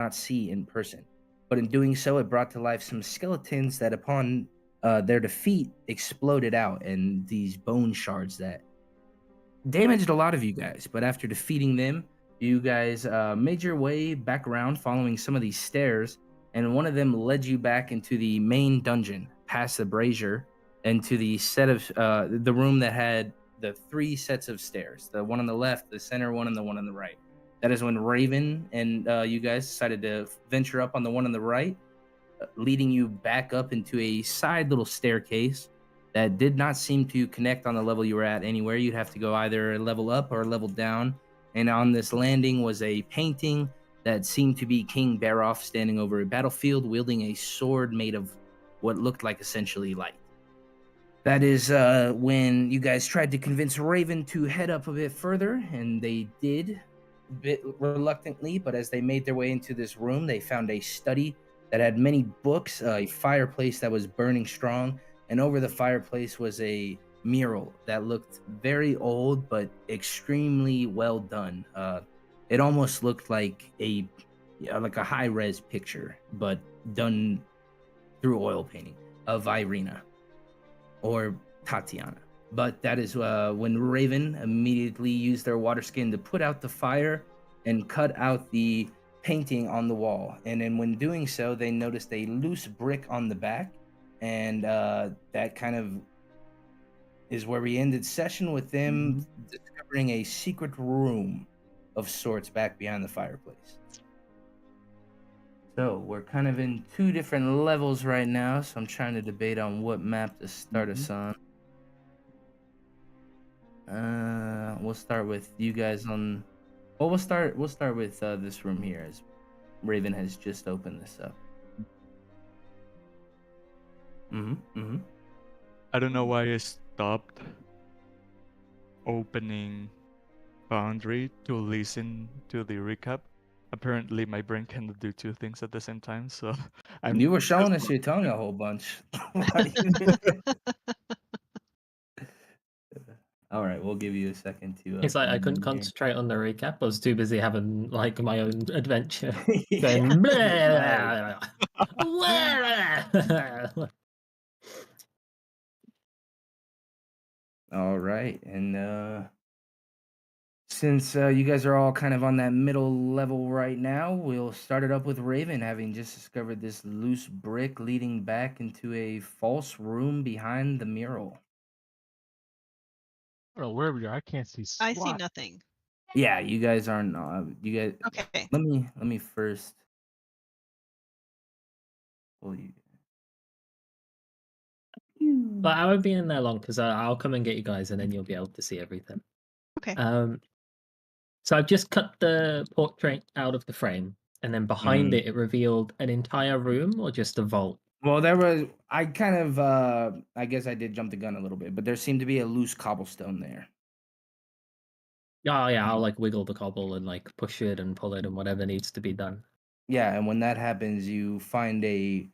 not see in person. But in doing so, it brought to life some skeletons that, upon their defeat, exploded out, and these bone shards that damaged a lot of you guys. But after defeating them, you guys made your way back around, following some of these stairs, and one of them led you back into the main dungeon, past the brazier, and to the set of the room that had the three sets of stairs: the one on the left, the center one, and the one on the right. That is when Raven and you guys decided to venture up on the one on the right, leading you back up into a side little staircase that did not seem to connect on the level you were at anywhere. You'd have to go either a level up or a level down. And on this landing was a painting that seemed to be King Baroff standing over a battlefield wielding a sword made of what looked like essentially light. That is when you guys tried to convince Raven to head up a bit further, and they did, a bit reluctantly. But as they made their way into this room, they found a study that had many books, a fireplace that was burning strong, and over the fireplace was a mural that looked very old but extremely well done. It almost looked like a high res picture, but done through oil painting of Irina or Tatiana. But that is when Raven immediately used their water skin to put out the fire and cut out the painting on the wall. And then when doing so, they noticed a loose brick on the back. And that kind of is where we ended session, with them discovering a secret room of sorts back behind the fireplace. So we're kind of in two different levels right now, so I'm trying to debate on what map to start us on. We'll start with you guys on. Well, we'll start with this room here, as Raven has just opened this up. I don't know why I stopped opening Foundry to listen to the recap. Apparently, my brain cannot do two things at the same time, so You were showing us your tongue a whole bunch. All right, we'll give you a second to. It's like I couldn't concentrate on the recap. I was too busy having like my own adventure. Going, blah, blah. All right, and since you guys are all kind of on that middle level right now, we'll start it up with Raven, having just discovered this loose brick leading back into a false room behind the mural. Oh, wherever you are, I can't see squat. I see nothing. Yeah, you guys aren't. You guys. Okay. Let me first pull you. But I won't be in there long because I'll come and get you guys, and then you'll be able to see everything. Okay. So I've just cut the portrait out of the frame, and then behind it revealed an entire room or just a vault. Well, I kind of, I guess I did jump the gun a little bit, but there seemed to be a loose cobblestone there. Oh yeah, I'll like wiggle the cobble and like push it and pull it and whatever needs to be done. Yeah, and when that happens, you find a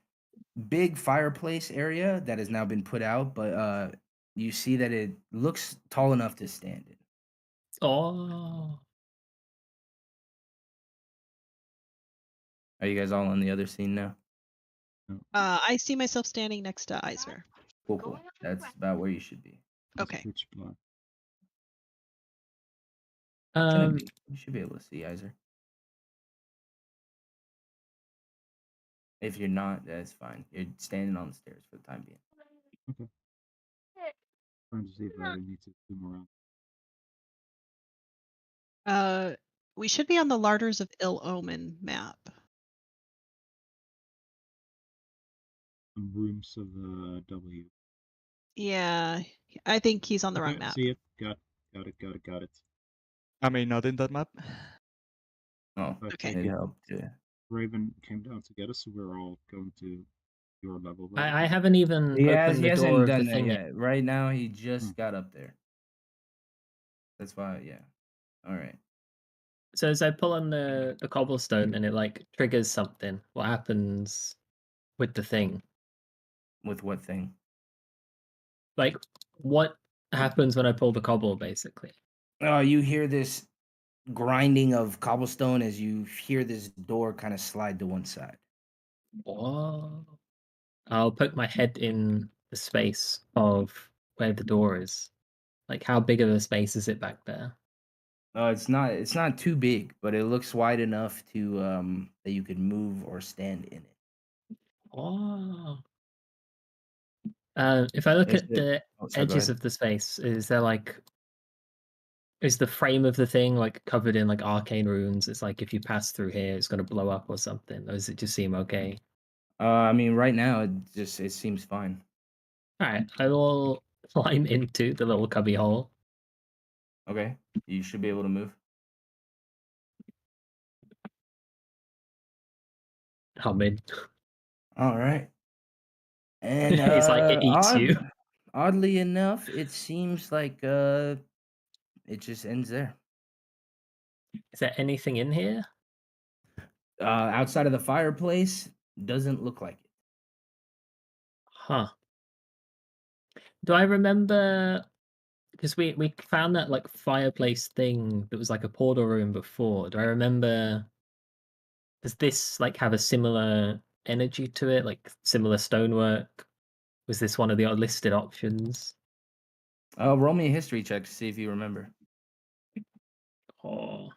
big fireplace area that has now been put out, but you see that it looks tall enough to stand in. Oh. Are you guys all on the other scene now? I see myself standing next to Eisner. Cool. That's about where you should be. Okay. You should be able to see Iser. If you're not, that's fine. You're standing on the stairs for the time being. Okay. Trying to see if I need to zoom around. We should be on the Larders of Ill Omen map. Some rooms of W. Yeah, I think he's on the wrong map. See it. Got it. Am I not in that map? Oh, okay. It helped. Yeah. Raven came down to get us, so we're all going to your level. Right? I haven't even opened the door of the thing yet. Right now, he just got up there. That's why, yeah. All right. So as I pull on the cobblestone and it like triggers something, what happens with the thing? With what thing? Like, what happens when I pull the cobble, basically? Oh, you hear this grinding of cobblestone as you hear this door kind of slide to one side. Oh. I'll poke my head in the space of where the door is. Like, how big of a space is it back there? It's not too big, but it looks wide enough to that you could move or stand in it. Oh. If I look Is at it? the Oh, sorry. Go edges ahead. of the space, is there like is the frame of the thing like covered in like arcane runes? It's like if you pass through here, it's gonna blow up or something. Or does it just seem okay? I mean, right now it seems fine. All right, I will climb into the little cubby hole. Okay, you should be able to move. I'm in. All right, and It's like it eats you. oddly enough, it seems like it just ends there. Is there anything in here? Outside of the fireplace, doesn't look like it. Huh. Do I remember because we found that like fireplace thing that was like a portal room before. Do I remember does this like have a similar energy to it, like similar stonework? Was this one of the listed options? Roll me a history check to see if you remember. Oh.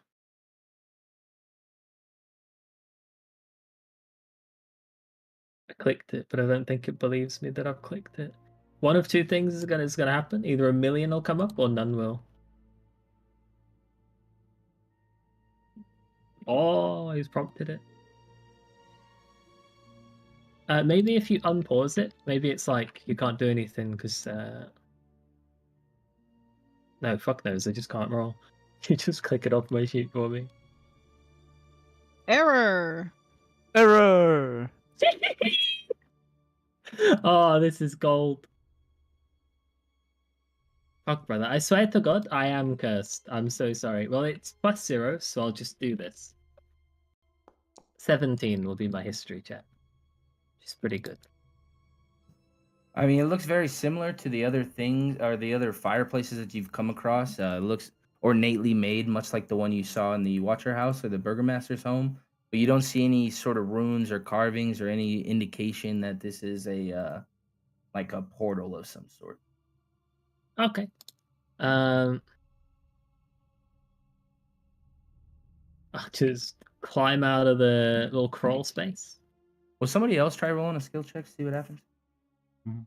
I clicked it, but I don't think it believes me that I've clicked it. One of two things is gonna happen. Either a million will come up or none will. Oh, he's prompted it. Maybe if you unpause it, maybe it's like you can't do anything because no, fuck those, I just can't roll. You just click it off my sheet for me. Error. Error! Oh, this is gold. Fuck, brother. I swear to God, I am cursed. I'm so sorry. Well, it's +0, so I'll just do this. 17 will be my history check. Which is pretty good. I mean, it looks very similar to the other things or the other fireplaces that you've come across. It looks ornately made, much like the one you saw in the Watcher House or the Burgomaster's home. But you don't see any sort of runes or carvings or any indication that this is a like a portal of some sort. Okay. I'll just climb out of the little crawl space. Will somebody else try rolling a skill check to see what happens?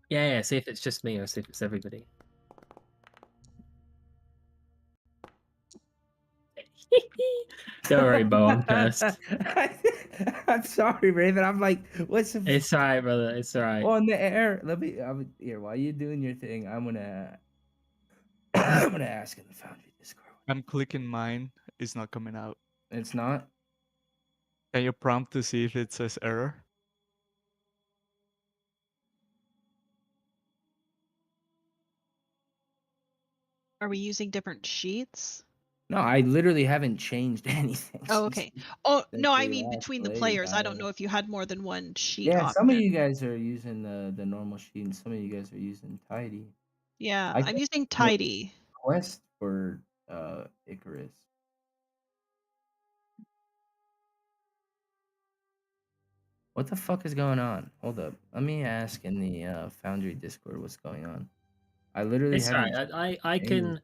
Yeah, see if it's just me or see if it's everybody. Don't worry, Bo, I'm cursed. I'm sorry, Raven. I'm like, what's the It's alright, brother. It's alright. on the air? Here while you're doing your thing. I'm gonna I'm gonna ask in the Foundry Discord. I'm clicking mine. It's not coming out. It's not. Can you prompt to see if it says error? Are we using different sheets? No, I literally haven't changed anything. Oh, since- okay. Oh, since no, I we mean last between the played, players. I don't know if you had more than one sheet Yeah, some of option. you guys are using the normal sheet, and some of you guys are using Tidy. Yeah, I I'm guess using the Tidy. Quest for Icarus. What the fuck is going on? Hold up. Let me ask in the Foundry Discord what's going on. I literally It's haven't alright. I changed can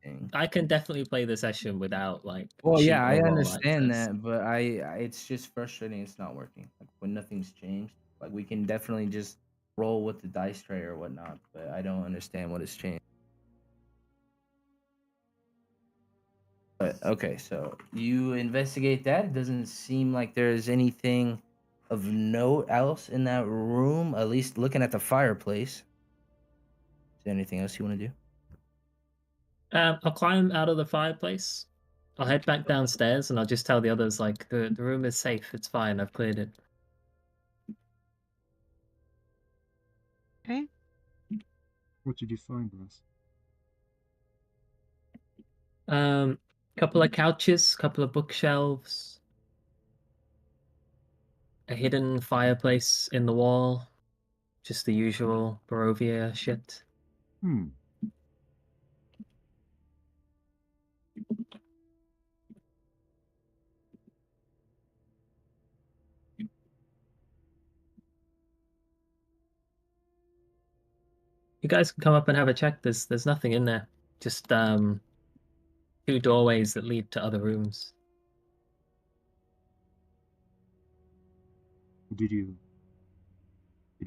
anything. definitely play the session without like Well, sheet yeah, I or roll understand access. that, but it's just frustrating. It's not working. Like when nothing's changed. Like we can definitely just roll with the dice tray or whatnot, but I don't understand what has changed. But okay, so you investigate that. It doesn't seem like there's anything of note else in that room. At least looking at the fireplace. Is there anything else you want to do? I'll climb out of the fireplace. I'll head back downstairs and I'll just tell the others like the room is safe. It's fine. I've cleared it. Okay. What did you find, Russ? Couple of couches, couple of bookshelves, a hidden fireplace in the wall, just the usual Barovia shit. Hmm. You guys can come up and have a check. There's nothing in there. Just 2 doorways that lead to other rooms. Did you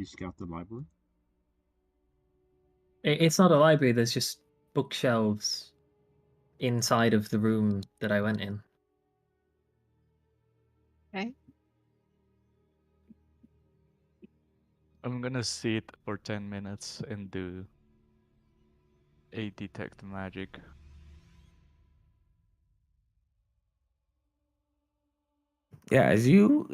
scout the library? It's not a library. There's just bookshelves inside of the room that I went in. Okay. I'm gonna sit for 10 minutes and do a detect magic. Yeah, as you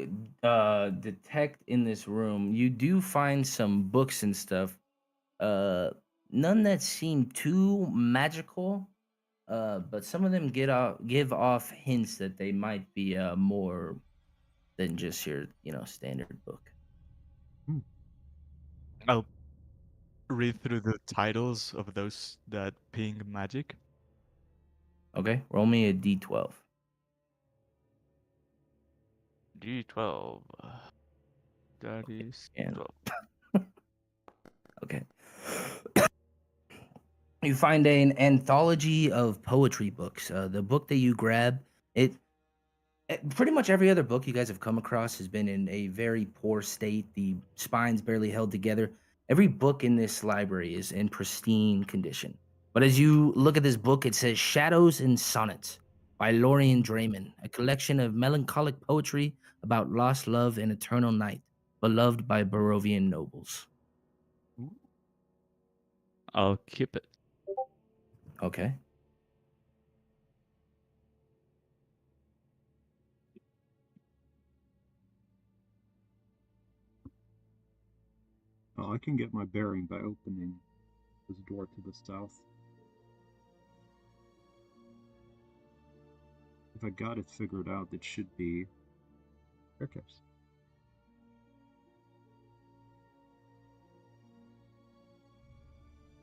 detect in this room, you do find some books and stuff. Uh, None that seem too magical. But some of them give off hints that they might be more than just your standard book. I'll read through the titles of those that ping magic. Okay, roll me a d12. D12. That is And 12. okay. You find an anthology of poetry books. The book that you grab, pretty much every other book you guys have come across has been in a very poor state. The spine's barely held together. Every book in this library is in pristine condition. But as you look at this book, it says Shadows and Sonnets by Lorien Draymond, a collection of melancholic poetry about lost love and eternal night, beloved by Barovian nobles. I'll keep it. Okay. I can get my bearing by opening this door to the south. If I got it figured out, it should be staircase.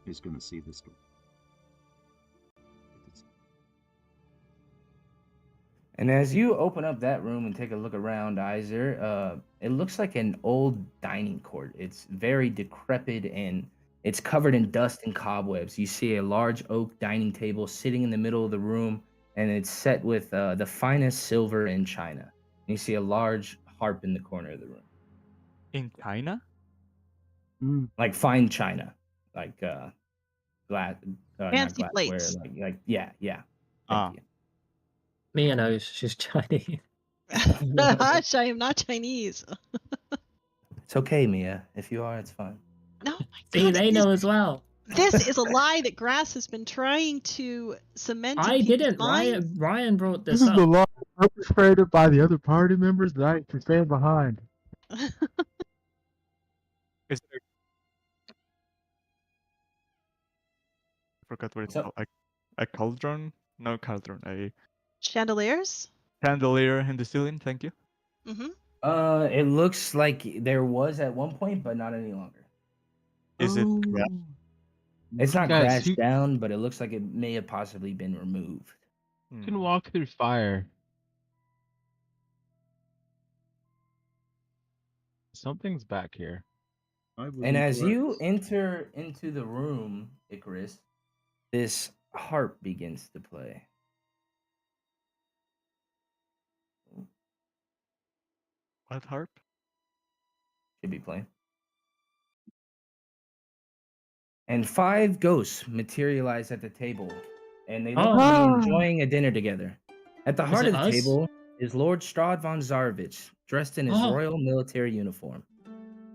He's gonna see this door. And as you open up that room and take a look around, Iser, it looks like an old dining court. It's very decrepit and it's covered in dust and cobwebs. You see a large oak dining table sitting in the middle of the room, and it's set with the finest silver and china. And you see a large harp in the corner of the room, In China? like fine china, like glass, not Fancy glassware, plates. like yeah. Ah. Thank you. Mia knows she's Chinese. Gosh, I am not Chinese. It's okay, Mia. If you are, it's fine. No, my See, God, they know as well. this is a lie that Grass has been trying to cement. in I people's didn't. minds. Ryan brought This this is the up. law perpetrated by the other party members that I can stand behind. Is there... I forgot what it's So- called. A cauldron? No cauldron. A Chandeliers? chandelier in the ceiling. Thank you. Mm-hmm. It looks like there was at one point, but not any longer. Is it? Yeah. It's not Guys, crashed you down, but it looks like it may have possibly been removed. can walk through fire. Something's back here. And as you enter into the room, Icarus, this harp begins to play. What harp? Should be playing. And 5 ghosts materialize at the table, and they look to Oh. be enjoying a dinner together. At the heart it of the us? table is Lord Strahd von Zarovich, dressed in his Oh. royal military uniform.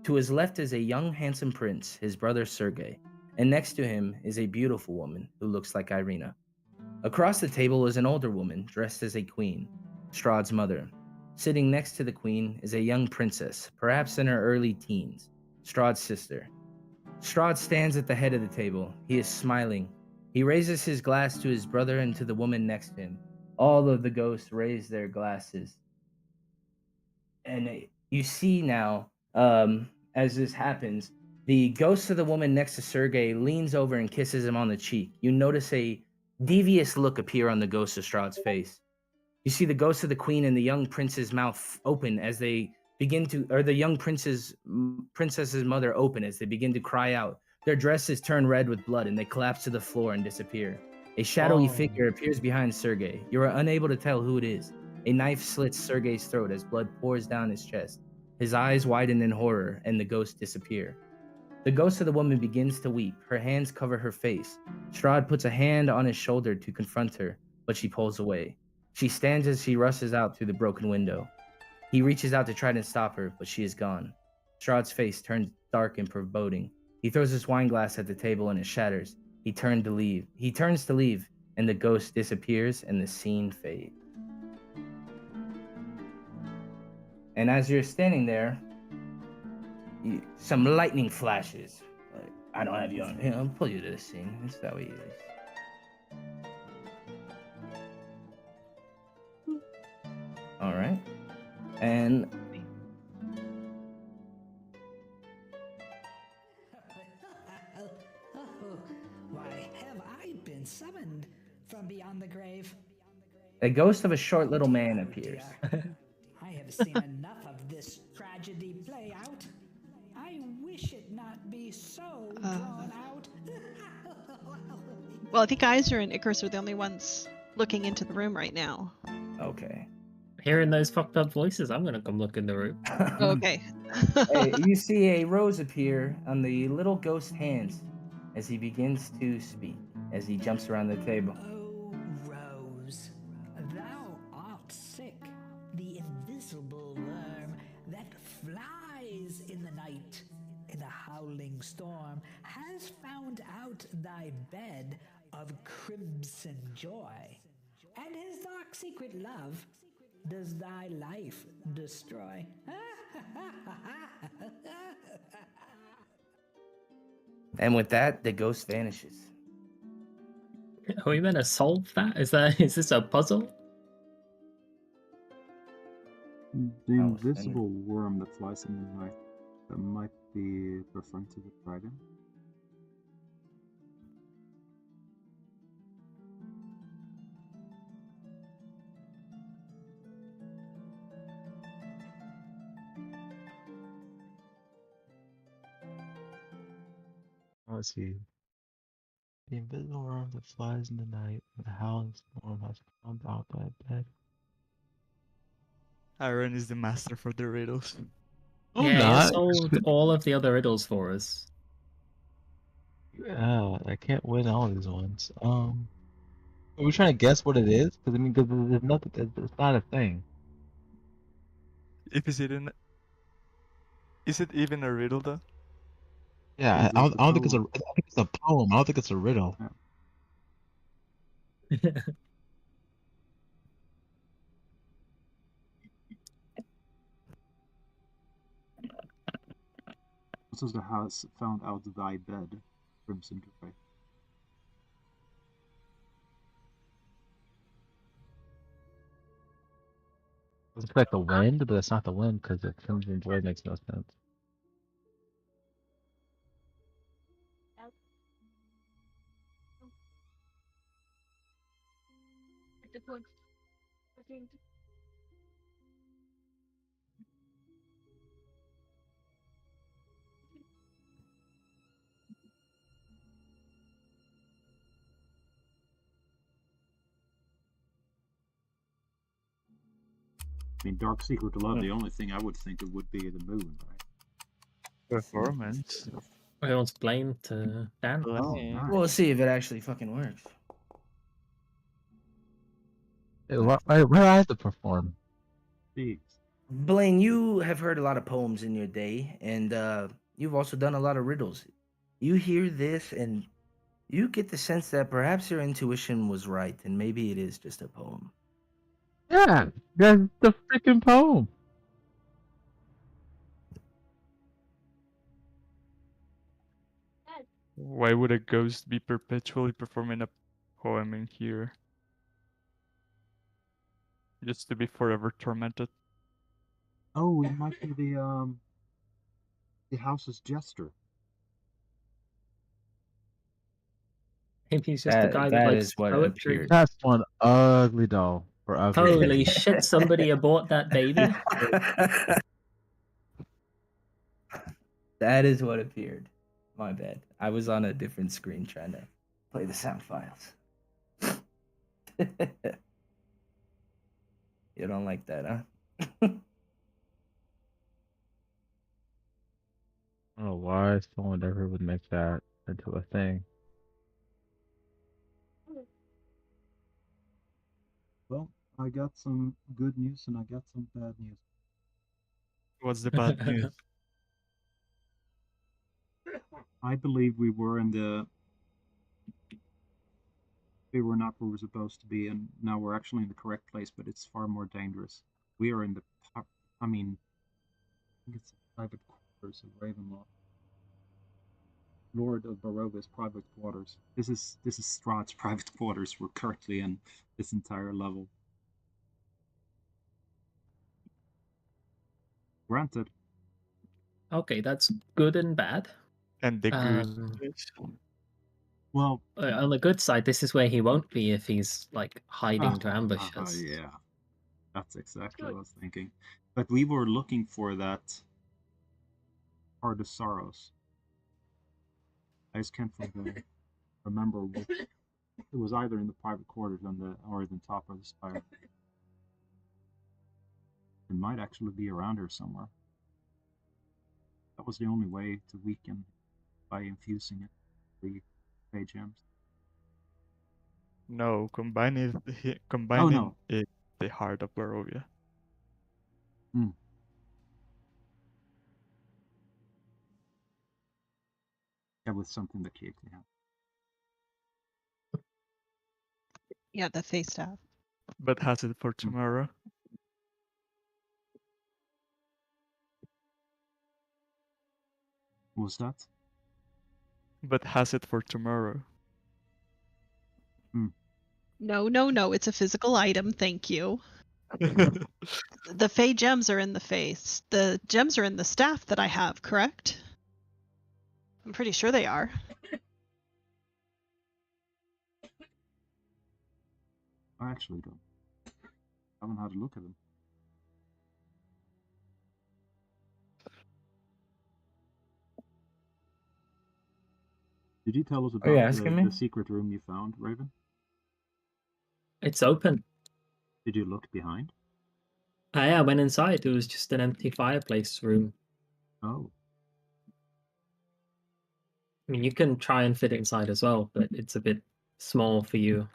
To his left is a young, handsome prince, his brother Sergei, and next to him is a beautiful woman who looks like Irina. Across the table is an older woman dressed as a queen, Strahd's mother. Sitting next to the queen is a young princess, perhaps in her early teens, Strahd's sister. Strahd stands at the head of the table. He is smiling. He raises his glass to his brother and to the woman next to him. All of the ghosts raise their glasses. And you see now, as this happens, the ghost of the woman next to Sergei leans over and kisses him on the cheek. You notice a devious look appear on the ghost of Strahd's face. You see the ghost of the queen and the young prince's mouth open as they begin to, or the young princess's mother open as they begin to cry out. Their dresses turn red with blood and they collapse to the floor and disappear. A shadowy Oh. figure appears behind Sergei. You are unable to tell who it is. A knife slits Sergei's throat as blood pours down his chest. His eyes widen in horror and the ghosts disappear. The ghost of the woman begins to weep. Her hands cover her face. Strahd puts a hand on his shoulder to confront her, but she pulls away. She stands as she rushes out through the broken window. He reaches out to try to stop her, but she is gone. Strahd's face turns dark and foreboding. He throws his wine glass at the table and it shatters. He turns to leave, and the ghost disappears and the scene fades. And as you're standing there, some lightning flashes. I don't have you on. Here, I'll pull you to the scene. This is how he is. All right. And Why have I been summoned from beyond the grave? a ghost of a short little man appears. I have seen enough of this tragedy play out. I wish it not be so drawn out. Well, I think Iser and Icarus are the only ones looking into the room right now. Okay. Hearing those fucked up voices, I'm gonna come look in the room. Okay. Hey, you see a rose appear on the little ghost hands as he begins to speak, as he jumps around the table. Oh, Rose, thou art sick, the invisible worm that flies in the night, in a howling storm, has found out thy bed of crimson joy, and his dark secret love does thy life destroy. And with that, the ghost vanishes. Are we meant to solve that? Is this a puzzle? The Oh, invisible worm that flies in the night, that might be referring to the dragon. Let's see. The invisible worm that flies in the night with a howling storm has found out thy bed. Aaron is the master for the riddles. I'm yeah, not. you solved all of the other riddles for us. I can't win all these ones. Are we trying to guess what it is? Because I mean, 'cause there's nothing. It's not a thing. If is it even a riddle though? Yeah, Is I it don't the think it's a. poem? I think it's a poem. I don't think it's a riddle. This is the house found out thy bed, crimson joy. It's like the wind, but it's not the wind because the crimson joy makes no sense. I mean, dark secret to love. The only thing I would think it would be the moon, right? Performance. Everyone's blamed to Dan. Oh, Blame. nice. We'll see if it actually fucking works. Hey, where I have to perform? Jeez. Blaine, you have heard a lot of poems in your day, and you've also done a lot of riddles. You hear this, and you get the sense that perhaps your intuition was right, and maybe it is just a poem. Yeah, that's the freaking poem. Why would a ghost be perpetually performing a poem in here? Just to be forever tormented? Oh, it might be the house's jester. Maybe he's just the guy that that likes is what poetry. appeared. That's one ugly doll for ugly. Holy shit! Somebody abort that baby. That is what appeared. My bad. I was on a different screen trying to play the sound files. You don't like that, huh? I don't know why someone ever would make that into a thing. Well, I got some good news and I got some bad news. What's the bad news? I believe we were not where we're supposed to be, and now we're actually in the correct place, but it's far more dangerous. We are in the, I mean, I think it's the private quarters of Ravenloft. Lord of Barova's private quarters. This is Strahd's private quarters. We're currently in this entire level. Granted. Okay, that's good and bad. And the good Um, is Well, on the good side, this is where he won't be if he's like hiding to ambush us. yeah, that's exactly what I was thinking. But we were looking for that Heart of Sorrows. I just can't remember which. It was either in the private quarters or the top of the spire. It might actually be around here somewhere. That was the only way to weaken by infusing it with 3 gems. no combining no. it the heart of Barovia. Yeah, with something that Keighley had. Yeah, the face staff. But has it for tomorrow? What was that? But has it for tomorrow? No. It's a physical item. Thank you. The Fey gems are in the face. The gems are in the staff that I have, correct? I'm pretty sure they are. I actually don't. I haven't had a look at them. Did you tell us Are you about asking me? the secret room you found, Raven? It's open. Did you look behind? Yeah, I went inside. It was just an empty fireplace room. Oh. I mean, you can try and fit it inside as well, but it's a bit small for you.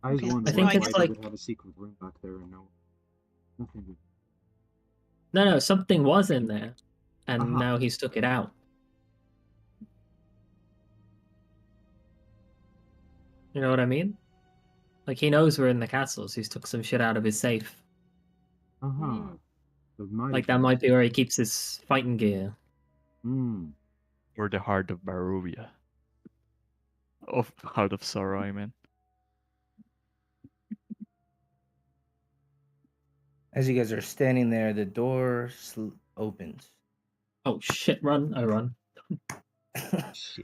I was Okay, wondering I think why it's they like would have a secret room back there and nothing. no, something was in there, and Uh-huh. now he's took it out. You know what I mean? Like he knows we're in the castle, so he's took some shit out of his safe. Uh-huh. So Like that might be where he keeps his fighting gear. Or the heart of Barovia. Of Heart of Sorrow, I mean. As you guys are standing there, the door opens. Oh shit! Run! I run.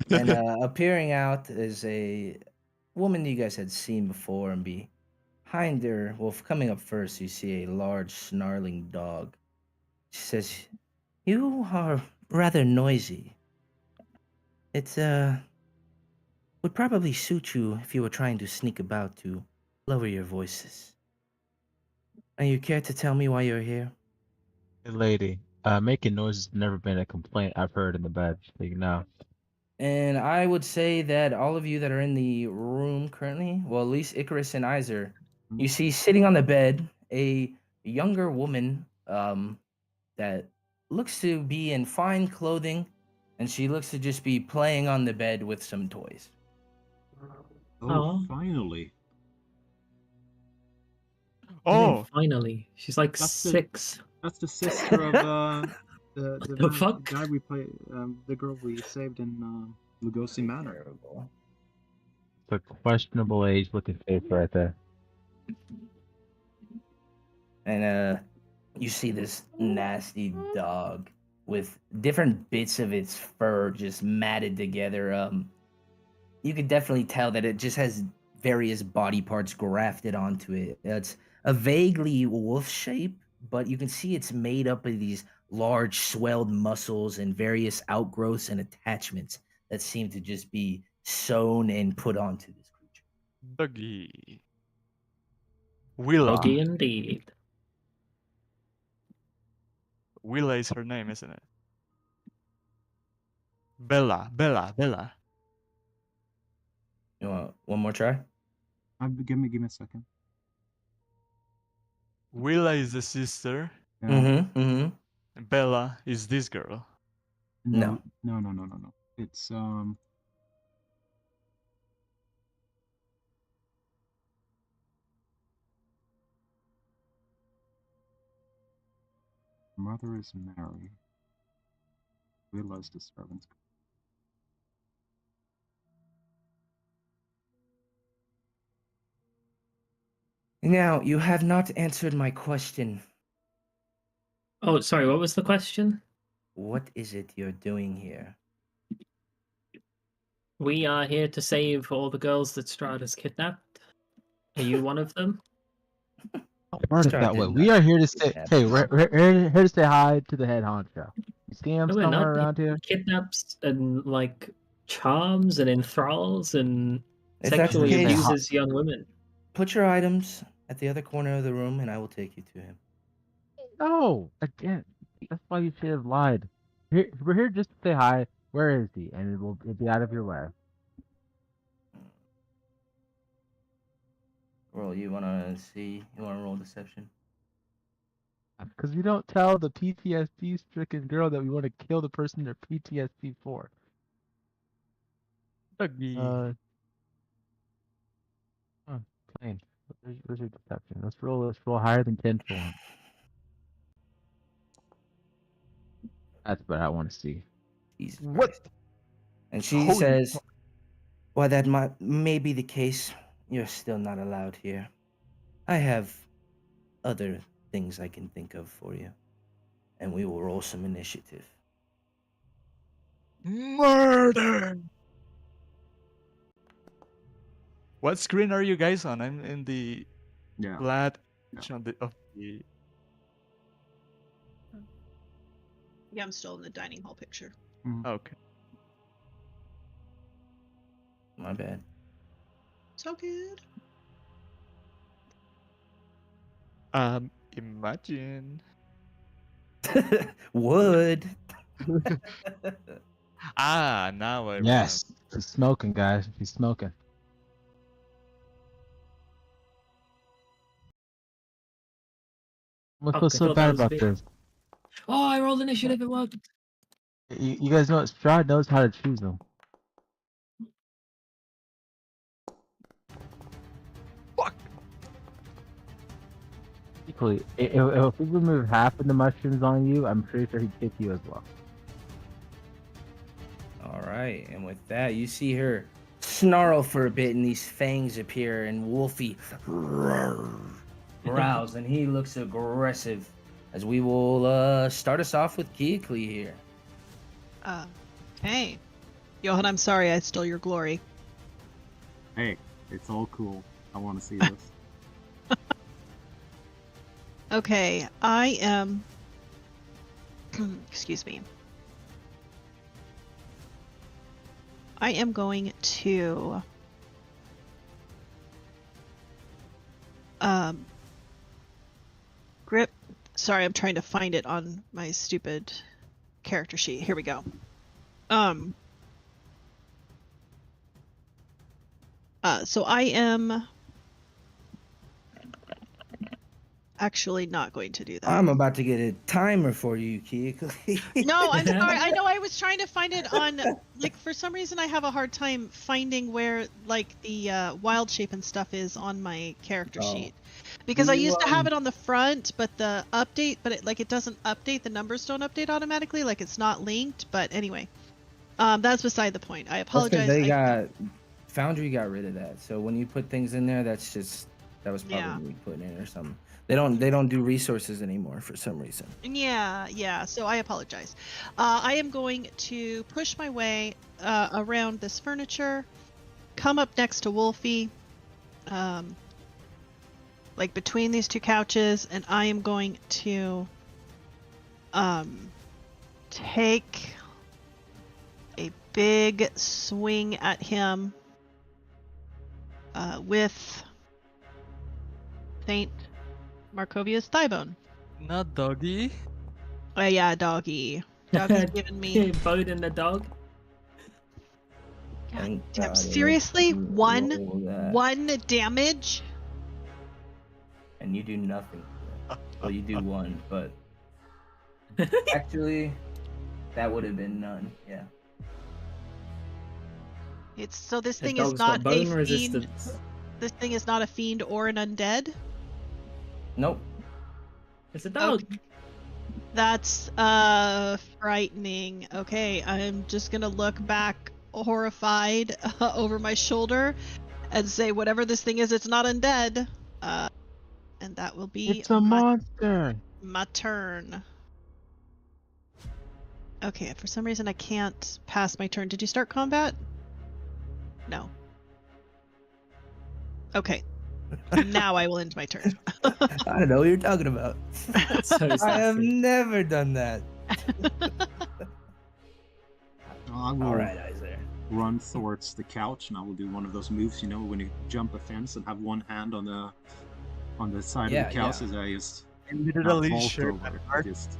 And appearing out is a woman you guys had seen before, and behind her, well, coming up first, you see a large snarling dog. She says, "You are rather noisy. It would probably suit you if you were trying to sneak about to lower your voices. Are you care to tell me why you're here?" Hey, lady, making noise has never been a complaint I've heard in the bed. Like, no. And I would say that all of you that are in the room currently, well, at least Icarus and Iser, you see sitting on the bed a younger woman that looks to be in fine clothing, and she looks to just be playing on the bed with some toys. Oh. Finally. Oh, finally, she's like That's 6. That's the sister of The fuck? guy we play, the girl we saved in Lugosi Manor. Terrible. It's a questionable age looking face right there. And you see this nasty dog with different bits of its fur just matted together. You could definitely tell that it just has various body parts grafted onto it. It's a vaguely wolf shape, but you can see it's made up of these large swelled muscles and various outgrowths and attachments that seem to just be sewn and put onto this creature. Doggy. Willa. Doggy indeed. Willa is her name, isn't it? Bella. You want one more try? Give me a second. Willa is the sister. Yeah. And Bella is this girl. No. It's mother is Mary. Willa's the servant. Now, you have not answered my question. Oh, sorry, what was the question? What is it you're doing here? We are here to save all the girls that Strahd kidnapped. Are you one of them? Don't word it Strahd that did way. not We are here to say, kidnap hey, us. we're here to say hi to the head honcho. You see him No, we're somewhere not. around here? Kidnaps and like charms and enthralls and If that's the sexually case, abuses young women. put your items at the other corner of the room and I will take you to him. No, again, that's why you should have lied. We're here just to say hi. Where is he? And it'll be out of your way. Roll, you want to roll deception? Because we don't tell the PTSD-stricken girl that we want to kill the person they're PTSD for. Doggy. Plain. Where's your deception? Let's roll higher than 10 for him. That's what I want to see. Jesus What? Christ. And she Holy says, "While that may be the case, you're still not allowed here. I have other things I can think of for you, and we will roll some initiative." Murder! What screen are you guys on? I'm in the Yeah. flat of the. Yeah, I'm still in the dining hall picture. Okay. My bad. So good. Imagine. Wood. Now I Yes, she's smoking, guys. She's smoking. What's Okay, so thought that bad was a about bit- this? Oh, I rolled initiative, it worked. You guys know Strahd knows how to choose them. Fuck. Equally, if we remove half of the mushrooms on you, I'm pretty sure he'd kick you as well. All right, and with that, you see her snarl for a bit, and these fangs appear, and Wolfie growls, and he looks aggressive. As we will start us off with Keekly here. Hey. Johan, I'm sorry I stole your glory. Hey, it's all cool. I want to see this. Okay, I am... Excuse me. I am going to... grip... Sorry, I'm trying to find it on my stupid character sheet. Here we go. So I am... actually not going to do that. I'm about to get a timer for you, Keekly. No, I'm sorry. I know I was trying to find it on, like, for some reason I have a hard time finding where, like, the wild shape and stuff is on my character sheet. Because I used to have it on the front, but the update, it doesn't update. The numbers don't update automatically. Like, it's not linked. But anyway, that's beside the point. I apologize. Foundry got rid of that. So when you put things in there, that was probably me putting it or something. They don't do resources anymore for some reason. Yeah. So I apologize. I am going to push my way around this furniture, come up next to Wolfie, like between these two couches, and I am going to take a big swing at him with Saint Markovia's thigh bone. Not doggy. Yeah, doggy. Doggy's giving me. Bone in the dog. God Thank damn, God, seriously? let's One roll that. damage? And you do nothing. Well, you do one, but actually, that would have been none. Yeah. It's so this The thing is dog's not got a bone fiend. resistance. This thing is not a fiend or an undead. Nope. It's a dog. Okay. That's frightening. Okay, I'm just gonna look back horrified over my shoulder and say whatever this thing is, it's not undead. And that will be It's a monster. my turn. Okay, for some reason I can't pass my turn. Did you start combat? No. Okay. Now I will end my turn. I don't know what you're talking about. So I have sassy. never done that. I will All right, Isaiah. run towards the couch, and I will do one of those moves, you know, when you jump a fence and have one hand on the side Yeah, of the couch yeah. as I just Literally vault shirt over, and I heart. just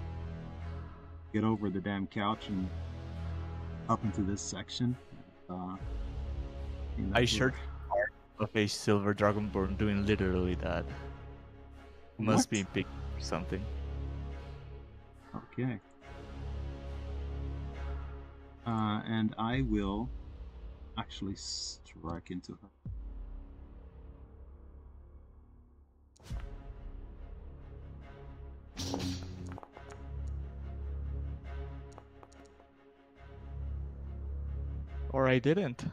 get over the damn couch and up into this section. think I that shirt will- of a silver dragonborn doing literally that. Must What? be big or something. Okay. And I will actually strike into her. Or I didn't.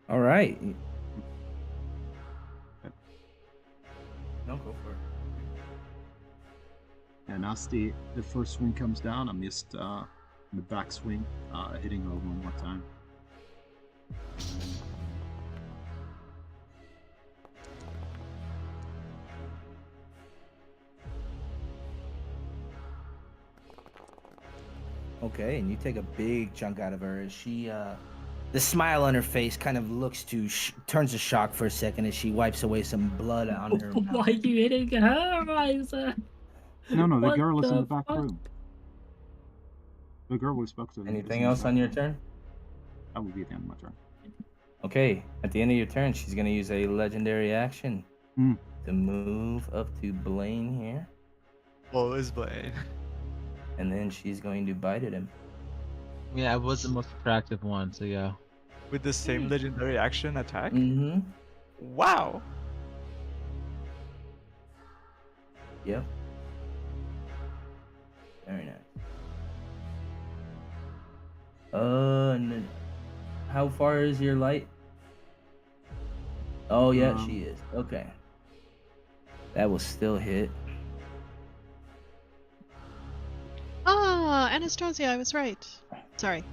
All right. No, go for it. And as the first swing comes down, I'm just in the back swing, hitting her one more time. Okay, and you take a big chunk out of her. As she, the smile on her face kind of looks to, turns to shock for a second as she wipes away some blood on her Why mouth. are you hitting her, Isa? No, the What girl is in the the back fuck? room. The girl we spoke to. Anything else on your turn? That would be the end of my turn. Okay, at the end of your turn, she's going to use a legendary action Hmm. to move up to Blaine here. Oh, it's Blaine. And then she's going to bite at him. Yeah, I was the most attractive one, so yeah. With the same legendary action attack? Mm-hmm. Wow! Yep. Very nice. And then how far is your light? Oh, yeah, she is. Okay. That will still hit. Ah, Anastasia, I was right. Sorry.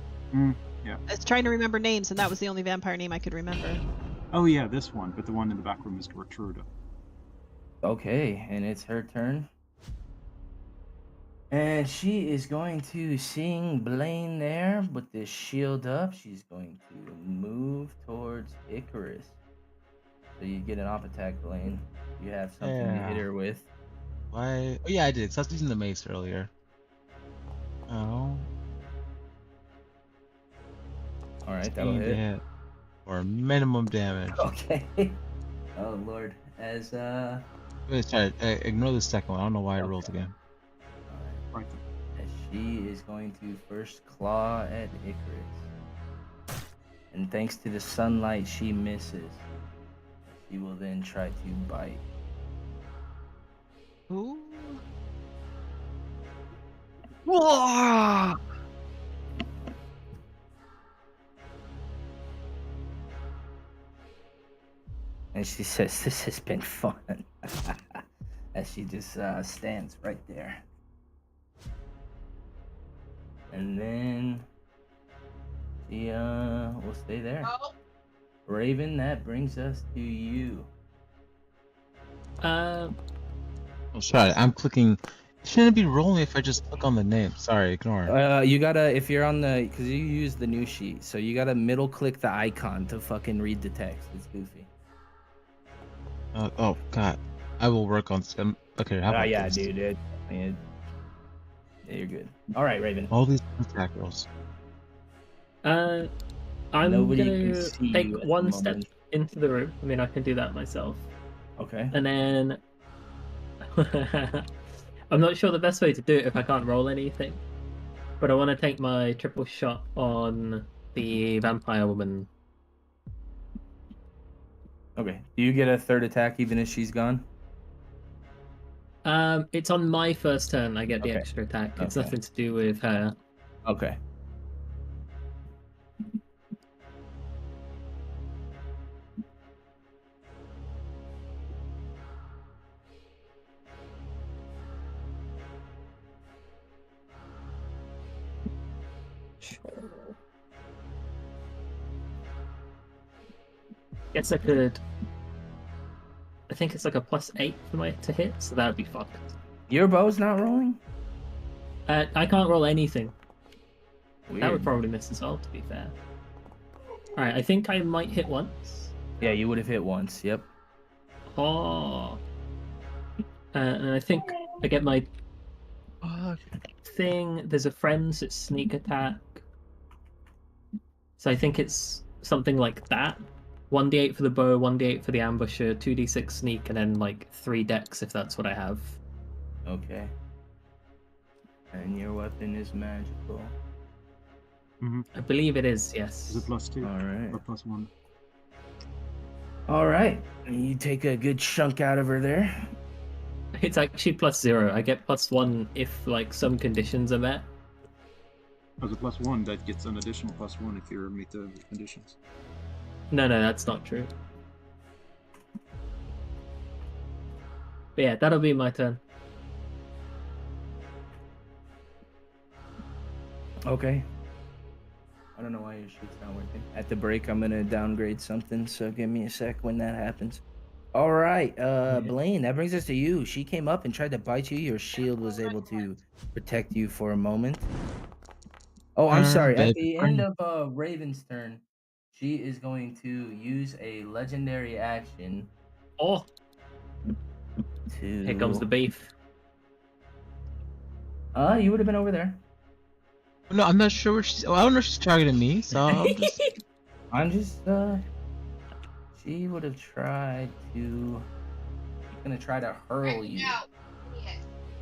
Yeah. I was trying to remember names, and that was the only vampire name I could remember. Oh yeah, this one, but the one in the back room is Gertruda. Okay, and it's her turn. And she is going to seeing Blaine there with this shield up. She's going to move towards Icarus. So you get an off attack, Blaine. You have something to hit Yeah. her with. Why? Oh yeah, I did. So I was using the mace earlier. Oh. All right, that'll 16 to hit. hit. Or minimum damage. Okay. Oh Lord. As Let's try it. Ignore the second one. I don't know why it Okay. rolls again. Right. as she is going to first claw at Icarus. And thanks to the sunlight, she misses. She will then try to bite. Ooh. And she says, "This has been fun." As she just stands right there. And then she will stay there. Raven, that brings us to you. Uh, Oh, sorry, I'm clicking. Shouldn't it be rolling if I just click on the name? Sorry, ignore. You gotta, if you're on the, because you use the new sheet, so you gotta middle click the icon to fucking read the text. It's goofy. Oh God, I will work on. Okay, how about yeah, this? dude. Yeah, you're good. All right, Raven. All these attack rolls. I'm Nobody can gonna see take you at the one step moment. into the room. I mean, I can do that myself. Okay. And then I'm not sure the best way to do it if I can't roll anything. But I want to take my triple shot on the vampire woman. Okay. Do you get a third attack even if she's gone? It's on my first turn. I get the Okay. extra attack. It's Okay. nothing to do with her. Okay. Guess I could. I think it's like a +8 for my to hit, so that would be fucked. Your bow's not rolling? I can't roll anything. Weird. That would probably miss as well, to be fair. Alright, I think I might hit once. Yeah, you would have hit once. Yep. Oh. And I think I get my thing. There's a friends at sneak attack. So I think it's something like that. 1d8 for the bow, 1d8 for the ambusher, 2d6 sneak, and then like 3 dex if that's what I have. Okay. And your weapon is magical. I believe it is, yes. Is it +2 All right. or +1? All right. You take a good chunk out of her there. It's actually +0. I get +1 if like some conditions are met. As a +1, that gets an additional +1 if you meet the conditions. No, that's not true. But yeah, that'll be my turn. Okay. I don't know why your sheet's not working. At the break, I'm gonna downgrade something, so give me a sec when that happens. All right, Blaine, that brings us to you. She came up and tried to bite you. Your shield was able to protect you for a moment. Oh, I'm sorry. At the end of Raven's turn, she is going to use a legendary action Oh, to. here comes the beef. You would have been over there. No, I'm not sure where she's. I don't know if she's targeting me, so I'm just. I'm just. She would have tried to. She's gonna try to hurl you.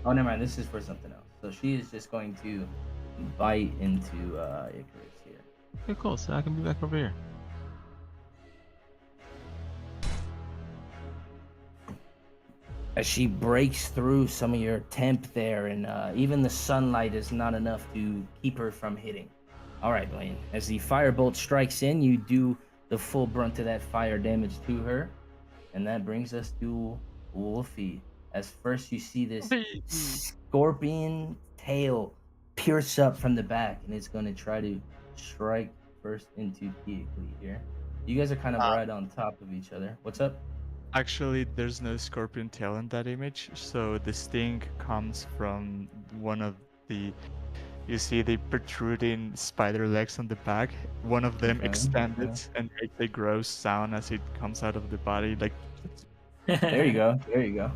Oh, never mind. This is for something else. So she is just going to bite into Icarus here. Okay, cool. So I can be back over here. As she breaks through some of your temp there, and even the sunlight is not enough to keep her from hitting. All right, Blaine. As the firebolt strikes in, you do the full brunt of that fire damage to her, and that brings us to Wolfie. As first you see this scorpion tail pierce up from the back, and it's going to try to strike first into Keekly here. You guys are kind of right on top of each other. What's up? Actually, there's no scorpion tail in that image, so the sting comes from one of the. You see the protruding spider legs on the back. One of them Okay, extended okay. and makes a gross sound as it comes out of the body. Like. There you go. There you go.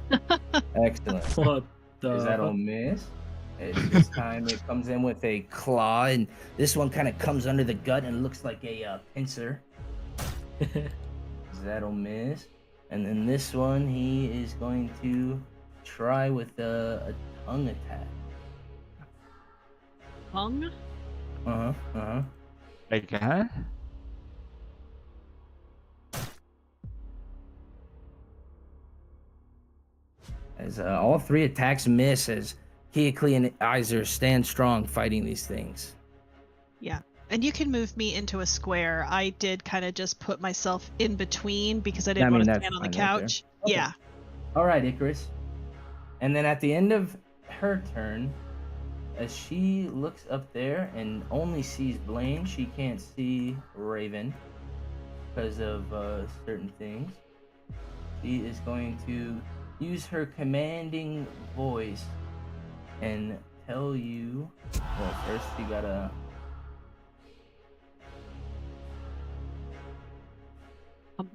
Excellent. What the? Is that a miss? This time it comes in with a claw, and this one kind of comes under the gut and looks like a pincer. Is that a miss? And then this one, he is going to try with a tongue attack. Tongue? Like, huh? As all 3 attacks miss, as Keekly and Iser stand strong fighting these things. Yeah. And you can move me into a square. I did kind of just put myself in between because I didn't want to that's stand on the fine right there. couch. Okay. Yeah. All right, Icarus. And then at the end of her turn, as she looks up there and only sees Blaine, she can't see Raven. because of certain things. She is going to use her commanding voice and tell you. Well, first you gotta.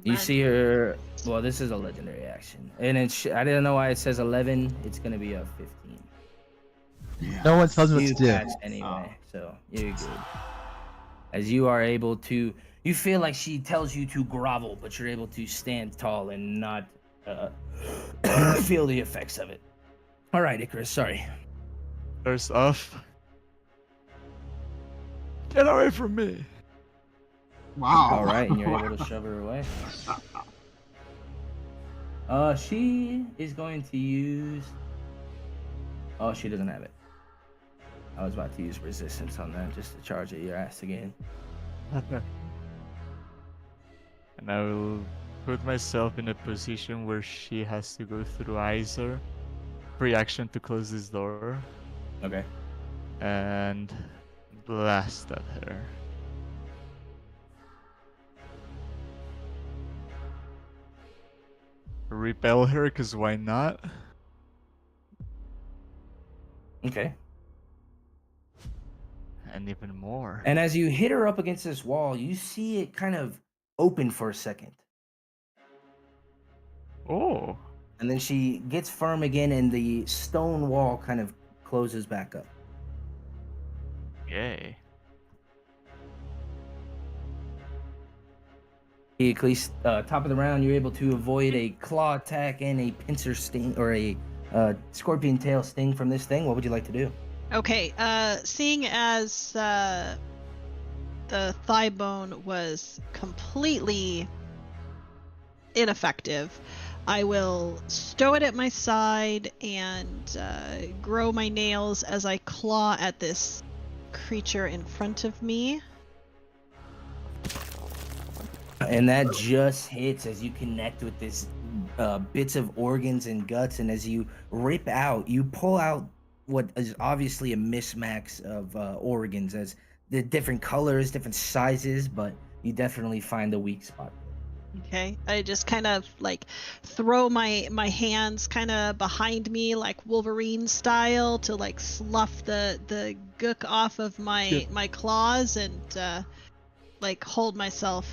You see her. Well, this is a legendary action, and it's. I didn't know why it says 11. It's gonna be a 15. No one tells me what You to do. passed anyway, so you're good. As you are able to, you feel like she tells you to grovel, but you're able to stand tall and not feel the effects of it. All right, Icarus. Sorry. First off, get away from me. Wow. All right, and you're able to shove her away. She is going to use. Oh, she doesn't have it. I was about to use resistance on that just to charge at your ass again. And I will put myself in a position where she has to go through Iser. Free action to close this door. Okay. And blast at her. Repel her, cause why not? Okay. And even more. And as you hit her up against this wall, you see it kind of open for a second. Oh. And then she gets firm again, and the stone wall kind of closes back up. Yay. At least top of the round, you're able to avoid a claw attack and a pincer sting or a scorpion tail sting from this thing. What would you like to do? Okay, seeing as the thigh bone was completely ineffective, I will stow it at my side and grow my nails as I claw at this creature in front of me. And that just hits as you connect with this bits of organs and guts, and as you rip out, you pull out what is obviously a mismatch of organs, as the different colors, different sizes, but you definitely find the weak spot. Okay, I just kind of like throw my hands kind of behind me like Wolverine style to like slough the gook off of my claws and like hold myself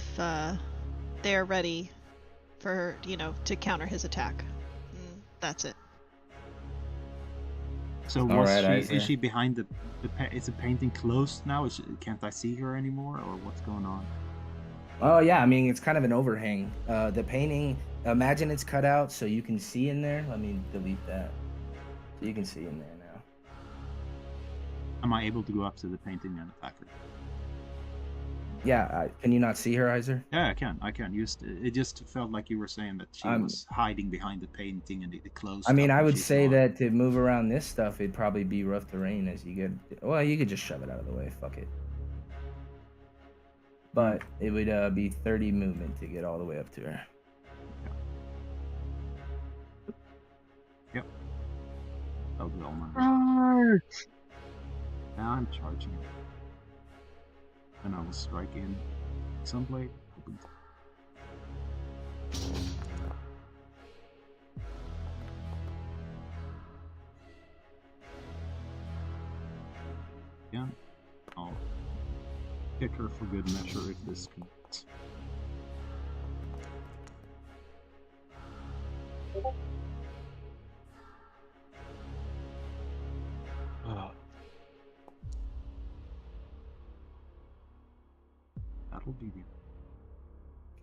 there ready for to counter his attack. That's it. So All was right, she? Iser. Is she behind the? Is the painting closed now? Can't I see her anymore, or what's going on? Oh yeah, I mean it's kind of an overhang. The painting, imagine it's cut out so you can see in there. Let me delete that. So you can see in there now. Am I able to go up to the painting and attack her? Yeah, can you not see her, Iser? Yeah, I can. It just felt like you were saying that she was hiding behind the painting and it closed. I mean, up I when would she say saw it. that to move around this stuff, it'd probably be rough terrain as you get. Well, you could just shove it out of the way. Fuck it. But it would be 30 movement to get all the way up to her. Yep. That was all my. Now I'm charging. And I will strike in some blade. Yeah. I'll kick her for good measure if this connects. That'll be the.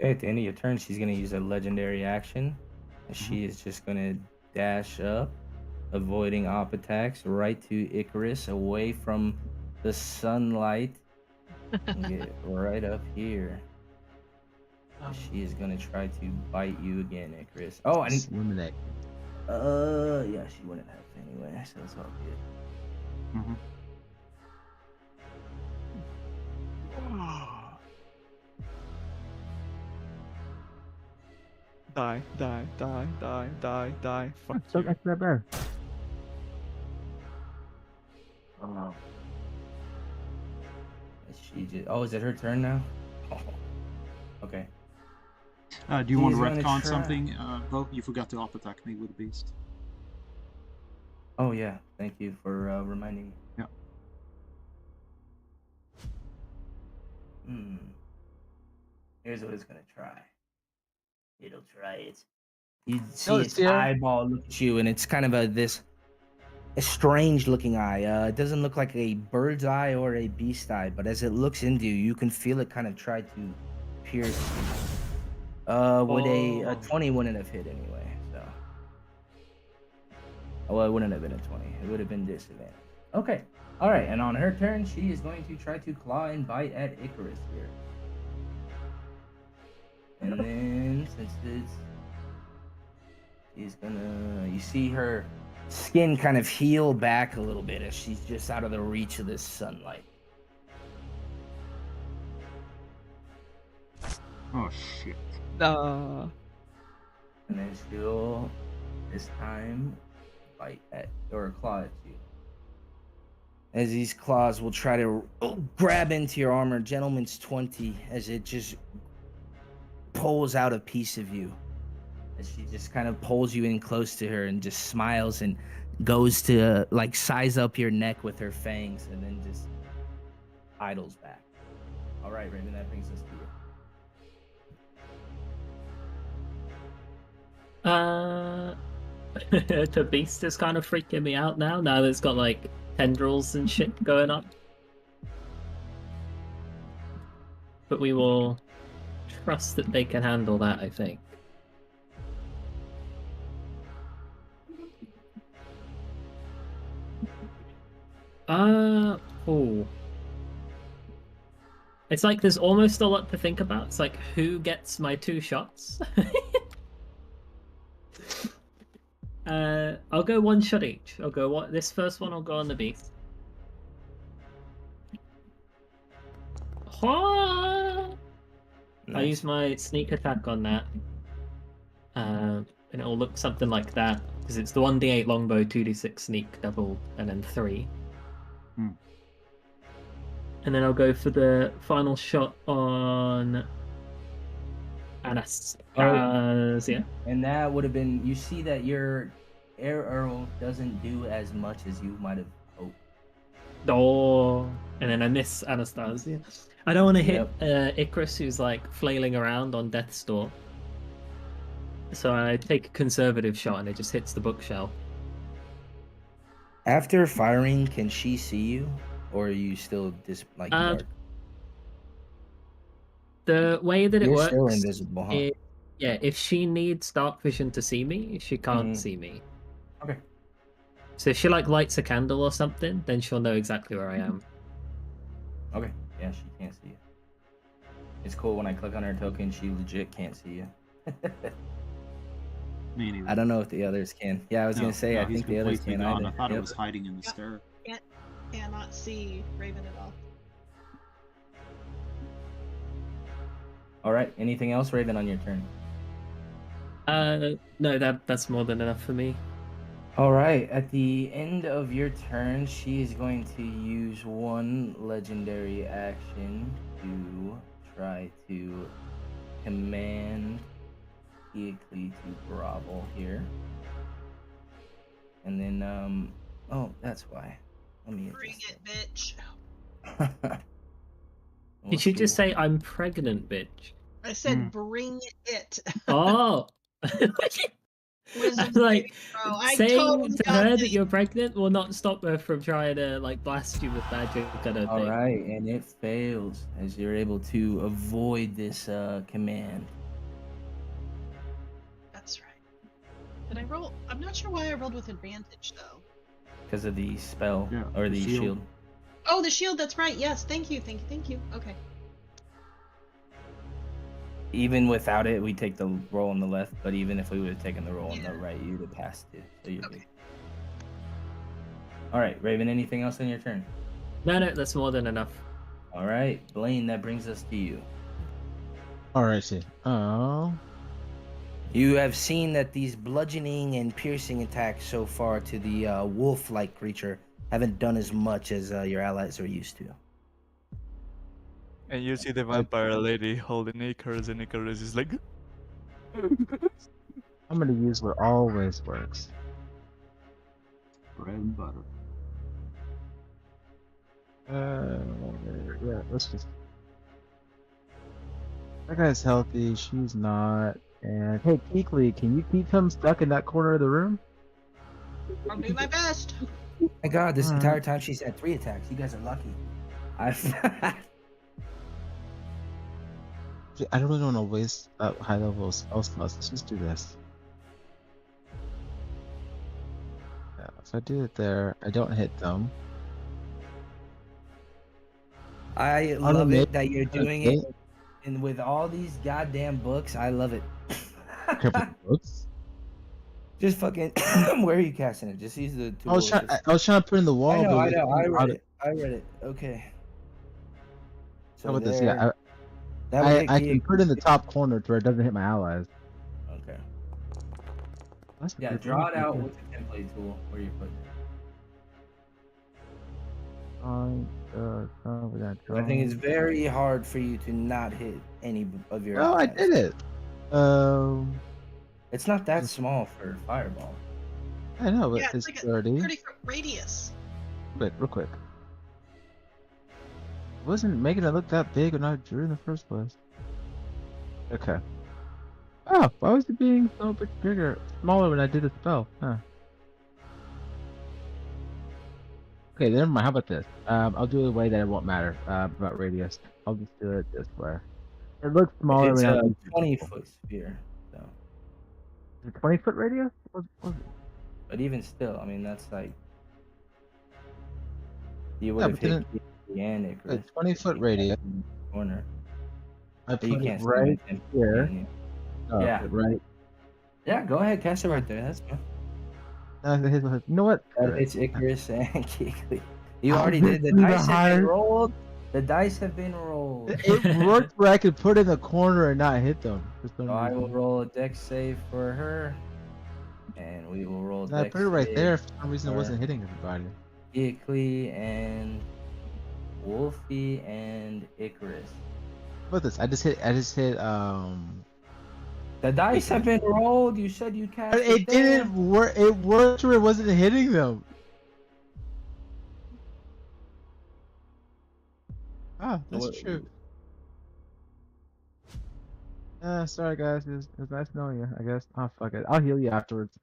Okay, at the end of your turn, she's gonna use a legendary action. She is just gonna dash up, avoiding op attacks, right to Icarus, away from the sunlight, and get right up here. She is gonna try to bite you again, Icarus. Oh, I didn't. Eliminate. Yeah, she wouldn't have anyway, so it's all good. Mm-hmm. Die, die, die, die, die, die. Fuck So you. that's that bear. She just. Oh, is it her turn now? Oh. Okay. Do you want to He's gonna retcon try- something? Bo, you forgot to attack me with the beast. Oh yeah, thank you for reminding me. Yeah. Here's what it's gonna try. It'll try it. You see No, its it's here. eyeball look at you, and it's kind of a strange looking eye. It doesn't look like a bird's eye or a beast eye, but as it looks into you, you can feel it kind of try to pierce you. Would a 20 wouldn't have hit anyway, so. Well, it wouldn't have been a 20. It would have been disadvantage. Okay. All right, and on her turn, she is going to try to claw and bite at Icarus here. And then, since this, she's gonna, you see her skin kind of heal back a little bit as she's just out of the reach of this sunlight. Oh shit. Uh, And then she'll, this time, bite at, or claw at you. As these claws will try to grab into your armor, Gentleman's 20, as it just pulls out a piece of you. As she just kind of pulls you in close to her and just smiles and goes to like size up your neck with her fangs and then just idles back. All right, Raven, that brings us to you. The beast is kind of freaking me out now that it's got like tendrils and shit going on. But we will trust that they can handle that, I think. Oh. It's like there's almost a lot to think about. It's like, who gets my 2 shots? I'll go 1 shot each. I'll go this first one. I'll go on the beast. I'll use my sneak attack on that, and it'll look something like that because it's the 1d8 longbow, 2d6 sneak double, and then 3. And then I'll go for the final shot on Anastasia. And that would have been, you see that your air arrow doesn't do as much as you might have hoped. Oh, and then I miss Anastasia. I don't want to hit Icarus, who's like flailing around on death's door. So I take a conservative shot and it just hits the bookshelf. After firing, can she see you? Or are you still dark? The way that it You're works, still invisible, huh? If she needs dark vision to see me, she can't see me. Okay. So if she like lights a candle or something, then she'll know exactly where I am. Okay. Yeah, she can't see you. It's cool when I click on her token, she legit can't see you. Me neither. I don't know if the others can. Yeah, I was gonna say I think the others can gone. either. I thought it was hiding in the stair. cannot see Raven at all. All right. Anything else, Raven, on your turn? No, that's more than enough for me. All right. At the end of your turn, she is going to use 1 legendary action to try to command Eacles to grovel here. And then, oh, that's why. Let me Bring it, bitch. Did you just say I'm pregnant, bitch? I said bring it. Oh. Wisdom Like, bro. I saying totally to got her this. that you're pregnant will not stop her from trying to like blast you with magic, kind of All thing. right, and it fails as you're able to avoid this command. That's right. Did I roll? I'm not sure why I rolled with advantage though. Because of the spell or the shield. Oh, the shield. That's right. Yes. Thank you. Okay. Even without it, we take the roll on the left, but even if we would have taken the roll on the right, you would have passed it. So you're good. All right, Raven, anything else on your turn? No, that's more than enough. All right, Blaine, that brings us to you. Alrighty. You have seen that these bludgeoning and piercing attacks so far to the wolf-like creature haven't done as much as your allies are used to. And you see the vampire lady holding Icarus, and Icarus is like, I'm gonna use what always works. Bread and butter. Yeah, let's just. That guy's healthy. She's not. And hey, Keekly, can you keep him stuck in that corner of the room? I'll do my best. My God, this Alright. entire time she's had 3 attacks. You guys are lucky. I I don't really want to waste high level spell slots. Let's just do this. Yeah, if I do it there, I don't hit them. I love Automate- it that you're doing it, okay. and with all these goddamn books, I love it. Careful with the books. Just fucking, where are you casting it? Just use the tool. I was trying to put it in the wall. I know, but I know. I read auto- it. I read it. Okay. How about this? Yeah, that would hit I Kia. can put it in the top corner to where it doesn't hit my allies. Okay. That's Yeah, pretty draw it cool. out with the template tool where you put it. I think it's very hard for you to not hit any of your No, I allies. did it. It's not that small for fireball. I know, but Yeah, it's it's like a 30. 30-foot radius. Wait, real quick. Wasn't making it look that big when I drew in the first place. Okay. Oh, why was it being so much bigger, smaller when I did the spell? Huh. Okay, never mind. How about this? I'll do it a way that it won't matter about radius. I'll just do it this way. It looks smaller It's when I a do 20-foot sphere, so. Is it 20-foot radius? What was it? But even still, I mean, that's like you would Yeah, have but hit then the and a 20-foot radius. corner. I But you put it can't see right my template, here. can you? Oh, Yeah. right. Yeah, go ahead, cast it right there. That's fine. You know what? It's Icarus and Keekly. You I'll already get did. The through the dice have been hard- rolled. The dice have been rolled. It worked where I could put it in the corner and not hit them. For some So I will reason. roll a dex save for her, and we will roll. And I dex put it right save there. For some reason, it for wasn't hitting everybody. Keekly and Wolfie and Icarus. What this? I just hit. The dice have been rolled. You said you cast But it there. didn't work. It worked where it wasn't hitting them. Ah, that's What- true. Sorry guys. It was nice knowing you. I guess. Oh fuck it. I'll heal you afterwards.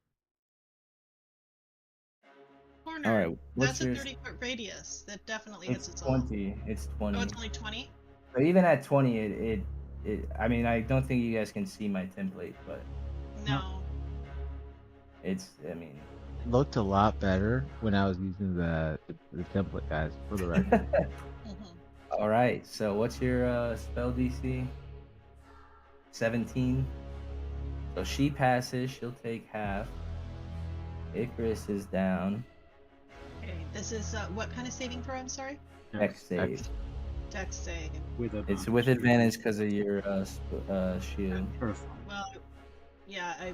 Corner. All right. What's That's a your? 30-foot radius. That definitely It's hits its all. 20. It's Oh, 20. it's only 20? So even at 20, it. I mean, I don't think you guys can see my template, but No. it's. I mean. It looked a lot better when I was using the template, guys. For the record. Mhm. All right. So what's your spell DC? 17. So she passes. She'll take half. Icarus is down. Okay, this is what kind of saving throw? I'm sorry. Dex save. Dex save. With It's with advantage because of your shield. Terrifying. Well, yeah, I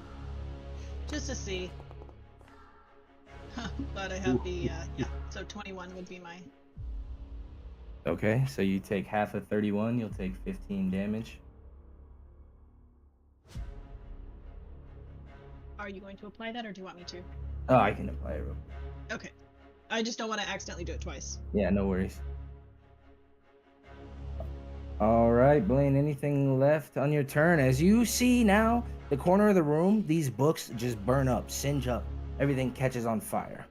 just to see. But I have the yeah. So 21 would be my. Okay, so you take half of 31. You'll take 15 damage. Are you going to apply that, or do you want me to? Oh, I can apply it real quick. Okay. I just don't want to accidentally do it twice. Yeah, no worries. All right, Blaine, anything left on your turn? As you see now, the corner of the room, these books just burn up, singe up. Everything catches on fire.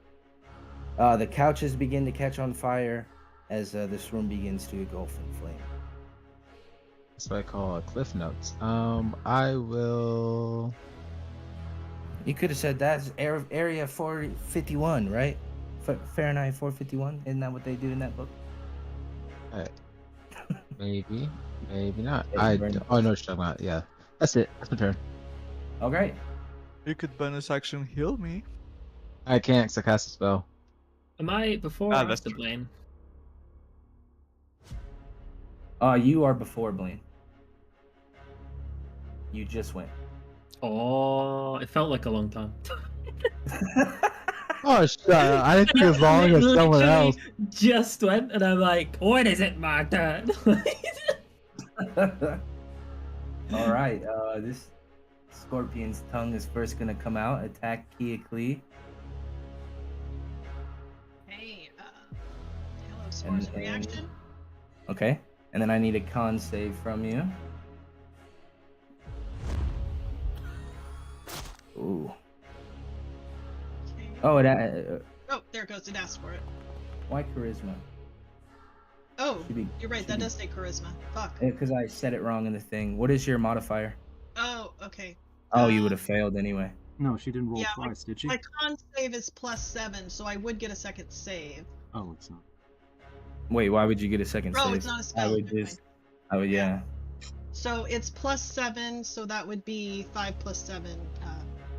The couches begin to catch on fire as this room begins to engulf in flame. That's what I call cliff notes. I will. You could have said that's area 451, right? Fahrenheit 451. Isn't that what they do in that book? Maybe not. Yeah, I burn. oh no, what you're talking about. Yeah, that's it. That's my turn. Okay. You could bonus action heal me. I can't because I cast a spell. Am I before Ah, or that's after true. Blaine? You are before Blaine. You just went. Oh, it felt like a long time. Oh shut up! I didn't think as long as someone Literally else. just went, and I'm like, when is it my turn? All right. This scorpion's tongue is first gonna come out. Attack Keoklee. Hey, Halo scores a reaction. Okay. And then I need a con save from you. Ooh. Okay. Oh, Oh, there it goes. It asked for it. why charisma? Oh, Should be- you're right. should That be- does say charisma. Fuck. Because I said it wrong in the thing. What is your modifier? Oh, okay. Oh, you would have failed anyway. No, she didn't roll Yeah, twice, did she? My con save is +7, so I would get a second save. Oh, it's not. Wait, why would you get a second Oh, save? it's not a spell. I would never mind. just. I would, yeah. So it's +7, so that would be 5 + 7.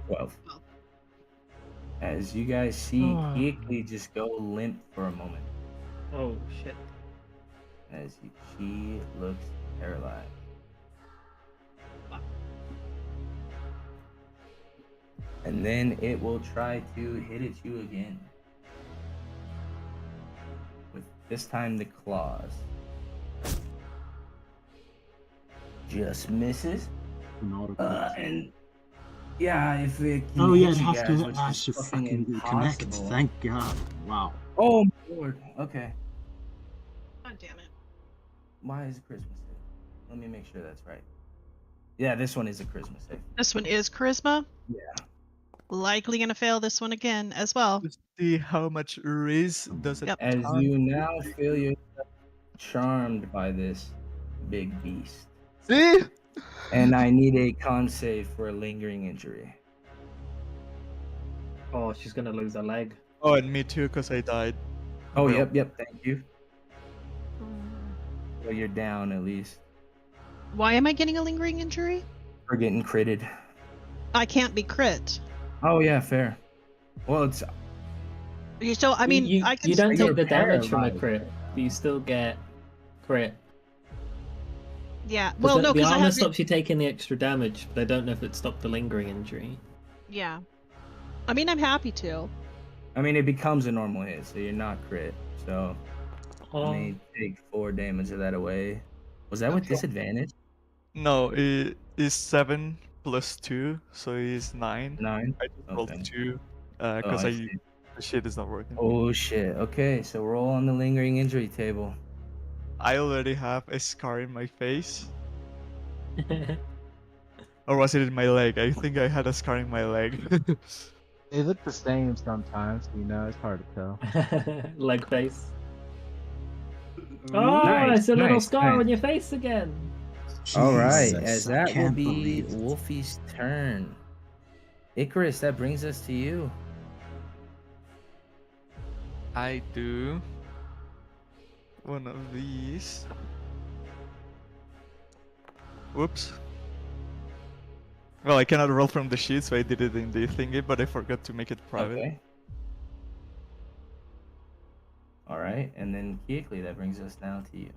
12. 12. As you guys see, Keoklee just go limp for a moment. Oh shit. She looks paralyzed. And then it will try to hit at you again. With this time the claws. Just misses. And yeah, if it can Oh yeah, hit it you has guys, to. which I is should fucking fucking connect. impossible. Thank God. Wow. Oh my lord. Okay. God damn it. Why is Christmas save? Let me make sure that's right. Yeah, this one is a Christmas save. This one is charisma. Yeah. Likely gonna fail this one again as well. Let's see how much Riz does it. Yep. As you now feel yourself charmed by this big beast. See? And I need a con save for a lingering injury. Oh, she's gonna lose her leg. Oh, and me too, because I died. Oh, Well, yep, thank you. Well, you're down at least. Why am I getting a lingering injury? For getting critted. I can't be crit. Oh, yeah, fair. Well, it's. So I mean, you, I can. you don't You're take the damage from a paralyzed. crit, but you still get crit. Yeah. 'Cause Well, no, the because I armor have. stops you taking the extra damage, but I don't know if it stopped the lingering injury. Yeah. I mean, I'm happy to. I mean, it becomes a normal hit, so you're not crit. So, Oh, let me take 4 damage of that away. Was that with Okay. disadvantage? No, it is 7 plus 2, so it is 9. 9? I just rolled Okay. 2, Oh, because I see. the shit is not working. Oh, shit. Okay, so roll on the lingering injury table. I already have a scar in my face. Or was it in my leg? I think I had a scar in my leg. They look the same sometimes, you know, it's hard to tell. leg face. Oh, Nice, it's a little nice, scar nice. on your face again. All right, Jesus, as I that will can't be believe it. Wolfie's turn. Icarus, that brings us to you. I do one of these. Whoops. Well, I cannot roll from the sheet, so I did it in the thingy, but I forgot to make it private. Okay. All right, and then Keoklee, that brings us now to you.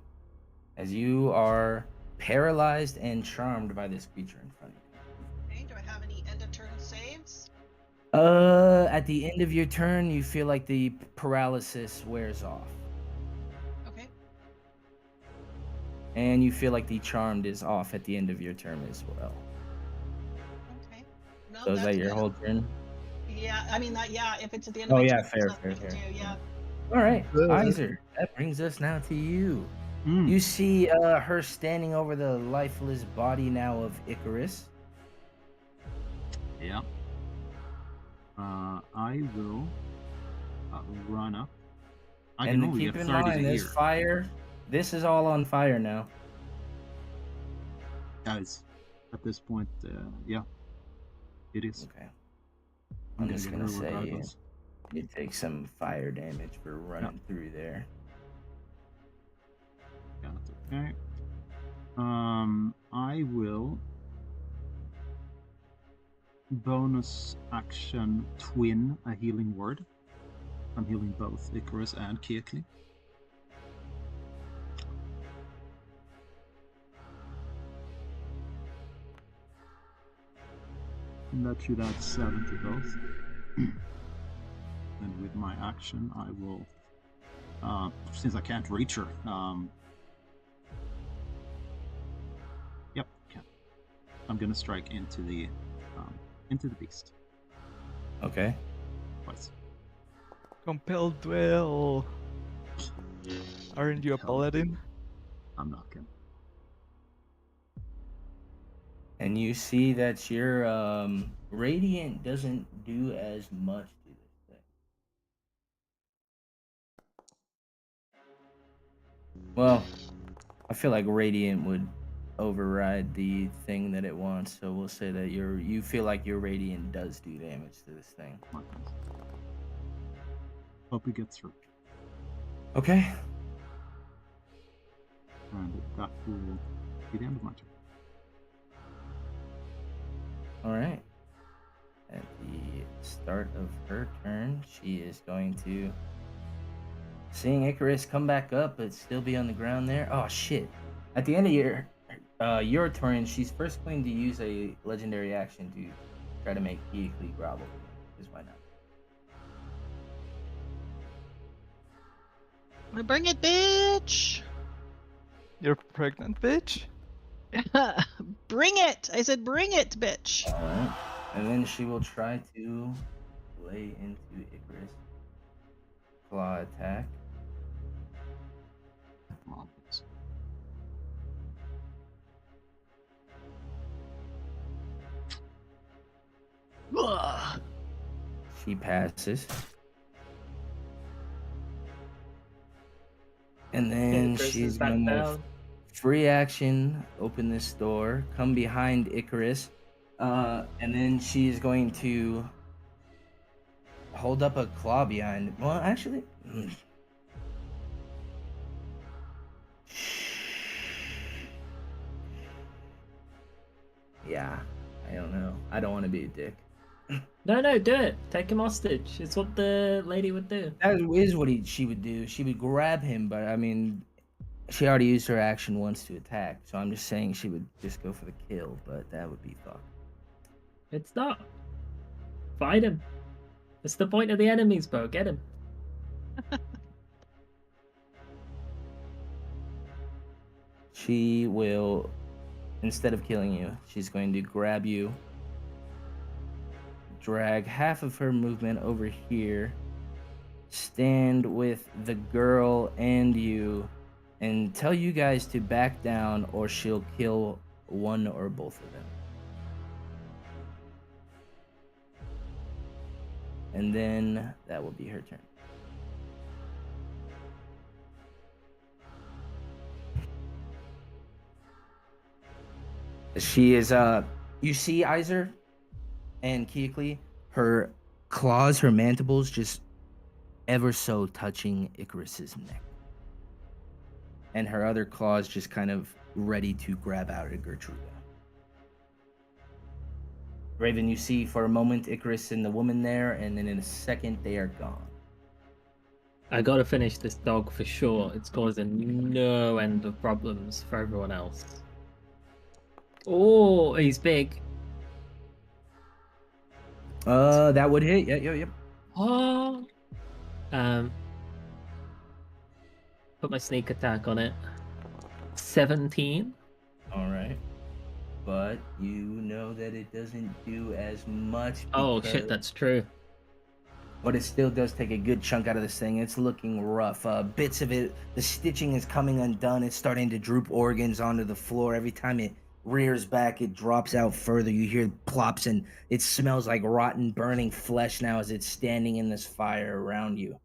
As you are paralyzed and charmed by this creature in front of you. Okay, do I have any end of turn saves? At the end of your turn, you feel like the paralysis wears off. Okay. And you feel like the charmed is off at the end of your turn as well. Okay. No, So is that that's your good. whole turn? Yeah, I mean that. Yeah, if it's at the end Oh, of my yeah, turn, fair, there's nothing fair, I can fair. do, yeah. All right, Good. Iser, that brings us now to you. Mm. You see her standing over the lifeless body now of Icarus. Yeah. I will run up. I can And only keep get in 30 mind, to there's here. fire. This is all on fire now. Guys, at this point, yeah, it is. Okay. I'm I'm gonna just get gonna her say regardless. you take some fire damage for running through there. Yeah, that's okay. I will bonus action twin a healing word. I'm healing both Icarus and Keoklee. And that should add 7 to both. And with my action, I will, since I can't reach her, yep, can. I'm gonna strike into the into the beast. Okay. Twice. Compelled dwell. Aren't you a paladin? I'm not kidding. And you see that your radiant doesn't do as much to this thing. Well, I feel like radiant would override the thing that it wants, so we'll say that you feel like your radiant does do damage to this thing. Hope we get through. Okay. And that will be the end of my turn. All right. At the start of her turn, she is going to, seeing Icarus come back up but still be on the ground there. Oh shit! At the end of your turn, she's first going to use a legendary action to try to make Keekly grovel. Because why not? Bring it, bitch! You're pregnant, bitch? Bring it! I said bring it, bitch! All right. And then she will try to lay into Icarus. Claw attack. Come on, please. She passes. And then Icarus she's is back going to down. free action, open this door, come behind Icarus, and then she's going to hold up a claw behind. Well, actually, yeah, I don't know. I don't want to be a dick. No, do it. Take him hostage. It's what the lady would do. That is what she would do. She would grab him, but I mean, she already used her action once to attack, so I'm just saying she would just go for the kill, but that would be fucked. It's not. Fight him. That's the point of the enemies, bro. Get him. She will, instead of killing you, she's going to grab you, drag half of her movement over here, stand with the girl and you, and tell you guys to back down or she'll kill one or both of them. And then that will be her turn. She is you see Iser and Keekly, her claws, her mandibles just ever so touching Icarus's neck. And her other claws just kind of ready to grab out at Gertruda. Raven, you see for a moment Icarus and the woman there, and then in a second they are gone. I gotta finish this dog for sure. It's causing no end of problems for everyone else. Oh, he's big. That would hit. Yep. Oh. Put my sneak attack on it. 17. All right. But you know that it doesn't do as much. Oh shit, that's true. But it still does take a good chunk out of this thing. It's looking rough. Bits of it, the stitching is coming undone. It's starting to droop organs onto the floor. Every time it rears back, it drops out further. You hear plops, and it smells like rotten, burning flesh now as it's standing in this fire around you.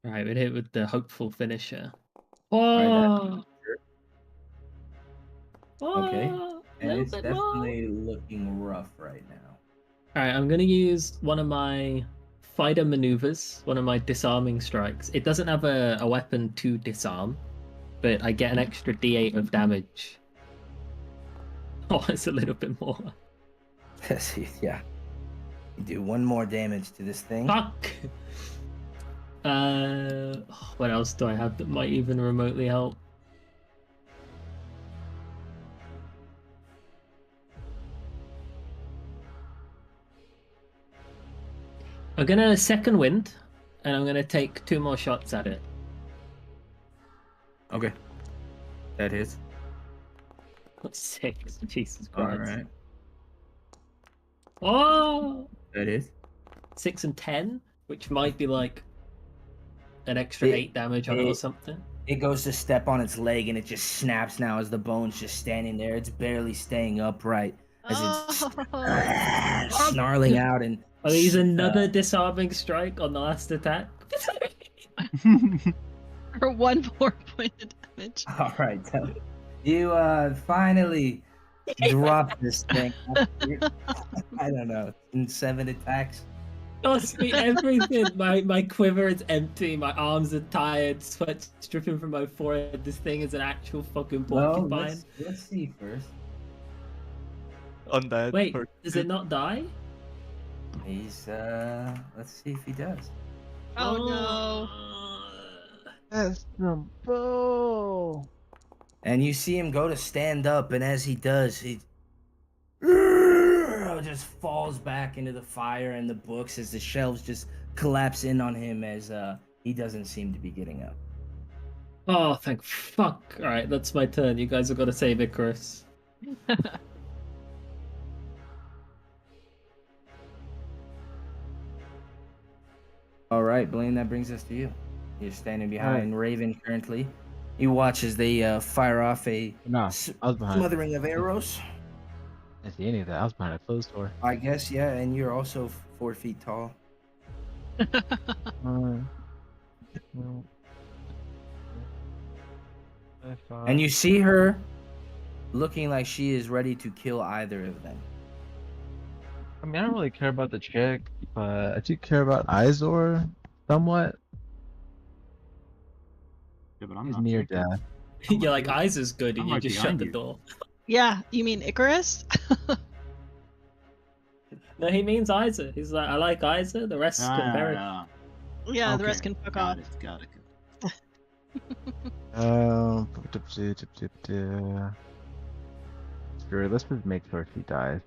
Right, we hit with the hopeful finisher. Right, Oh, okay. a And little it's bit more. definitely looking rough right now. Alright, I'm gonna use one of my fighter maneuvers, one of my disarming strikes. It doesn't have a weapon to disarm, but I get an extra d8 of damage. Oh, it's a little bit more. Yeah. You do one more damage to this thing. Fuck! What else do I have that might even remotely help? I'm gonna second wind, and I'm gonna take 2 more shots at it. Okay. That hits. 6. Jesus All Christ. right. Oh, That is. 6 and 10, which might be like an extra 8 damage on it or something. It goes to step on its leg and it just snaps now as the bone's just standing there. It's barely staying upright as it's snarling out and. Are these another disarming strike on the last attack? For 1 more point of damage. All right, you finally drop this thing. I don't know, in 7 attacks. Cost me everything. My quiver is empty. My arms are tired. Sweat's dripping from my forehead. This thing is an actual fucking porcupine. Well, let's see first. On that. Wait, does it not die? He's let's see if he does. Oh no. That's the bow. And you see him go to stand up, and as he does, he just falls back into the fire and the books as the shelves just collapse in on him as he doesn't seem to be getting up. Oh, thank fuck. Alright, that's my turn. You guys have got to save Icarus. All right, Blaine, that brings us to you. You're standing behind Raven currently. You watch as they fire off a I was behind. smothering of arrows. I didn't see any of that. I was behind a closed door. I guess, yeah, and you're also 4 feet tall. And you see her looking like she is ready to kill either of them. I mean, I don't really care about the chick, but I do care about Izor somewhat. Yeah, but I'm He's not near thinking. death. You're like, eyes is good, and I'm you right just shut behind the you. door. Yeah, you mean Icarus? No, he means Isa. He's like, I like Isa, the rest can perish. Yeah, the rest Okay, can fuck off. Got it. Sure, let's just make sure she dies.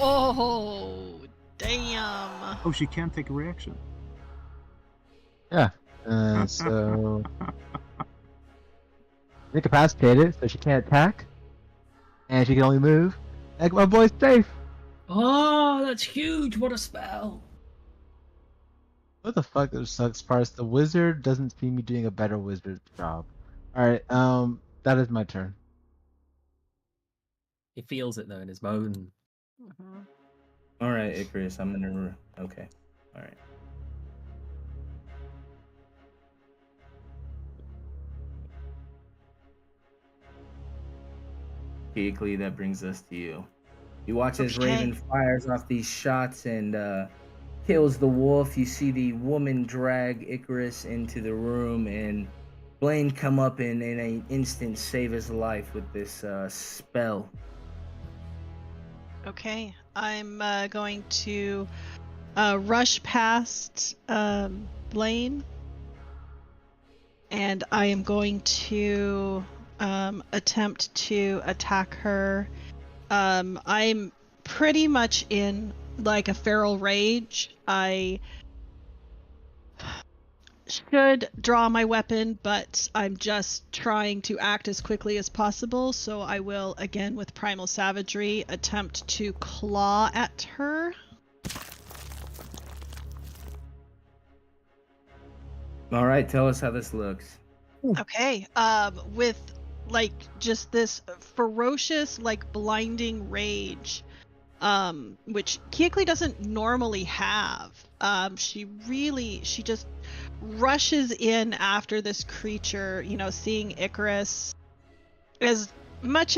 Oh, damn. Oh, she can't take a reaction. Yeah. So incapacitated, so she can't attack, and she can only move. Like, my boy's safe. Oh, that's huge. What a spell. What the fuck? That sucks parts. The wizard doesn't see me doing a better wizard job. All right. That is my turn. He feels it though in his bone. All right, Icarus, I'm gonna. Okay. All right. Keekly, that brings us to you. You watch as Okay. Raven fires off these shots and kills the wolf. You see the woman drag Icarus into the room, and Blaine come up and in an instant save his life with this spell. Okay, I'm going to rush past Blaine, and I am going to attempt to attack her. I'm pretty much in like a feral rage. I should draw my weapon, but I'm just trying to act as quickly as possible, so I will, again with Primal Savagery, attempt to claw at her. All right, tell us how this looks. Okay, with like just this ferocious, like blinding rage, which Keekly doesn't normally have. She just rushes in after this creature, you know, seeing Icarus as much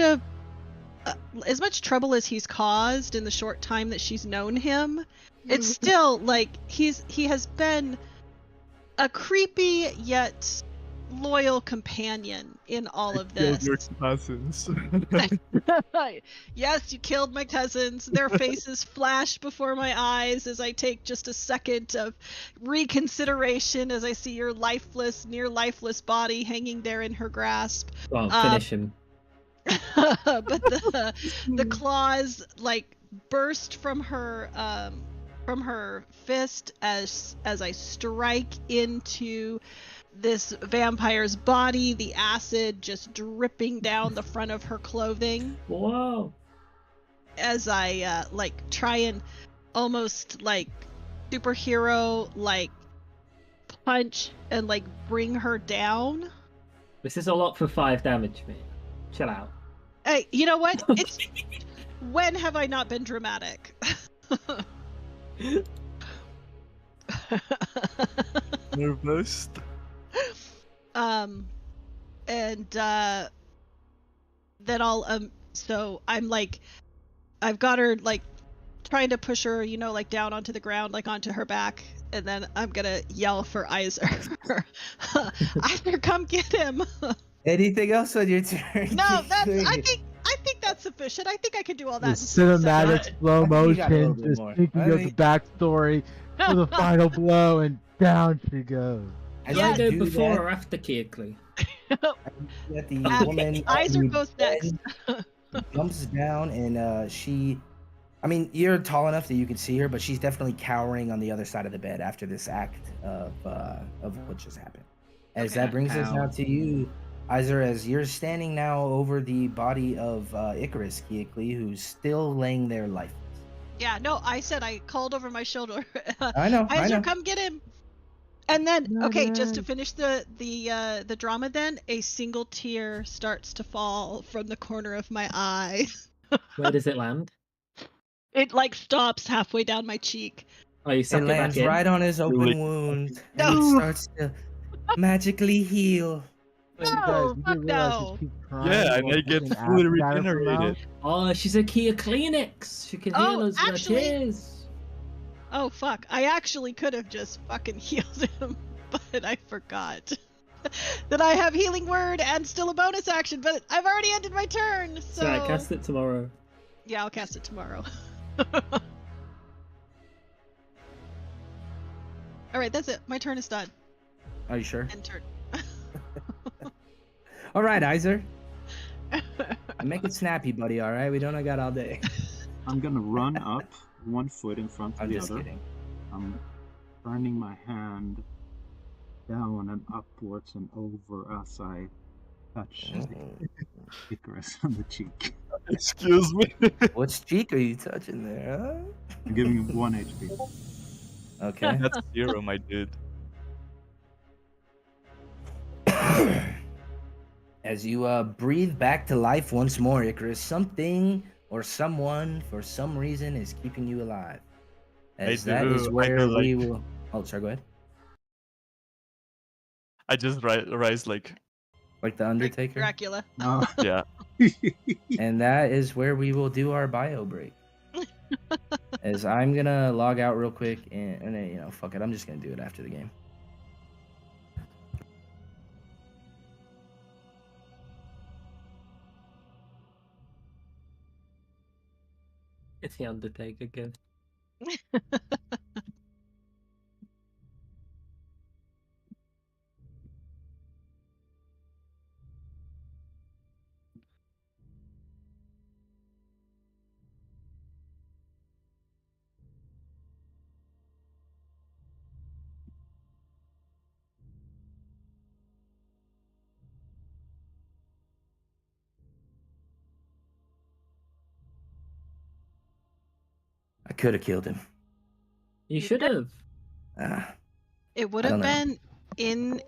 trouble as he's caused in the short time that she's known him. It's still like he has been a creepy yet loyal companion in all of Killed this. your cousins. Yes, you killed my cousins. Their faces flash before my eyes as I take just a second of reconsideration as I see your near lifeless body hanging there in her grasp. Well, finish him. But the claws like burst from her from her fist as I strike into this vampire's body, the acid just dripping down the front of her clothing. Whoa. As I like try and almost like superhero like punch and like bring her down. This is a lot for 5 damage, man. Chill out. Hey, you know what? It's when have I not been dramatic? Nervous. And then I'll so I'm like, I've got her like trying to push her, you know, like down onto the ground, like onto her back, and then I'm gonna yell for Iser. Iser, come get him. Anything else on your turn? No, I think that's sufficient. I think I can do all The that. in 6 cinematic seconds. slow I think you got a little motion, bit just more. thinking I of the think- backstory for the final blow, and down she goes. Do Yeah, I go do before that. or after Kearcley? That the woman Iser on the goes next. bed jumps down and she, I mean, you're tall enough that you can see her, but she's definitely cowering on the other side of the bed after this act of what just happened. As Okay. that brings us now Ow. to you, Iser, as you're standing now over the body of Icarus Kearcley, who's still laying there lifeless. Yeah, no, I said I called over my shoulder. I know. Iser, come get him. And then, No, okay, just to no. finish the drama, then a single tear starts to fall from the corner of my eye. Where does it land? It like stops halfway down my cheek. Oh, you suck It it back lands in? right on his open Really? wound, No. and it starts to magically heal. Wait, No, guys, you fuck do realize no. she keeps crying Yeah, and while I get fucking fully acid out of her mouth? regenerated. Oh, she's a Kia Kleenex. She can Oh, heal us with her actually- tears. Oh fuck! I actually could have just fucking healed him, but I forgot that I have healing word and still a bonus action. But I've already ended my turn, so So I cast it tomorrow. yeah, I'll cast it tomorrow. All right, that's it. My turn is done. Are you sure? End turn. All right, Iser. Make it snappy, buddy. All right, we don't got all day. I'm gonna run up 1 foot in front of I'm the just other. kidding. I'm turning my hand down and upwards and over as I touch Icarus on the cheek. Excuse me. Which cheek are you touching there? I'm giving him 1 HP. Huh? Okay. That's 0, my dude. As you breathe back to life once more, Icarus, something or someone for some reason is keeping you alive. As that do. is I where do, we like- will. Oh, sorry. Go ahead. I just rise like, Like the Undertaker. Dracula. No. yeah. And that is where we will do our bio break. As I'm gonna log out real quick and then, you know, fuck it, I'm just gonna do it after the game. It's the Undertaker again. I could have killed him. You should have. Ah, It would I have don't know. been in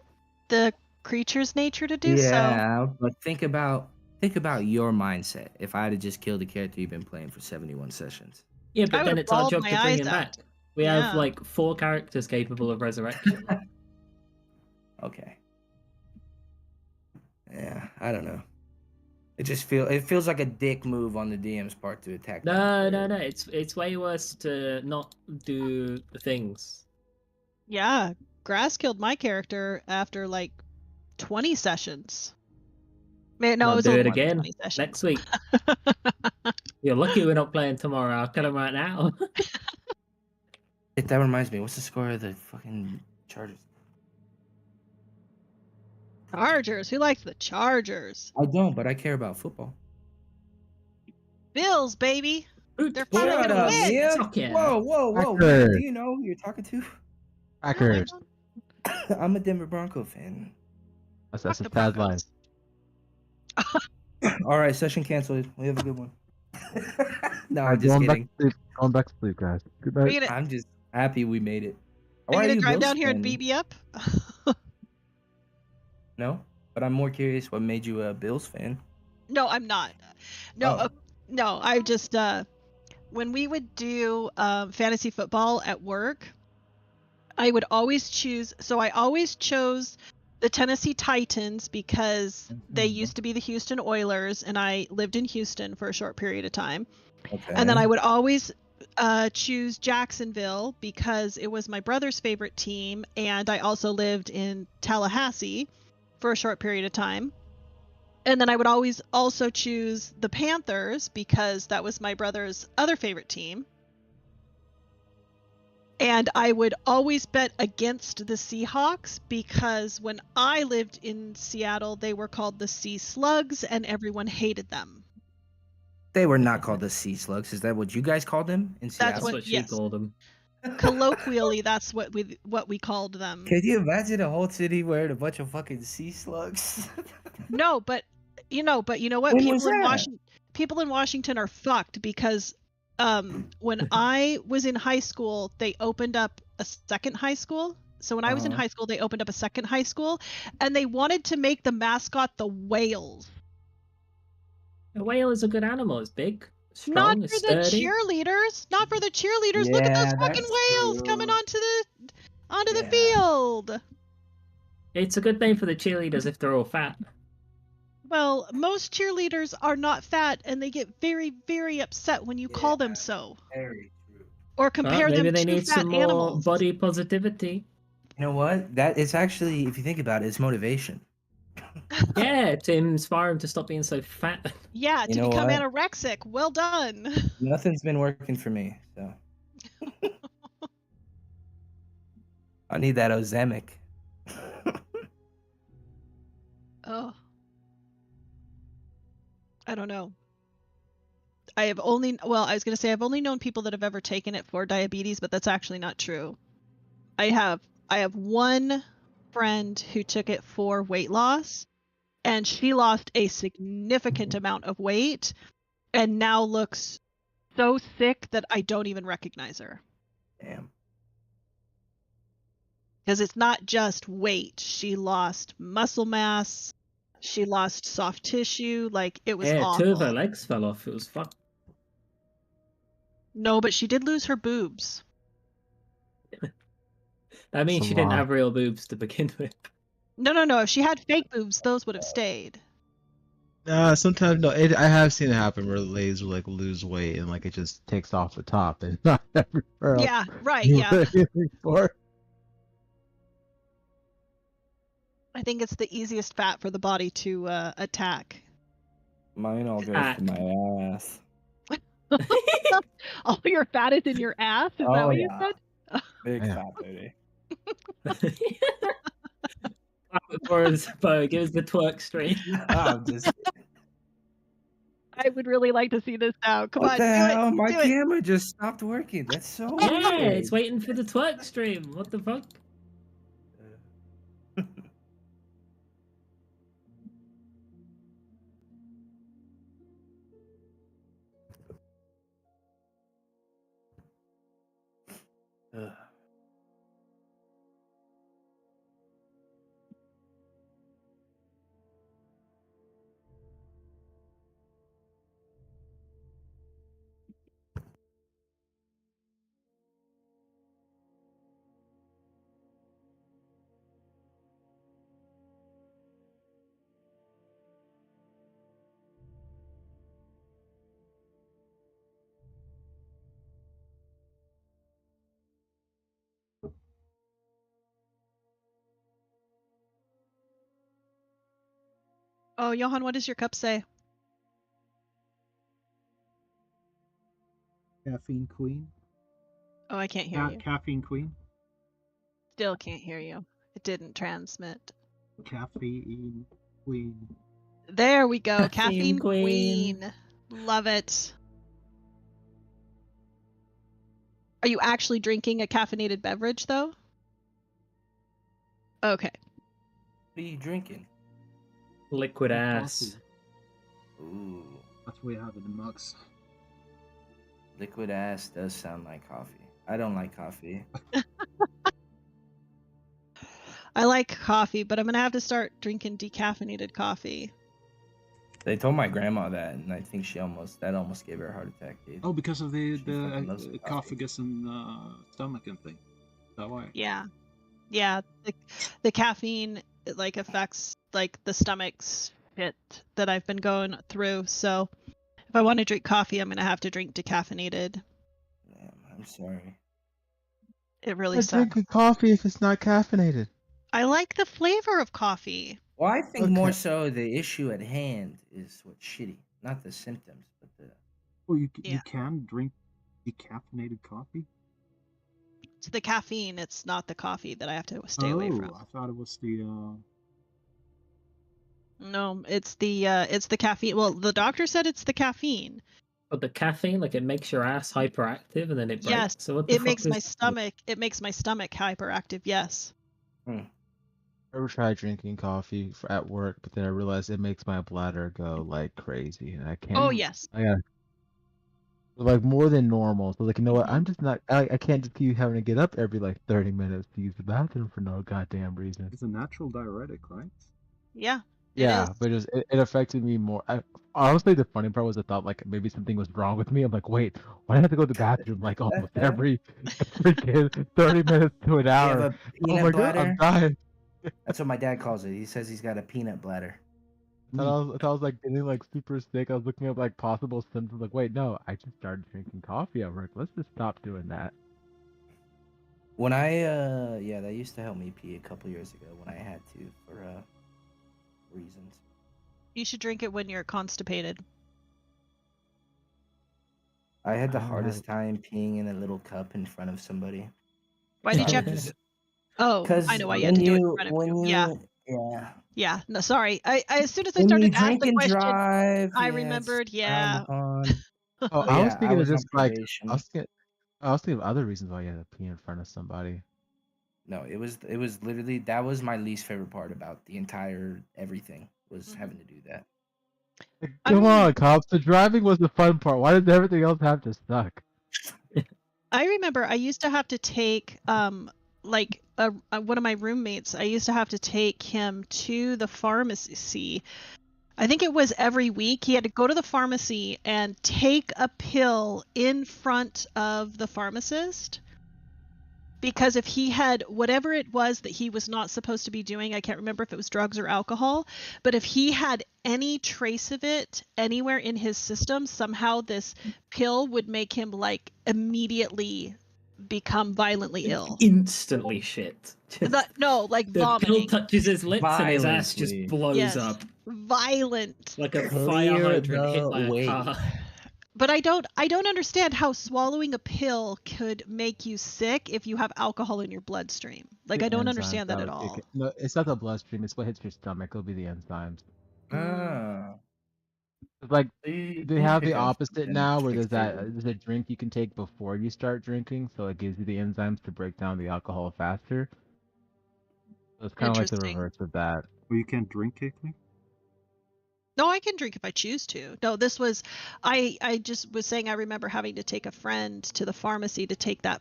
the creature's nature to do so. yeah, but think about your mindset. If I had just killed the character you've been playing for 71 sessions. Yeah, I but then would've it's our bawled job my to bring eyes him out. back. We Yeah. have like 4 characters capable of resurrection. Okay. Yeah, I don't know. It feels like a dick move on the DM's part to attack. No, them. no, no. It's way worse to not do the things. Yeah, Grass killed my character after like 20 sessions. Man, no, Well, it was do only it more than again 20 sessions. next week. You're lucky we're not playing tomorrow. I'll kill him right now. That reminds me. What's the score of the fucking Chargers? Chargers. Who likes the Chargers? I don't, but I care about football. Bills, baby. They're finally Shut gonna up, win. Mia. Fuck yeah. Whoa, Mia. Packers. Do you know who you're talking to? No, I Packers. don't. I'm a Denver Bronco fan. That's Fuck a the tagline. Broncos. All right, session canceled. We have a good one. No, Alright, I'm just going back kidding. to sleep. Going back to sleep, guys. Good Are night. you gonna, I'm just happy we made it. are Why you are gonna you drive Bills down here and fan? beat me up? No, but I'm more curious what made you a Bills fan. No, I'm not. No, Oh. no, I just when we would do fantasy football at work, I would always choose. So I always chose the Tennessee Titans because they used to be the Houston Oilers, and I lived in Houston for a short period of time. Okay. And then I would always choose Jacksonville because it was my brother's favorite team, and I also lived in Tallahassee for a short period of time. And then I would always also choose the Panthers because that was my brother's other favorite team. And I would always bet against the Seahawks because when I lived in Seattle, they were called the Sea Slugs and everyone hated them. They were not called the Sea Slugs. Is that what you guys called them in Seattle? That's what- what she yes. called them. Colloquially, that's what we called them. Can you imagine a whole city wearing a bunch of fucking sea slugs? No, but you know what? When was that? People in Washington are fucked because when I was in high school, they opened up a second high school. So when I was in Uh-huh. high school, they opened up a second high school, and they wanted to make the mascot the whales. A whale is a good animal. It's big, strong, Not for it's the sturdy. cheerleaders. Not for the cheerleaders. Look at Yeah, those fucking that's whales true. coming onto the Yeah. field. It's a good thing for the cheerleaders if they're all fat. Well, most cheerleaders are not fat, and they get very, very upset when you call them so, Very true. or compare Maybe them they to need fat some more animals. body positivity. You know what? That is actually, if you think about it, it's motivation. Yeah, to inspire them to stop being so fat. Yeah, You to know become what? anorexic. Well done. Nothing's been working for me, so I need that Ozempic. Oh. I don't know. I've only known people that have ever taken it for diabetes, but that's actually not true. I have one friend who took it for weight loss, and she lost a significant amount of weight and now looks so sick that I don't even recognize her. Damn. Because it's not just weight. She lost muscle mass. She lost soft tissue. Like, it was Yeah, awful. 2 of her legs fell off. It was fun. No, but she did lose her boobs. That means That's a she didn't lot. have real boobs to begin with. No. If she had fake boobs, those would have stayed. Sometimes no. I have seen it happen where ladies will like lose weight and like it just takes off the top and not everywhere else. Yeah, right, You yeah. know what I mean? For- I think it's the easiest fat for the body to attack. Mine all goes Ah. to my ass. All your fat is in your ass? Is that Oh, what you yeah. said? Big Yeah. fat baby. Give us the twerk stream. I'm just I would really like to see this now. Come what on, the do hell? it. My do it. camera just stopped working. That's so Yeah, weird. it's waiting for the twerk stream. What the fuck? Ugh. Oh, Johan, what does your cup say? Caffeine Queen. Oh, I can't hear you. Caffeine Queen. Still can't hear you. It didn't transmit. Caffeine Queen. There we go. Caffeine Caffeine queen. Queen. Love it. Are you actually drinking a caffeinated beverage, though? Okay. What are you drinking? Liquid Coffee. ass. Ooh, That's what we have in the mugs. liquid ass does sound like coffee. I don't like coffee. I like coffee, but I'm gonna have to start drinking decaffeinated coffee. They told my grandma that, and I think that almost gave her a heart attack, dude. Oh, because of the She fucking loves coffee. esophagus and stomach and thing. Is that why? Yeah. Yeah. The caffeine like affects like the stomach's shit that I've been going through. So if I want to drink coffee, I'm gonna have to drink decaffeinated. Damn, I'm sorry. It really I sucks. drinking coffee if it's not caffeinated. I like the flavor of coffee. Well, I think more Okay. so the issue at hand is what's shitty, not the symptoms, but the. Well, you Yeah. can drink decaffeinated coffee. It's the caffeine. It's not the coffee that I have to stay away from. I thought it was the. No, it's the caffeine. Well, the doctor said it's the caffeine. But the caffeine, like, it makes your ass hyperactive and then it breaks. Yes, So what the it fuck makes is my stomach. It makes my stomach hyperactive. Yes. I ever tried drinking coffee at work, but then I realized it makes my bladder go like crazy, and I can't. Oh yes. I got like more than normal. So like, you know what? Mhm. I'm just not. I can't just keep having to get up every like 30 minutes to use the bathroom for no goddamn reason. It's a natural diuretic, right? Yeah. It Yeah, is. but it affected me more. Honestly, the funny part was I thought like maybe something was wrong with me. I'm like, wait, why do I have to go to the bathroom like almost every freaking 30 minutes to an You have hour? a Oh peanut my god, I'm bladder? dying. That's what my dad calls it. He says he's got a peanut bladder. I thought I was like getting like super sick. I was looking up like possible symptoms. Like, wait, no, I just started drinking coffee at work. Let's just stop doing that. When I yeah, that used to help me pee a couple years ago when I had to for reasons. You should drink it when you're constipated. I had the I don't hardest time peeing in a little cup in front of somebody. Why did you have Just to? Oh, I because know why you had to do it in front of when you. you Yeah. yeah Yeah. No, sorry. I as soon as I when started you to ask drink the and question, drive, I yeah, it's remembered. frowned Yeah. upon. Oh, But I was yeah, I thinking of was on just like probation. I was thinking of other reasons why you had to pee in front of somebody. No, it was literally that was my least favorite part about the entire everything was having to do that. Like, I come on, remember- cops. The driving was the fun part. Why does everything else have to suck? I remember I used to have to take like one of my roommates. I used to have to take him to the pharmacy. I think it was every week. He had to go to the pharmacy and take a pill in front of the pharmacist. Because if he had whatever it was that he was not supposed to be doing, I can't remember if it was drugs or alcohol, but if he had any trace of it anywhere in his system, somehow this pill would make him like immediately become violently ill. Instantly shit. No, like The pill vomiting. touches his lips and his ass just Violently. blows Yes. up Violent. like a Clear fire hydrant hit the by a way. car. But I don't understand how swallowing a pill could make you sick if you have alcohol in your bloodstream. Like I don't Enzymes, understand that at would- all. No, it's not the bloodstream. It's what hits your stomach. It'll be the enzymes. Ah, It's like they they have the pick up opposite something now, where fixed there's it. a drink you can take before you start drinking, so it gives you the enzymes to break down the alcohol faster. So it's kind of like the Interesting. reverse of that. Well, you can't drink Caitlin? No, I can drink if I choose to. No, this was I just was saying I remember having to take a friend to the pharmacy to take that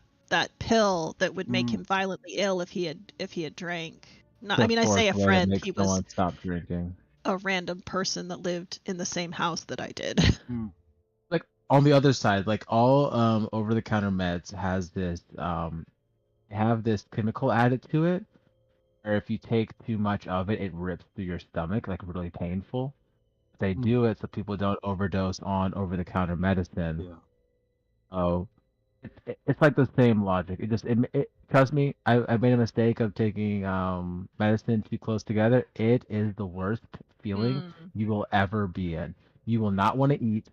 pill that would make him violently ill if he had drank. No, I The mean I say a fourth way to friend, make he was someone stop drinking. a random person that lived in the same house that I did. Like on the other side, like all over the counter meds has this have this chemical added to it, or if you take too much of it, it rips through your stomach, like really painful. They do it so people don't overdose on over the counter medicine. Yeah. Oh, it's like the same logic. It trust me, I made a mistake of taking medicine too close together. It is the worst feeling you will ever be in. You will not want to eat.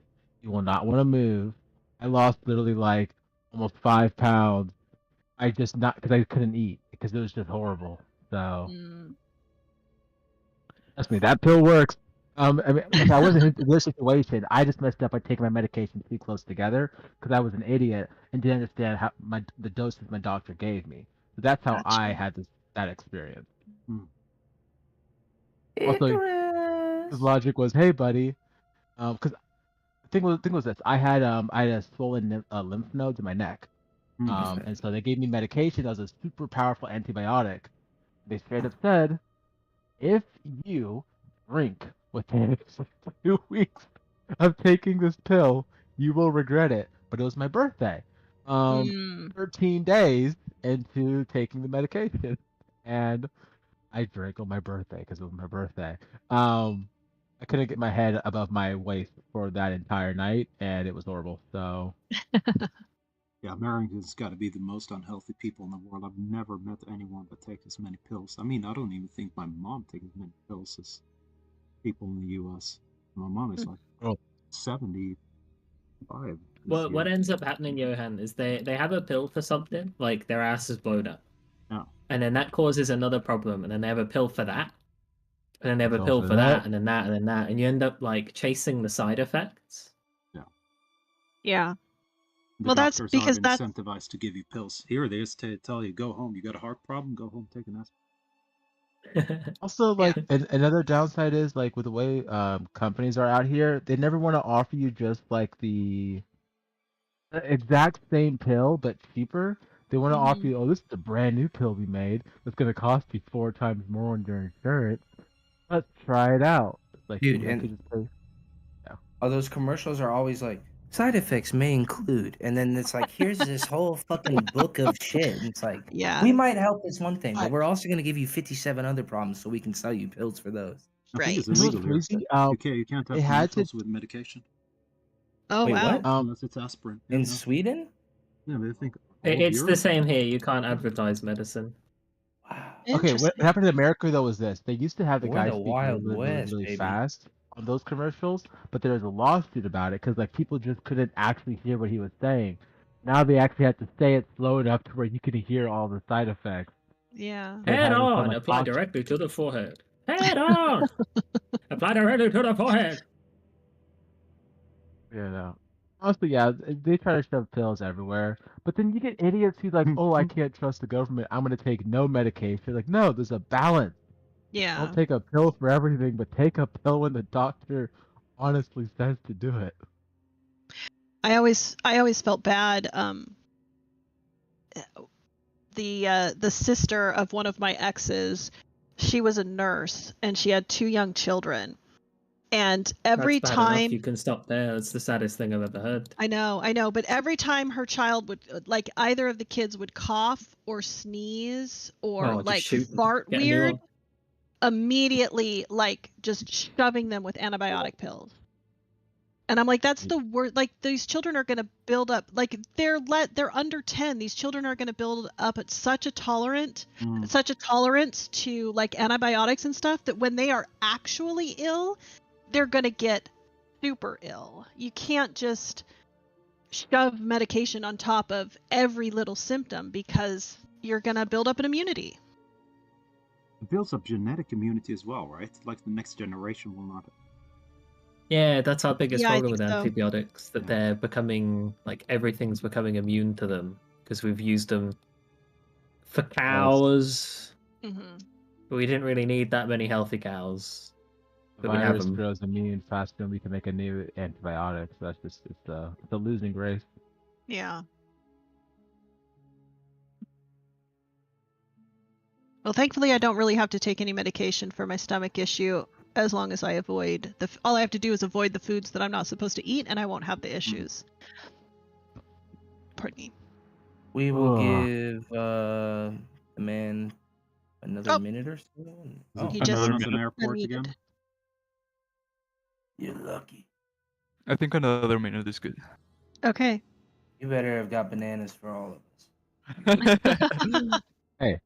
You will not want to move. I lost literally like almost 5 pounds. I just not because I couldn't eat because it was just horrible. So trust me, that pill works. I mean, if I wasn't in this situation, I just messed up by taking my medication too close together because I was an idiot and didn't understand how the doses my doctor gave me. So that's how I Gotcha. had that experience. Hmm. Also, his Icarus. logic was, "Hey, buddy," because the thing was this: I had a swollen lymph nodes in my neck, Hmm. and so they gave me medication that was a super powerful antibiotic. They straight up said, if you drink within 2 weeks of taking this pill, you will regret it. But it was my birthday. Mm. 13 days into taking the medication, and I drank on my birthday because it was my birthday. I couldn't get my head above my waist for that entire night, and it was horrible. So Yeah, Americans got to be the most unhealthy people in the world. I've never met anyone that takes as many pills. I mean, I don't even think my mom takes as many pills as people in the U.S. My mom is like oh, 75 this Well, year. what ends up happening, Johan, is they have a pill for something, like their ass is blown up, Yeah. and then that causes another problem, and then they have a pill for that, and then they have a pill pill for for that. that, and then that, and then that, and you end up like chasing the side effects. Yeah. The Well, that's doctors because aren't that's incentivized to give you pills. Here they just tell you, go home. You got a heart problem? Go home, take an aspirin. Also, yeah. like another downside is like with the way companies are out here, they never want to offer you just like the exact same pill but cheaper. They want to offer Mhm. you, oh, this is a brand new pill we made that's gonna cost you 4 times more on your insurance. Let's try it out. It's like Dude, you have to and just pay. Yeah. all those commercials are always like, side effects may include, and then it's like, here's this whole fucking book of shit. And it's like, Yeah. we might help this one thing, but I, we're also going to give you 57 other problems so we can sell you pills for those. I think Right. it's you know what's illegal here. crazy? You can't They have had to commercials with medication Oh Wait, wow. what? unless it's aspirin. Yeah, In no. Sweden? Yeah, they think all of It's the Europe. same here. You can't advertise medicine. Wow. Okay, what Interesting. happened in America though was this. They used to have the We're in guy the speak really, Wild really, really, West, really baby. fast on those commercials, but there was a lawsuit about it because like people just couldn't actually hear what he was saying. Now they actually have to say it slow enough to where you can hear all the side effects. Yeah. They Head have him sound on, like apply Fox. directly to the forehead. Head on, apply directly to the forehead. You know. Honestly, yeah, they try to shove pills everywhere, but then you get idiots who like, oh, I can't trust the government. I'm gonna take no medication. Like, no, there's a balance. Yeah. Don't take a pill for everything, but take a pill when the doctor honestly says to do it. I always felt bad. The sister of one of my exes, she was a nurse and she had 2 young children. And every That's bad enough. time You can stop there. That's the saddest thing I've ever heard. I know, but every time her child would like either of the kids would cough or sneeze or Oh, just like shoot them. fart Get a new weird, one. immediately like just shoving them with antibiotic pills. And I'm like, that's the worst. Like these children are going to build up. Like they're under 10. These children are going to build up at such a tolerance to like antibiotics and stuff that when they are actually ill, they're going to get super ill. You can't just shove medication on top of every little symptom because you're going to build up an immunity. It builds up genetic immunity as well, right? Like the next generation will not. Yeah, that's our biggest Yeah, I problem think with so. antibiotics, that Yeah. they're becoming, like, everything's becoming immune to them because we've used them for cows, Mm-hmm. but we didn't really need that many healthy cows. The But we have virus them. grows immune faster than we can make a new antibiotic. So that's just it's a losing race. Yeah. Well, thankfully, I don't really have to take any medication for my stomach issue as long as I avoid all I have to do is avoid the foods that I'm not supposed to eat and I won't have the issues. Pardon me. We will Ugh. give the man another Oh. minute or so. Is He it just an airport unmuted. again? You're lucky. I think another minute is good. Okay. You better have got bananas for all of us. Hey,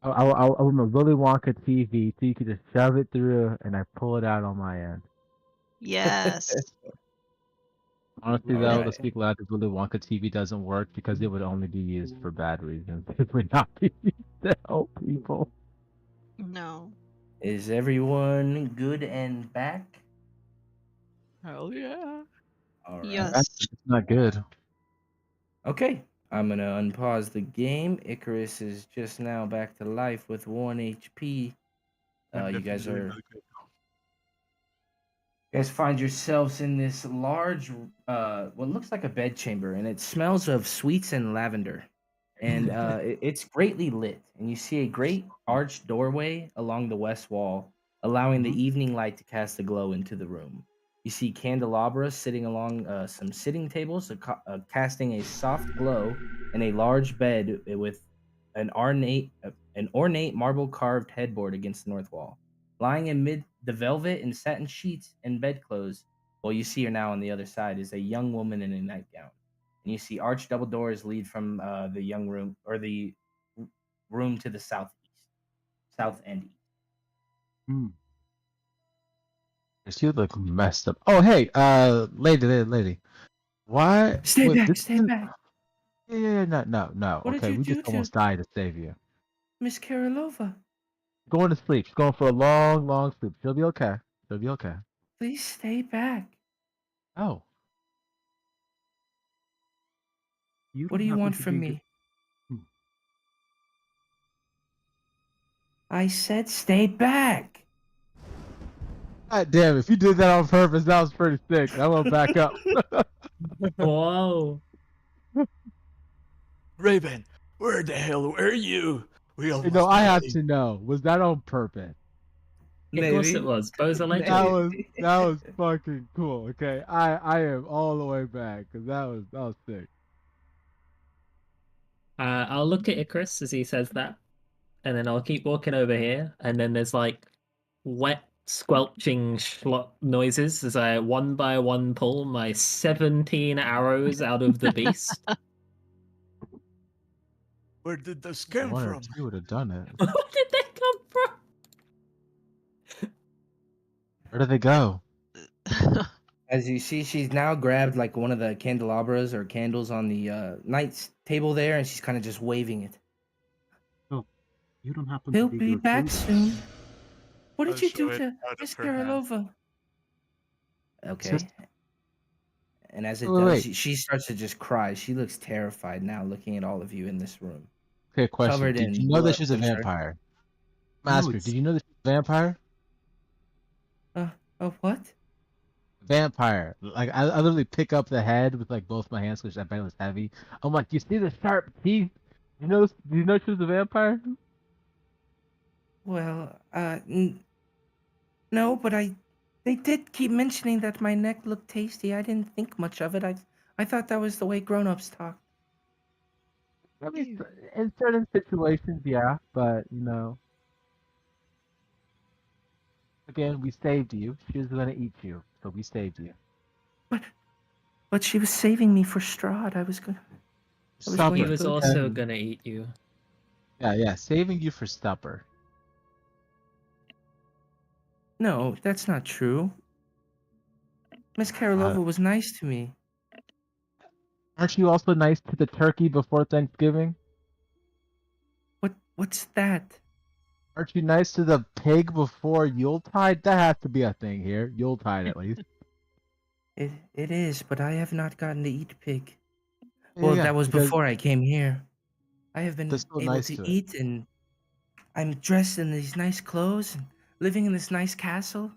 I'm a Willy Wonka TV, so you can just shove it through, and I pull it out on my end. Yes. Honestly, All though, right. let's be glad that Willy Wonka TV doesn't work because it would only be used for bad reasons. It would not be used to help people. No. Is everyone good and back? Hell yeah. All right. Yes. It's not good. Okay. I'm gonna unpause the game. Icarus is just now back to life with 1 HP. I'm You guys definitely are not good. You guys find yourselves in this large, what looks like a bedchamber, and it smells of sweets and lavender. And it's greatly lit, and you see a great arched doorway along the west wall, allowing the evening light to cast a glow into the room. You see candelabras sitting along some sitting tables, casting a soft glow, and a large bed with an ornate marble carved headboard against the north wall. Lying amid the velvet and satin sheets and bedclothes, well, you see her now on the other side, is a young woman in a nightgown. And you see arched double doors lead from the young room or the room to the south and east. Hmm. She look messed up. Oh, hey, lady. Why? Stay Wait, back, this stay isn't. back. Yeah, no. What did Okay, you we just do to almost died to save you. Miss Karolova? Going to sleep. She's going for a long sleep. She'll be okay. She'll be okay. Please stay back. Oh, You What don't do you happen want to from be. me? Hmm. I said stay back. God damn! If you did that on purpose, that was pretty sick. I'm gonna back up. Whoa. Raven, where the hell were you? We You know, almost I have died. to know. Was that on purpose? Of course Maybe. it was. Bo's a That legend. was fucking cool. Okay, I am all the way back because that was sick. I'll look at Icarus as he says that, and then I'll keep walking over here, and then there's like wet, squelching schlop noises as I one by one pull my 17 arrows out of the beast. Where did those I come wonder from? if she would have done it. Where did they come from? Where did they go? As you see, she's now grabbed like one of the candelabras or candles on the night table there, and she's kind of just waving it. Oh, you don't happen He'll to be be back Gertrude? soon. What did I'll you shove do it to out of Miss her hand. Karolova? It's Okay. just And as it wait, does, wait. she starts to just cry. She looks terrified now, looking at all of you in this room, Okay, question. covered Did you in know that blood. she's a I'm sorry. vampire? No, Master, it's did you know that she's a vampire? What? Vampire. Like I literally pick up the head with like both my hands because that bed was heavy. I'm like, you see the sharp teeth? Do you know she was a vampire? Well, no, but they did keep mentioning that my neck looked tasty. I didn't think much of it. I thought that was the way grown-ups talk. I mean, in certain situations, yeah, but again, we saved you. She was gonna eat you, so we saved you. But she was saving me for Strahd. I was going He Supper. was to go to also him. gonna eat you. Yeah, saving you for supper. No, that's not true. Miss Karolova was nice to me. Aren't you also nice to the turkey before Thanksgiving? What's that? Aren't you nice to the pig before Yuletide? That has to be a thing here. Yuletide, at least. It is, but I have not gotten to eat pig. Well, Yeah, that was because before I came here. I have been they're so able nice to to it. eat, and I'm dressed in these nice clothes and living in this nice castle.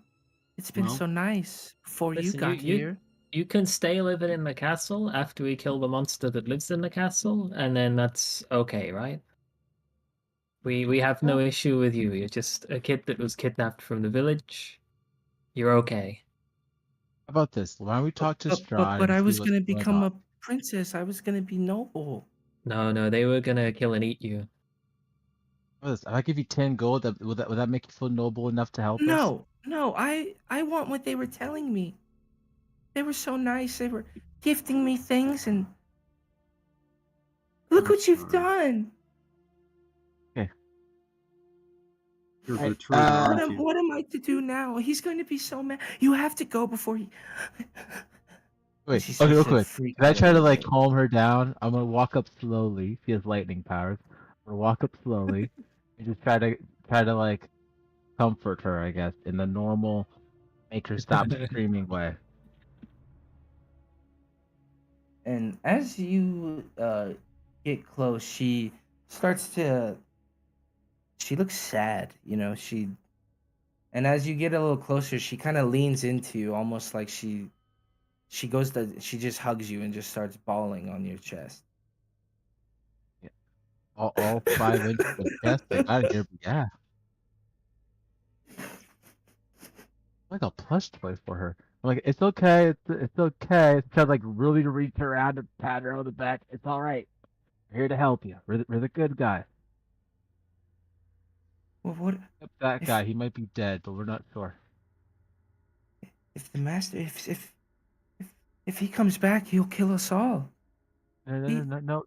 It's been Well, so nice before you Listen, got you here. you can stay living in the castle after we kill the monster that lives in the castle, and then that's okay, right? We have no issue with you. You're just a kid that was kidnapped from the village. You're okay. How about this? Why don't we talk to Strahd But and I see was what's gonna going become on? a princess. I was gonna be noble. No, they were gonna kill and eat you. How about this? If I give you 10 gold, would that make you feel noble enough to help us? No, I want what they were telling me. They were so nice. They were gifting me things, and look I'm what you've sorry. done. You're Right, Gertrude, aren't you? What am I to do now? He's going to be so mad. You have to go before he. Wait, She okay, starts real to quick. freak Can I out a try to little like bit. calm her down? I'm gonna walk up slowly. She has lightning powers. I'm gonna walk up slowly and just try to like comfort her, I guess, in the normal make her stop screaming way. And as you get close, she starts to. She looks sad, you know. And as you get a little closer, she kind of leans into you, almost like she just hugs you and just starts bawling on your chest. All 5 inches of chest I got here, but yeah. Like a plush toy for her. I'm like, it's okay, it's okay. It's trying to like really reach around and pat her on the back. It's all right. We're here to help you. We're the good guy. Well, what Except that if guy, he might be dead, but we're not sure. if the master if he comes back, he'll kill us all. He No.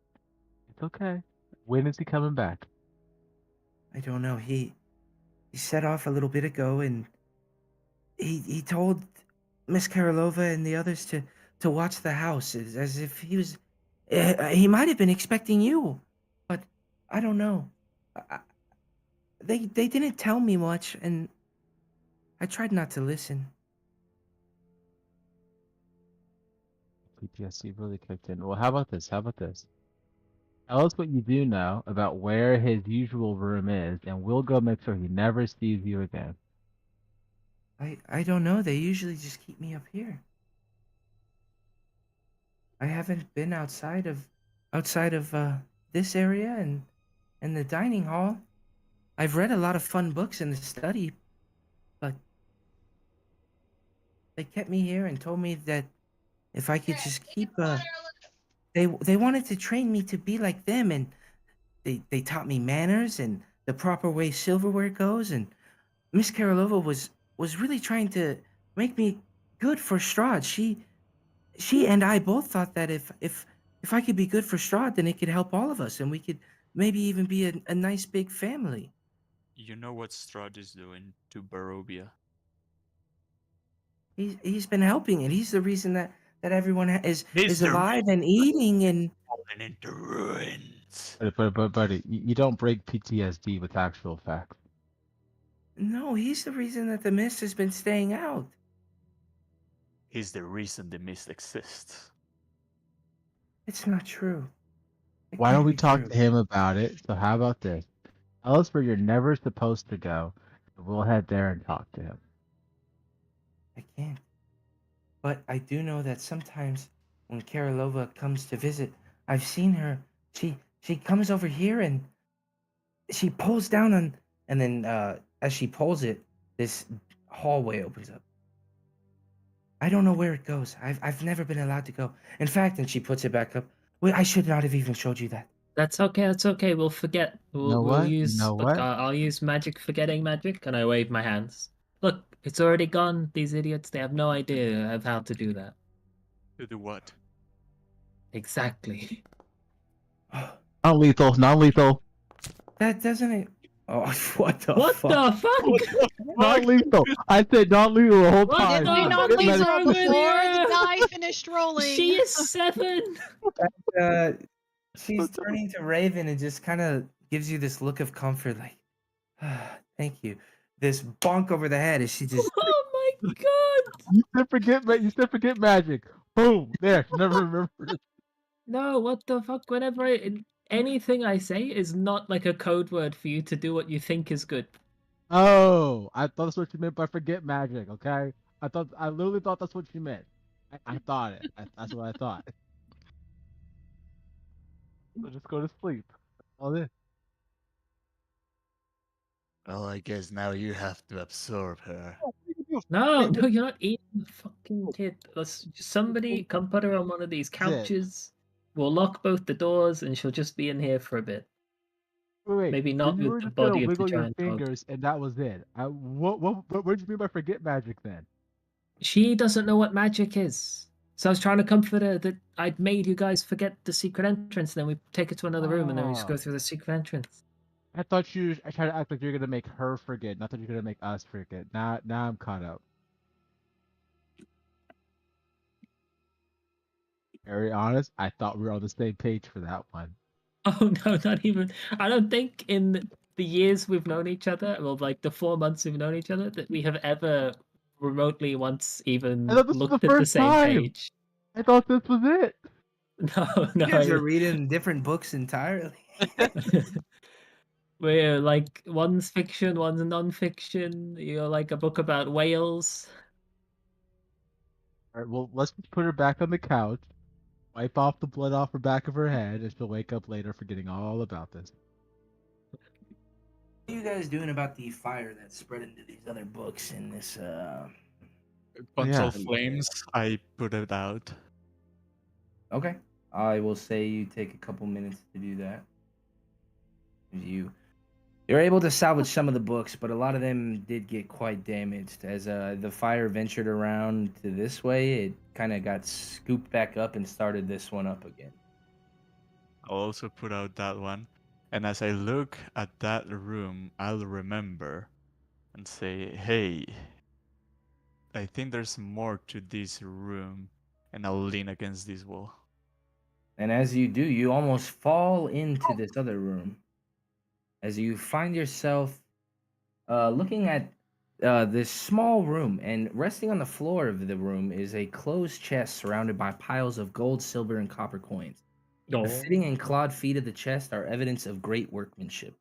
It's okay. When is he coming back? I don't know. He set off a little bit ago, and he told Miss Karolova and the others to watch the house, as if he was. He might have been expecting you, but I don't know. I, they didn't tell me much, and I tried not to listen. PTSD really kicked in. Well, how about this? Tell us what you do know about where his usual room is, and we'll go make sure he never sees you again. I don't know. They usually just keep me up here. I haven't been outside of this area and the dining hall. I've read a lot of fun books in the study, but they kept me here and told me that if I could just keep they wanted to train me to be like them, and they taught me manners and the proper way silverware goes, and Miss Karolova was really trying to make me good for Strahd. She and I both thought that if I could be good for Strahd, then it could help all of us, and we could maybe even be a nice big family. You know what Strahd is doing to Barovia? He's been helping, and he's the reason that everyone is He's the alive and eating and. falling into ruins. But buddy, you don't break PTSD with actual facts. No, he's the reason that the mist has been staying out. He's the reason the mist exists. It's not true. It Why don't can't we be talk true. to him about it? So how about this? Tell us where you're never supposed to go. And we'll head there and talk to him. I can't. But I do know that sometimes when Karolova comes to visit, I've seen her. She comes over here and she pulls down on, and then as she pulls it, this hallway opens up. I don't know where it goes. I've never been allowed to go. In fact, and she puts it back up. Wait, I should not have even showed you that. That's okay. That's okay. We'll forget. We'll use. You know Look, what? I'll use magic forgetting magic, and I wave my hands. Look, it's already gone. These idiots, they have no idea of how to do that. To do what? Exactly. Non-lethal. That doesn't it? Oh, what the What fuck? the fuck? Non-lethal. I said non-lethal the whole What time. the Did we fuck not is leave wrong her with before the you? die finished rolling? She is 7. She's turning to Raven and just kind of gives you this look of comfort, like, thank you. This bonk over the head as she just. Oh my god! You said forget magic. Boom. There. Never remembered. No, what the fuck? Whenever anything I say is not like a code word for you to do what you think is good. Oh, I thought that's what you meant by forget magic. Okay. I literally thought that's what you meant. I thought it. That's what I thought. So just go to sleep. All this. Well, I guess now you have to absorb her. No, you're not eating the fucking kid. Somebody come put her on one of these couches. We'll lock both the doors, and she'll just be in here for a bit. Wait. Maybe not You were with the just gonna body of the wiggle your giant dog. fingers, and that was it. What did you mean by forget magic then? She doesn't know what magic is. So I was trying to comfort her that I'd made you guys forget the secret entrance, then we take her to another room, and then we just go through the secret entrance. I tried to act like you're gonna make her forget, not that you're gonna make us forget. Now I'm caught up. Very honest, I thought we were on the same page for that one. Oh no, not even. I don't think in the years we've known each other, well, like the 4 months we've known each other, that we have ever remotely once even I thought this was the looked at the first same time. page. I thought this was it. No, You guys are no. reading different books entirely. We're like, one's fiction, one's non-fiction. You're like a book about whales. All right, well, let's just put her back on the couch, wipe off the blood off her back of her head, and she'll wake up later forgetting all about this. What are you guys doing about the fire that spread into these other books in this Control Yeah. flames, I put it out. Okay. I will say you take a couple minutes to do that. You're able to salvage some of the books, but a lot of them did get quite damaged. As the fire ventured around to this way, it kind of got scooped back up and started this one up again. I'll also put out that one. And as I look at that room, I'll remember and say, hey, I think there's more to this room. And I'll lean against this wall. And as you do, you almost fall into this other room. As you find yourself looking at this small room, and resting on the floor of the room is a closed chest surrounded by piles of gold, silver, and copper coins. The fitting and clawed feet of the chest are evidence of great workmanship.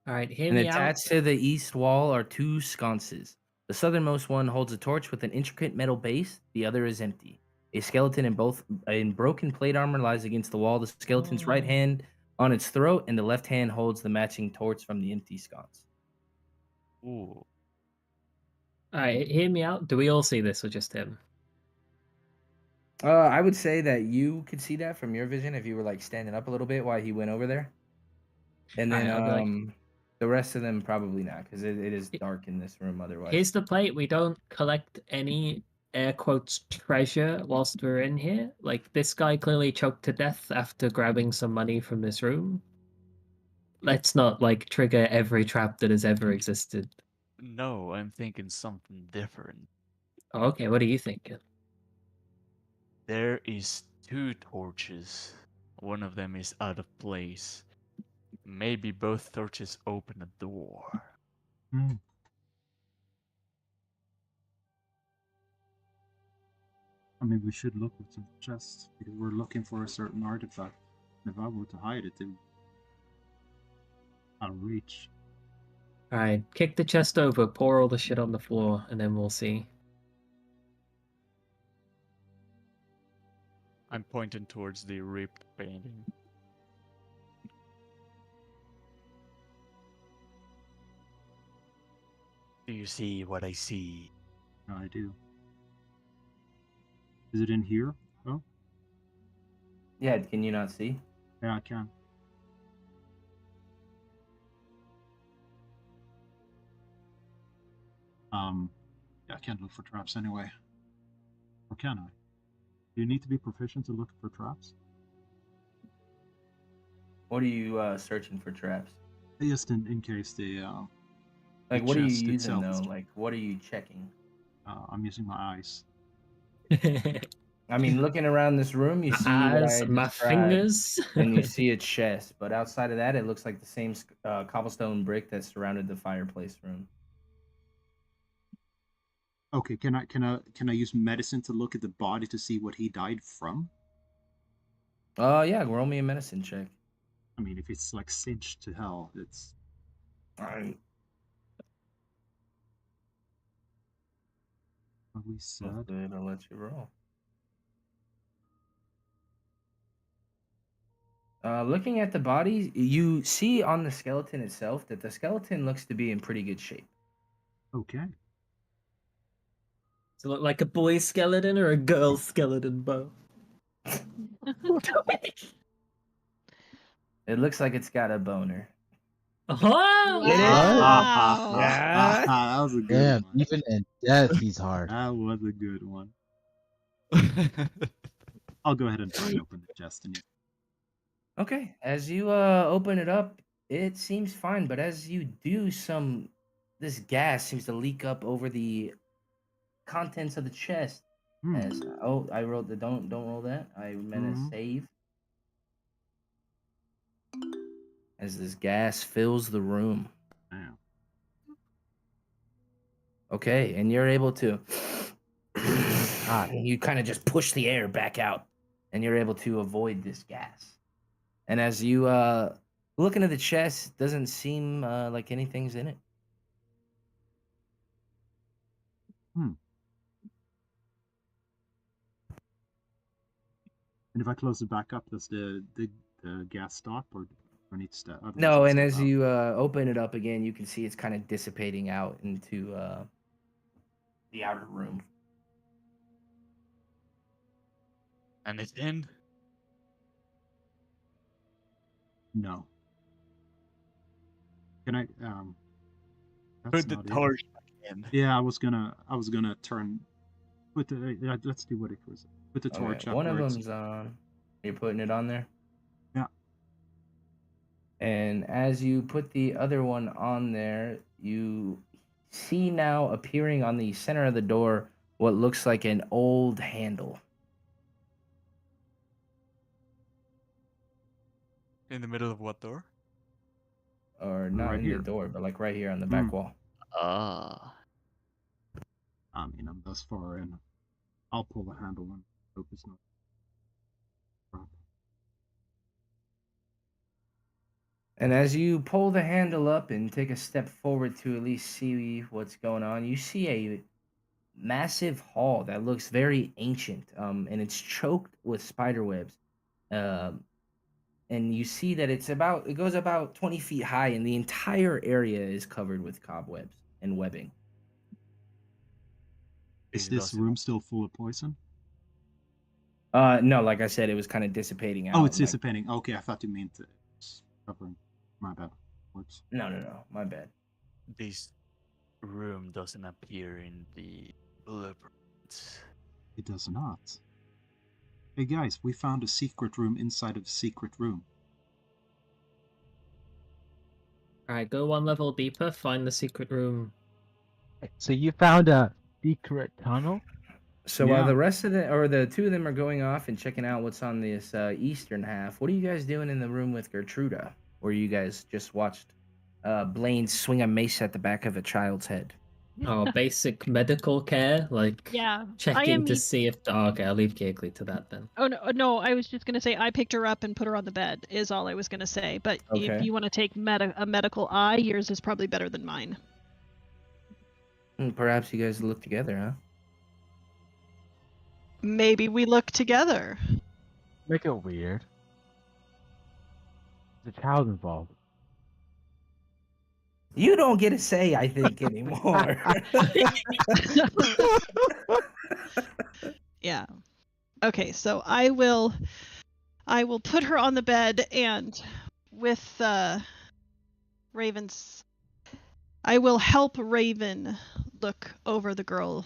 All right, hear And me out. attached to the east wall are two sconces. The southernmost one holds a torch with an intricate metal base. The other is empty. A skeleton in broken plate armor lies against the wall. The skeleton's right hand on its throat, and the left hand holds the matching torch from the empty sconce. Ooh. All right, hear me out. Do we all see this or just him? I would say that you could see that from your vision if you were like standing up a little bit while he went over there. And then Alright, I'll be like, the rest of them probably not, because it is dark in this room otherwise. here's the plate. We don't collect any air quotes treasure whilst we're in here. Like, this guy clearly choked to death after grabbing some money from this room. Let's not like trigger every trap that has ever existed. No, I'm thinking something different. Oh, okay, what are you thinking? There is 2 torches. One of them is out of place. Maybe both torches open a door. Hmm. I mean, we should look at the chest. We're looking for a certain artifact. If I were to hide it, I'll reach. Alright, kick the chest over, pour all the shit on the floor, and then we'll see. I'm pointing towards the ripped painting. Do you see what I see? Yeah, I do. Is it in here? Oh, Yeah, can you not see? yeah, I can. Yeah, I can't look for traps anyway. Or can I? Do you need to be proficient to look for traps? What are you searching for traps? Just in case the Like, what are you chest using itself is- though? Like, what are you checking? I'm using my eyes. I mean, looking around this room, you see what I As my described, fingers. and you see a chest. But outside of that, it looks like the same cobblestone brick that surrounded the fireplace room. Okay, can I use medicine to look at the body to see what he died from? Yeah, roll me a medicine check. I mean, if it's like cinched to hell, it's Alright. probably sad. I'll let you roll. Looking at the body, you see on the skeleton itself that the skeleton looks to be in pretty good shape. Okay. Does it look like a boy skeleton or a girl skeleton, Bo? It looks like it's got a boner. Oh! It is. Wow. Yeah. That was a good Damn, one. even in death, he's hard. That was a good one. I'll go ahead and try and open the chest and Okay, as you open it up, it seems fine, but as you do, this gas seems to leak up over the contents of the chest. As I rolled the don't roll that. I meant a Mhm. save. as this gas fills the room. Damn. Okay, and you're able to. God. You kind of just push the air back out, and you're able to avoid this gas. And as you look into the chest, doesn't seem like anything's in it. And if I close it back up, does the gas stop, or do I need to step? No, and as you open it up again, you can see it's kind of dissipating out into the outer room. And it's in. No. Can I? That's Put the not it. torch back in. Yeah, I was gonna turn. Put the. Let's do what it was. Put the torch Okay, up. one of where it's- them's on. You're putting it on there? Yeah. And as you put the other one on there, you see now appearing on the center of the door what looks like an old handle. In the middle of what door? Or not Right in here. the door, but like right here on the back wall. Ah. I mean, I'm thus far in. I'll pull the handle and hope it's not. And as you pull the handle up and take a step forward to at least see what's going on, you see a massive hall that looks very ancient, and it's choked with spider webs. And you see that it goes about 20 feet high, and the entire area is covered with cobwebs and webbing. Is It this doesn't- room still full of poison? No, like I said, it was kind of dissipating out. Oh, it's like- dissipating. Okay, I thought you meant it's covering. My bad. Words. No, my bad. This room doesn't appear in the blueprints. It does not. Hey guys, we found a secret room inside of a secret room. Alright, go one level deeper, find the secret room. So you found a secret tunnel? So while Yeah. the rest of the two of them are going off and checking out what's on this eastern half, what are you guys doing in the room with Gertruda? Or you guys just watched Blaine swing a mace at the back of a child's head? Oh, basic medical care, like Yeah. checking to see if. Oh, okay, I'll leave Giggly to that then. Oh no! I was just gonna say I picked her up and put her on the bed. Is all I was gonna say. But if Okay. you want to take a medical eye, yours is probably better than mine. Perhaps you guys look together, huh? Maybe we look together. Make it weird. There's a child involved. You don't get a say, I think, anymore. Yeah. Okay, so I will put her on the bed, and with Raven's, I will help Raven look over the girl.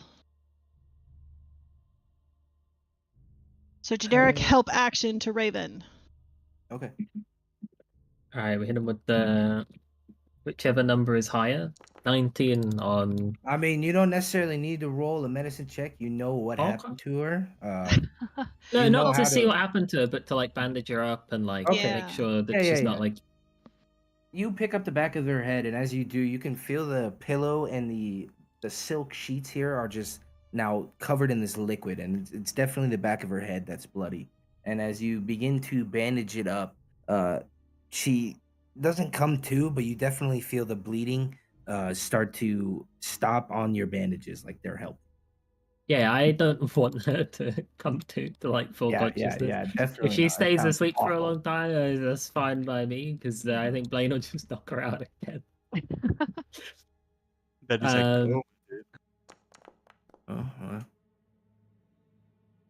So generic help action to Raven. Okay. Alright, we hit him with the whichever number is higher. 19 on. I mean, you don't necessarily need to roll a medicine check. You know what Okay. happened to her. No, You know not how to see to- what happened to her, but to like bandage her up and like Okay. make sure that Yeah, she's yeah, not yeah. like. You pick up the back of her head, and as you do, you can feel the pillow and the silk sheets here are just now covered in this liquid, and it's definitely the back of her head that's bloody. And as you begin to bandage it up, she doesn't come to, but you definitely feel the bleeding start to stop on your bandages, like they're helping. Yeah, I don't want her to come to like full consciousness. definitely. If she not. It stays sounds asleep for a awful. long time, that's fine by me because I think Blaine will just knock her out again. That is Um, Oh, well.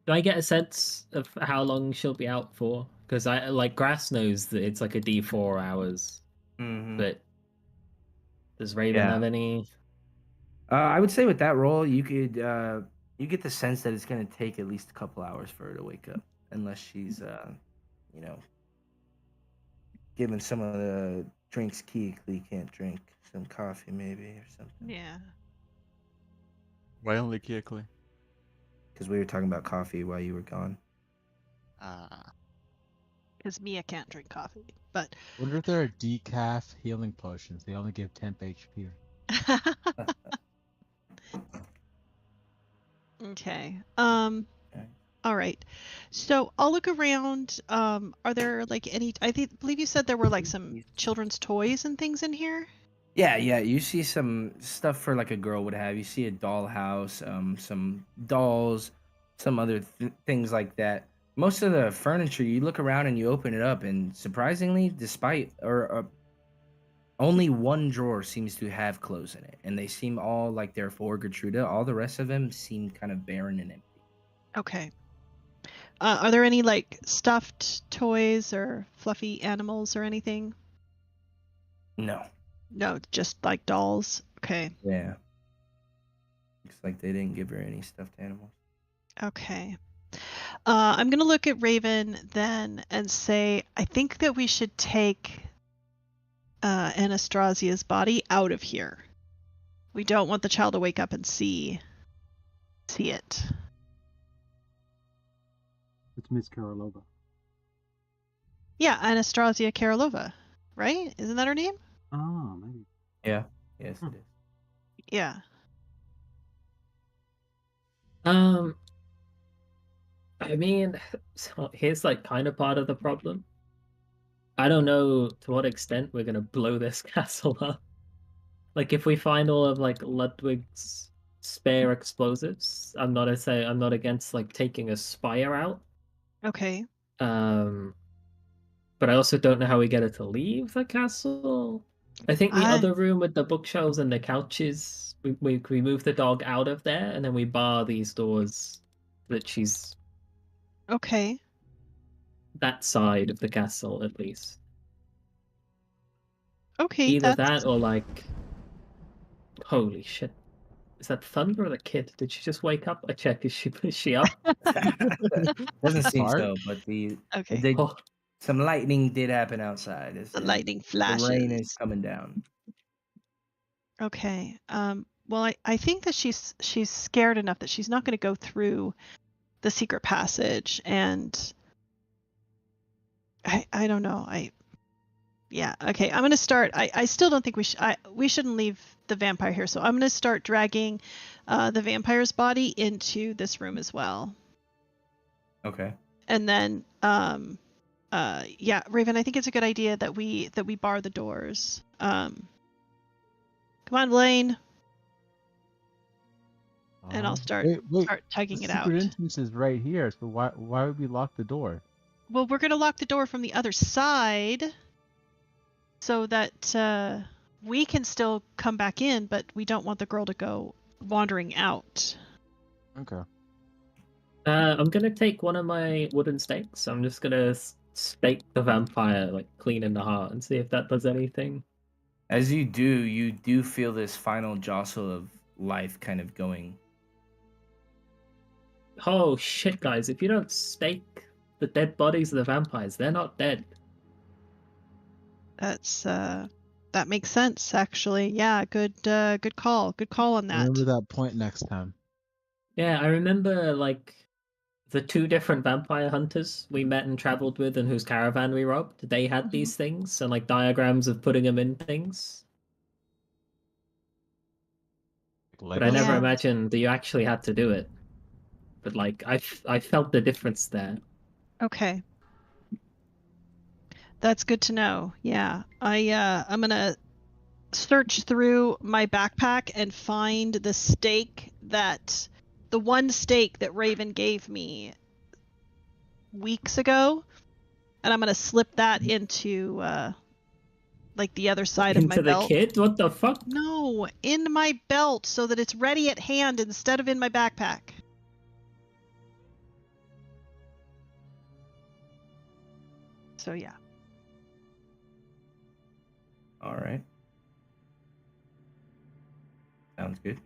Do I get a sense of how long she'll be out for? Because I like Grass knows that it's like a D4 hours, Mhm. but does Raven Yeah. have any? I would say with that roll, you could you get the sense that it's going to take at least a couple hours for her to wake up, unless she's you know, given some of the drinks Keekly can't drink, some coffee maybe or something. Yeah. Why only Kiekly? Because we were talking about coffee while you were gone. Ah. because Mia can't drink coffee. But Wonder if there are decaf healing potions. They only give 10 HP. okay. Okay. All right. So I'll look around. Are there like any? Believe you said there were like some children's toys and things in here. Yeah, you see some stuff for like a girl would have. You see a dollhouse, some dolls, some other things like that. Most of the furniture, you look around and you open it up, and surprisingly, despite only one drawer seems to have clothes in it, and they seem all like they're for Gertruda. All the rest of them seem kind of barren and empty. Okay. Are there any like stuffed toys or fluffy animals or anything? No. No, just like dolls. Okay. Yeah. Looks like they didn't give her any stuffed animals. Okay. I'm going to look at Raven then and say, I think that we should take Anastazia's body out of here. We don't want the child to wake up and see it. It's Miss Karolova. Yeah, Anastasia Karolova, right? Isn't that her name? Ah, maybe. Yeah. Yes, it is. Yeah. I mean, so here's like kind of part of the problem. I don't know to what extent we're gonna blow this castle up. Like, if we find all of like Ludwig's spare explosives, I'm not against like taking a spire out. Okay. But I also don't know how we get her to leave the castle. I think the other room with the bookshelves and the couches, we move the dog out of there, and then we bar these doors that she's Okay. that side of the castle at least. Okay, Either that or like, holy shit. Is that Thunder or the kid? Did she just wake up? I check. Is she up? Doesn't seem Bart? so, but Okay. Oh, some lightning did happen outside. The lightning The rain flashes. is coming down. Okay. Well, I think that she's scared enough that she's not going to go through the secret passage, and I don't know. Yeah. Okay. I'm going to start. I still don't think we shouldn't leave the vampire here. So I'm going to start dragging the vampire's body into this room as well. Okay. And then yeah, Raven, I think it's a good idea that we bar the doors. Come on, Blaine. And I'll start tugging it out. The secret entrance is right here, so why would we lock the door? Well, we're going to lock the door from the other side so that we can still come back in, but we don't want the girl to go wandering out. Okay. I'm gonna take one of my wooden stakes. I'm just gonna stake the vampire like clean in the heart and see if that does anything. As you do feel this final jostle of life kind of going. Oh shit, guys! If you don't stake the dead bodies of the vampires, they're not dead. That makes sense, actually. Yeah, good call. Good call on that. Remember that point next time. Yeah, I remember like the two different vampire hunters we met and traveled with and whose caravan we robbed. They had these things and like diagrams of putting them in things. But I never imagined that you actually had to do it. But like I felt the difference there. Okay. That's good to know. Yeah. I'm going to search through my backpack and find the one stake that Raven gave me weeks ago, and I'm going to slip that into like the other side of my belt. Into the kid? What the fuck? No, in my belt so that it's ready at hand instead of in my backpack. So yeah. All right. Sounds good.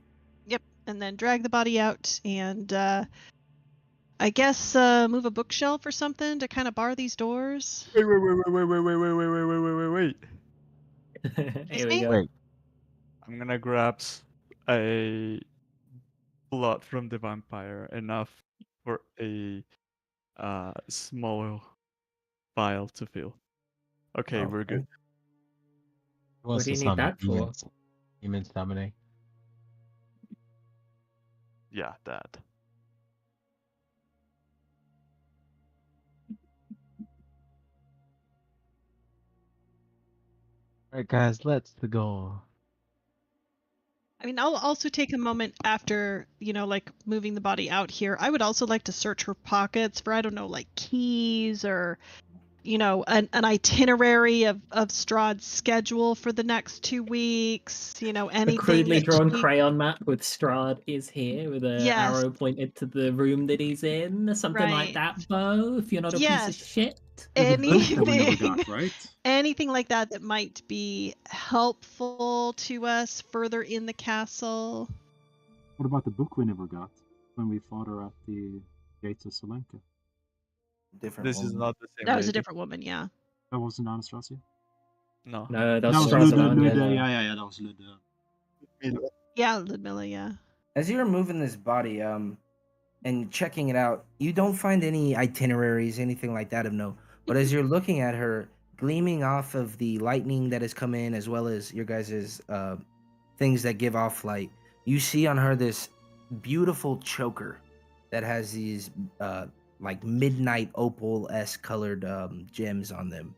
Yep, and then drag the body out and I guess move a bookshelf or something to kind of bar these doors. Wait. Here we go. Wait. I'm gonna grab a blood from the vampire, enough for a small vial to fill. Okay, we're good. Who wants What do you to need summon that for? demons? Demon summoning. Yeah, that. Alright, guys, let's go. I mean, I'll also take a moment after, like moving the body out here. I would also like to search her pockets for, I don't know, like keys or, an itinerary of Strahd's schedule for the next 2 weeks. A Anything crudely that drawn she... crayon map with Strahd is here with an Yes. arrow pointed to the room that he's in. Something like Right. that, Bo, if you're not a piece of Yes. shit. There's a book that we never Anything, got, right? anything like that might be helpful to us further in the castle. What about the book we never got when we fought her at the gates of Solenka? Different This is woman. not the same That was a lady. different woman, yeah. That wasn't Anastasia? No. No, That that's was Strahd's Ludde, own, yeah, that was Ludde. Yeah, Ludmilla, yeah. As you're moving this body, and checking it out, you don't find any itineraries, anything like that of note. But as you're looking at her, gleaming off of the lightning that has come in, as well as your guys' things that give off light, you see on her this beautiful choker that has these like midnight opal-esque colored gems on them,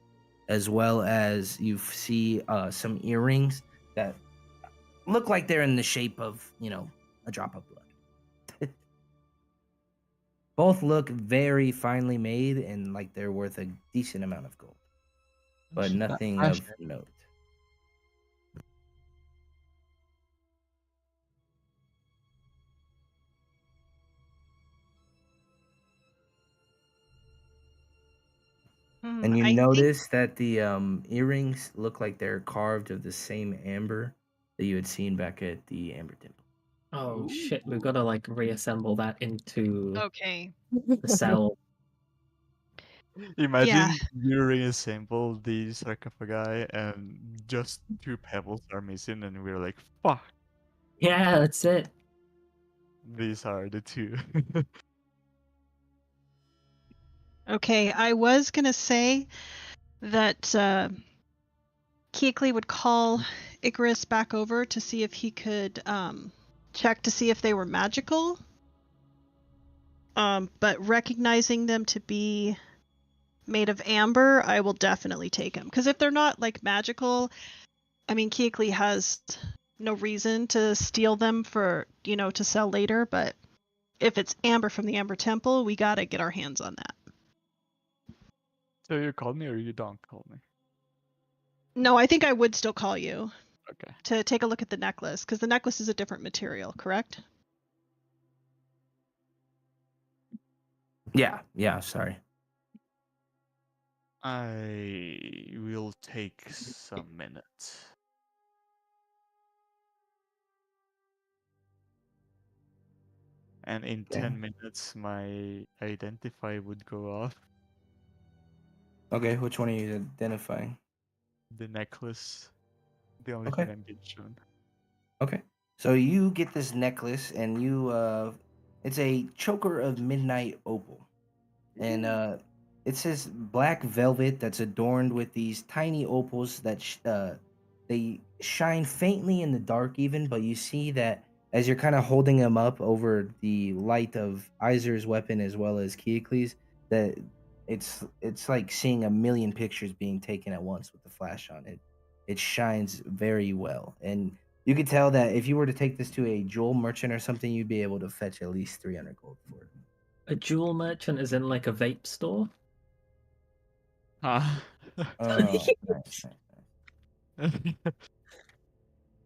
as well as you see some earrings that look like they're in the shape of, a drop of blood. Both look very finely made and like they're worth a decent amount of gold, but Shit, that nothing flash- of note. And you I think notice that the earrings look like they're carved of the same amber that you had seen back at the Amber Temple. Oh shit, we've got to like reassemble that into okay. the cell. Imagine you reassemble the sarcophagi and just 2 pebbles are missing, and we're like, fuck, Yeah, that's it. these are the 2. Okay, I was gonna say that Keekley would call Icarus back over to see if he could check to see if they were magical. But recognizing them to be made of amber, I will definitely take them. Because if they're not like magical, I mean, Keekley has no reason to steal them for, to sell later. But if it's amber from the Amber Temple, we gotta get our hands on that. So you call me or you don't call me? No, I think I would still call you Okay. to take a look at the necklace, because the necklace is a different material, correct? Yeah, sorry. I will take some minutes. And in Okay. 10 minutes, my identify would go off. Okay, which one are you identifying? The necklace, the only Okay. thing I'm being shown. Okay. So you get this necklace and you it's a choker of midnight opal. And it says black velvet that's adorned with these tiny opals that they shine faintly in the dark even, but you see that as you're kind of holding them up over the light of Izer's weapon as well as Keoklei's, that it's like seeing a million pictures being taken at once with the flash on it. It shines very well, and you could tell that if you were to take this to a jewel merchant or something, you'd be able to fetch at least 300 gold for it. A jewel merchant is in like a vape store. Ah. Oh, nice.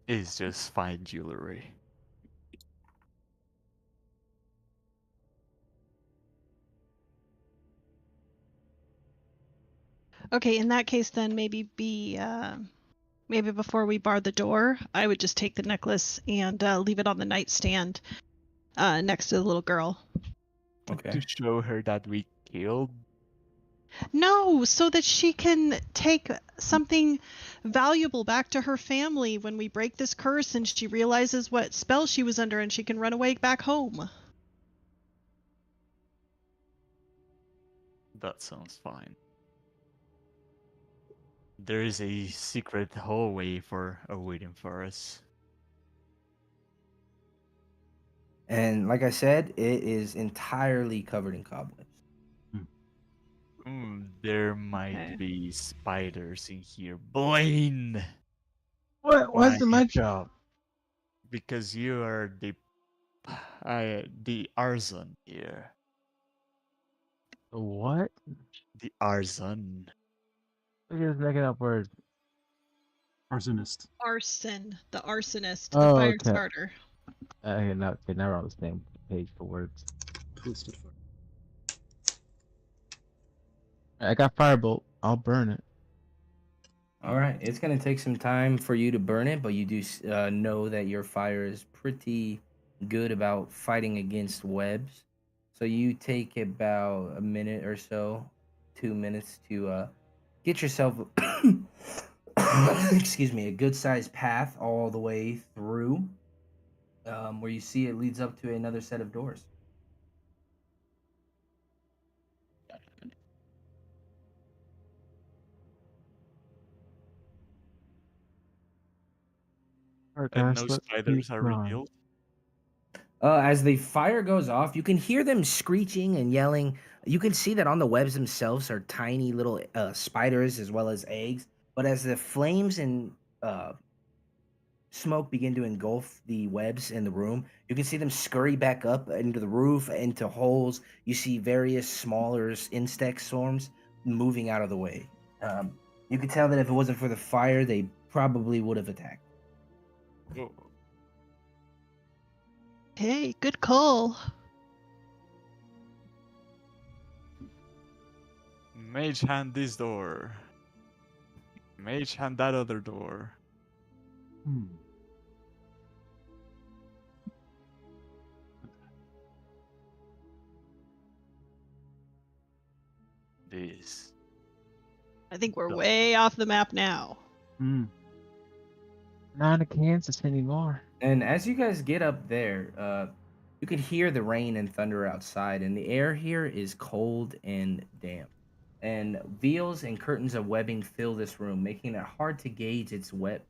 It's just fine jewelry. Okay, in that case, then maybe before we bar the door, I would just take the necklace and leave it on the nightstand next to the little girl. Okay. To show her that we killed. No, so that she can take something valuable back to her family when we break this curse and she realizes what spell she was under and she can run away back home. That sounds fine. There is a secret hallway waiting for us. And like I said, it is entirely covered in cobwebs. There might Okay. be spiders in here. Blaine! What? Why? What's my job? Because you are the arson here. What? The arson. You're just making up words. Arsonist. Arson, the arsonist, the Oh, fire okay. starter. Okay, now we're on the same page for words. Twisted fire. I got firebolt. I'll burn it. All right, it's gonna take some time for you to burn it, but you do know that your fire is pretty good about fighting against webs. So you take about a minute or so, 2 minutes to get yourself, excuse me, a good sized path all the way through, where you see it leads up to another set of doors. Alright, And guys, no let's spiders keep are going. revealed. As the fire goes off, you can hear them screeching and yelling. You can see that on the webs themselves are tiny little spiders as well as eggs. But as the flames and uh, smoke begin to engulf the webs in the room, you can see them scurry back up into the roof, into holes. You see various smaller insect swarms moving out of the way. You could tell that if it wasn't for the fire, they probably would have attacked. Oh, Hey, good call. Mage hand this door. Mage hand that other door. This. I think we're No. way off the map now. Not in Kansas anymore. And as you guys get up there, you can hear the rain and thunder outside, and the air here is cold and damp. And veils and curtains of webbing fill this room, making it hard to gauge its width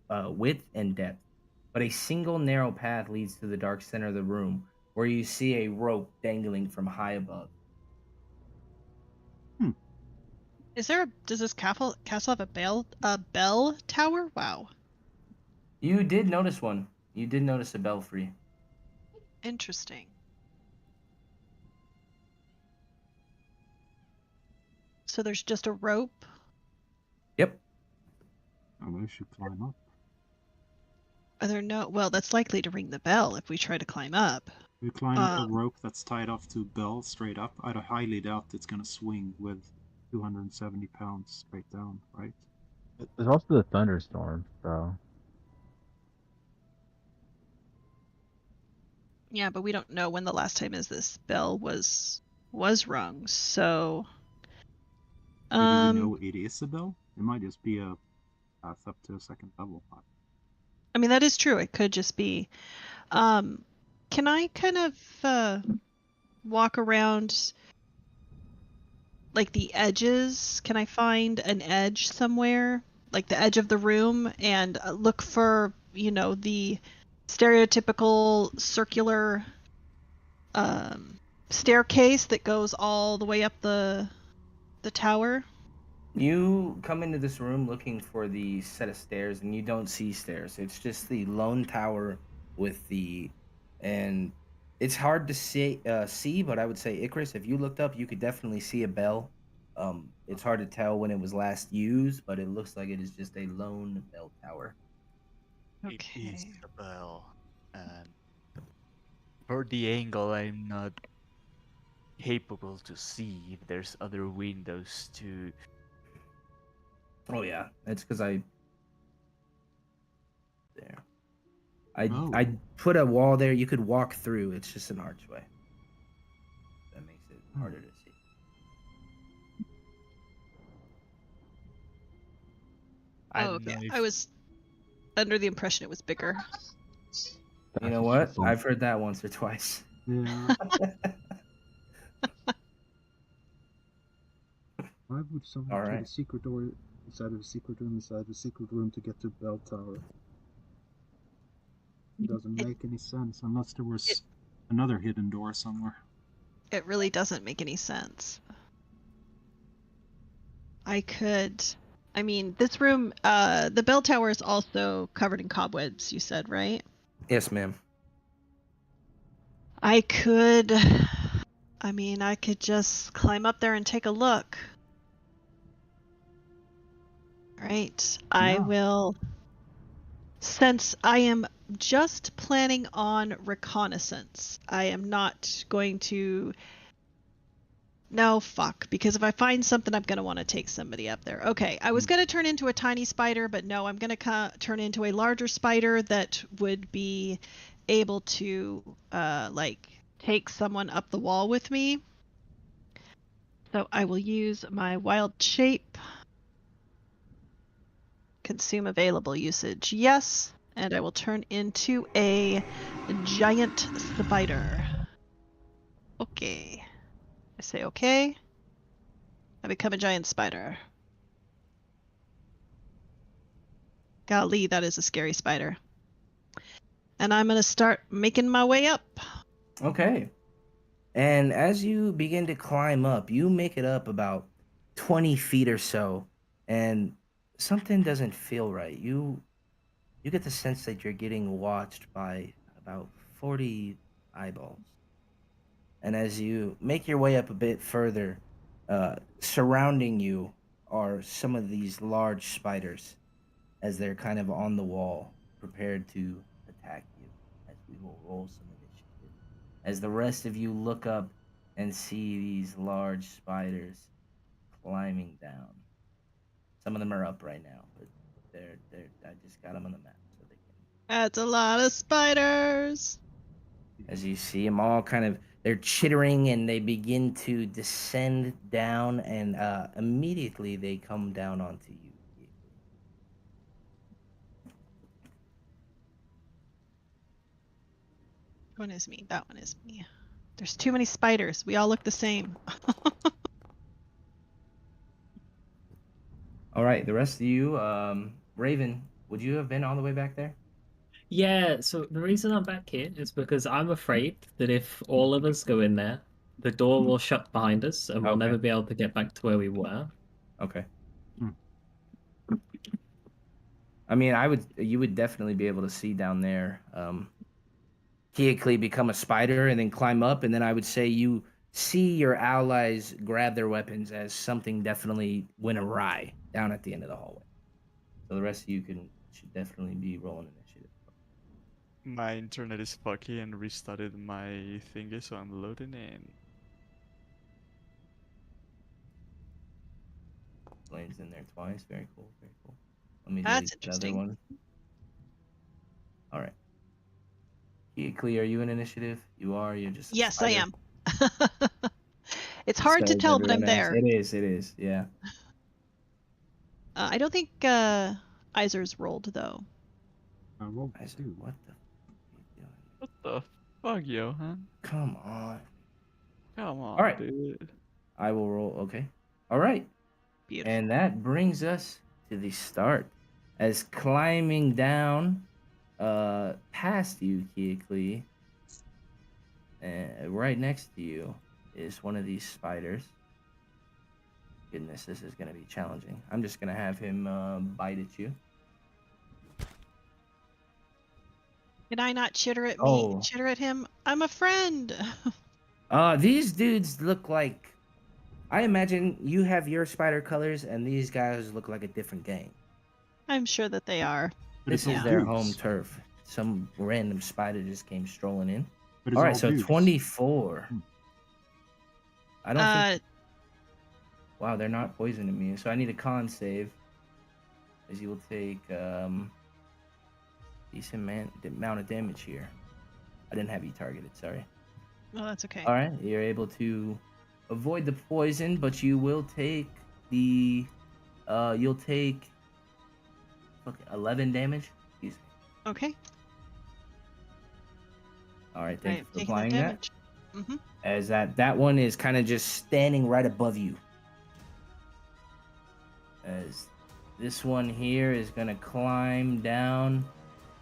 and depth. But a single narrow path leads to the dark center of the room, where you see a rope dangling from high above. Does this castle have a bell tower? Wow. You did notice one. You did notice a belfry. Interesting. So there's just a rope. Yep. Oh, we should climb up. Well, that's likely to ring the bell if we try to climb up. We climb up a rope that's tied off to bell straight up. I highly doubt it's gonna swing with 270 pounds straight down, right? There's also the thunderstorm, so. Yeah, but we don't know when the last time is this bell was rung. So Do we know it is a bell? It might just be a path up to a second level. I mean, that is true. It could just be. Can I kind of walk around like the edges? Can I find an edge somewhere, like the edge of the room, and look for, the stereotypical circular staircase that goes all the way up the tower? You come into this room looking for the set of stairs, and you don't see stairs. It's just the lone tower with and it's hard to see, but I would say, Icarus, if you looked up, you could definitely see a bell. It's hard to tell when it was last used, but it looks like it is just a lone bell tower. It is a bell. And for the angle, I'm not capable to see if there's other windows to. Oh yeah, that's because I Oh. I put a wall there. You could walk through. It's just an archway. That makes it harder to see. I Oh, don't know okay. if I was under the impression it was bigger. You know what? I've heard that once or twice. Yeah. Why would someone All through right. the secret door Inside of a secret room, inside of a secret room to get to bell tower. Doesn't make any sense unless there was another hidden door somewhere. It really doesn't make any sense. I mean, this room, the bell tower is also covered in cobwebs, you said, right? Yes, ma'am. I could just climb up there and take a look. Right. I Yeah. will. Since I am just planning on reconnaissance, I am not going to. No, fuck. Because if I find something, I'm going to want to take somebody up there. Okay, I was going to turn into a tiny spider, but no, I'm going to turn into a larger spider that would be able to, take someone up the wall with me. So I will use my wild shape. Consume available usage. Yes. And I will turn into a giant spider. Okay. I say okay. I become a giant spider. Golly, that is a scary spider. And I'm going to start making my way up. Okay. And as you begin to climb up, you make it up about 20 feet or so, and something doesn't feel right. You get the sense that you're getting watched by about 40 eyeballs. And as you make your way up a bit further, surrounding you are some of these large spiders as they're kind of on the wall, prepared to attack you. As we will roll some initiative. As the rest of you look up and see these large spiders climbing down. Some of them are up right now, but they're I just got them on the map so they can. That's a lot of spiders. As you see them all they're chittering and they begin to descend down, and immediately they come down onto you. One is me. That one is me. There's too many spiders. We all look the same. All right, the rest of you, Raven, would you have been all the way back there? Yeah, so the reason I'm back here is because I'm afraid that if all of us go in there, the door will shut behind us and we'll Okay. never be able to get back to where we were. Okay. Hmm. I mean, you would definitely be able to see down there. Keoklee become a spider and then climb up, and then I would say you see your allies grab their weapons as something definitely went awry down at the end of the hallway. So the rest of you should definitely be rolling initiative. My internet is fucky and restarted my thingy, so I'm loading in. Lane's in there twice. Very cool. Very cool. Let me That's delete the other interesting. one. All right. Keoklee, are you in initiative? You are. You're just. Yes, I am. It's hard to tell, but I'm there. It is. Yeah. I don't think Iser's rolled though. I rolled two. What the? F- are you doing? What the fuck, Johan? Come on. Come on, All right. dude. I will roll. Okay. All right. Beautiful. And that brings us to the start. As climbing down past you, Keoklee, right next to you is one of these spiders. Goodness, this is going to be challenging. I'm just going to have him bite at you. Can I not chitter at me? Oh. Chitter at him? I'm a friend. These dudes look like... I imagine you have your spider colors, and these guys look like a different gang. I'm sure that they are. But This it's is all their dudes. home turf. Some random spider just came strolling in. But it's All right, all so dudes. 24. I don't think... Uh, Wow, they're not poisoning me, so I need a con save. As you will take decent amount of damage here. I didn't have you targeted, sorry. well, that's okay. All right, you're able to avoid the poison, but you will take the 11 damage. Excuse me. Okay. All right, I thank am you for taking applying that that. damage. Mm-hmm. As that one is kind of just standing right above you. As This one here is gonna climb down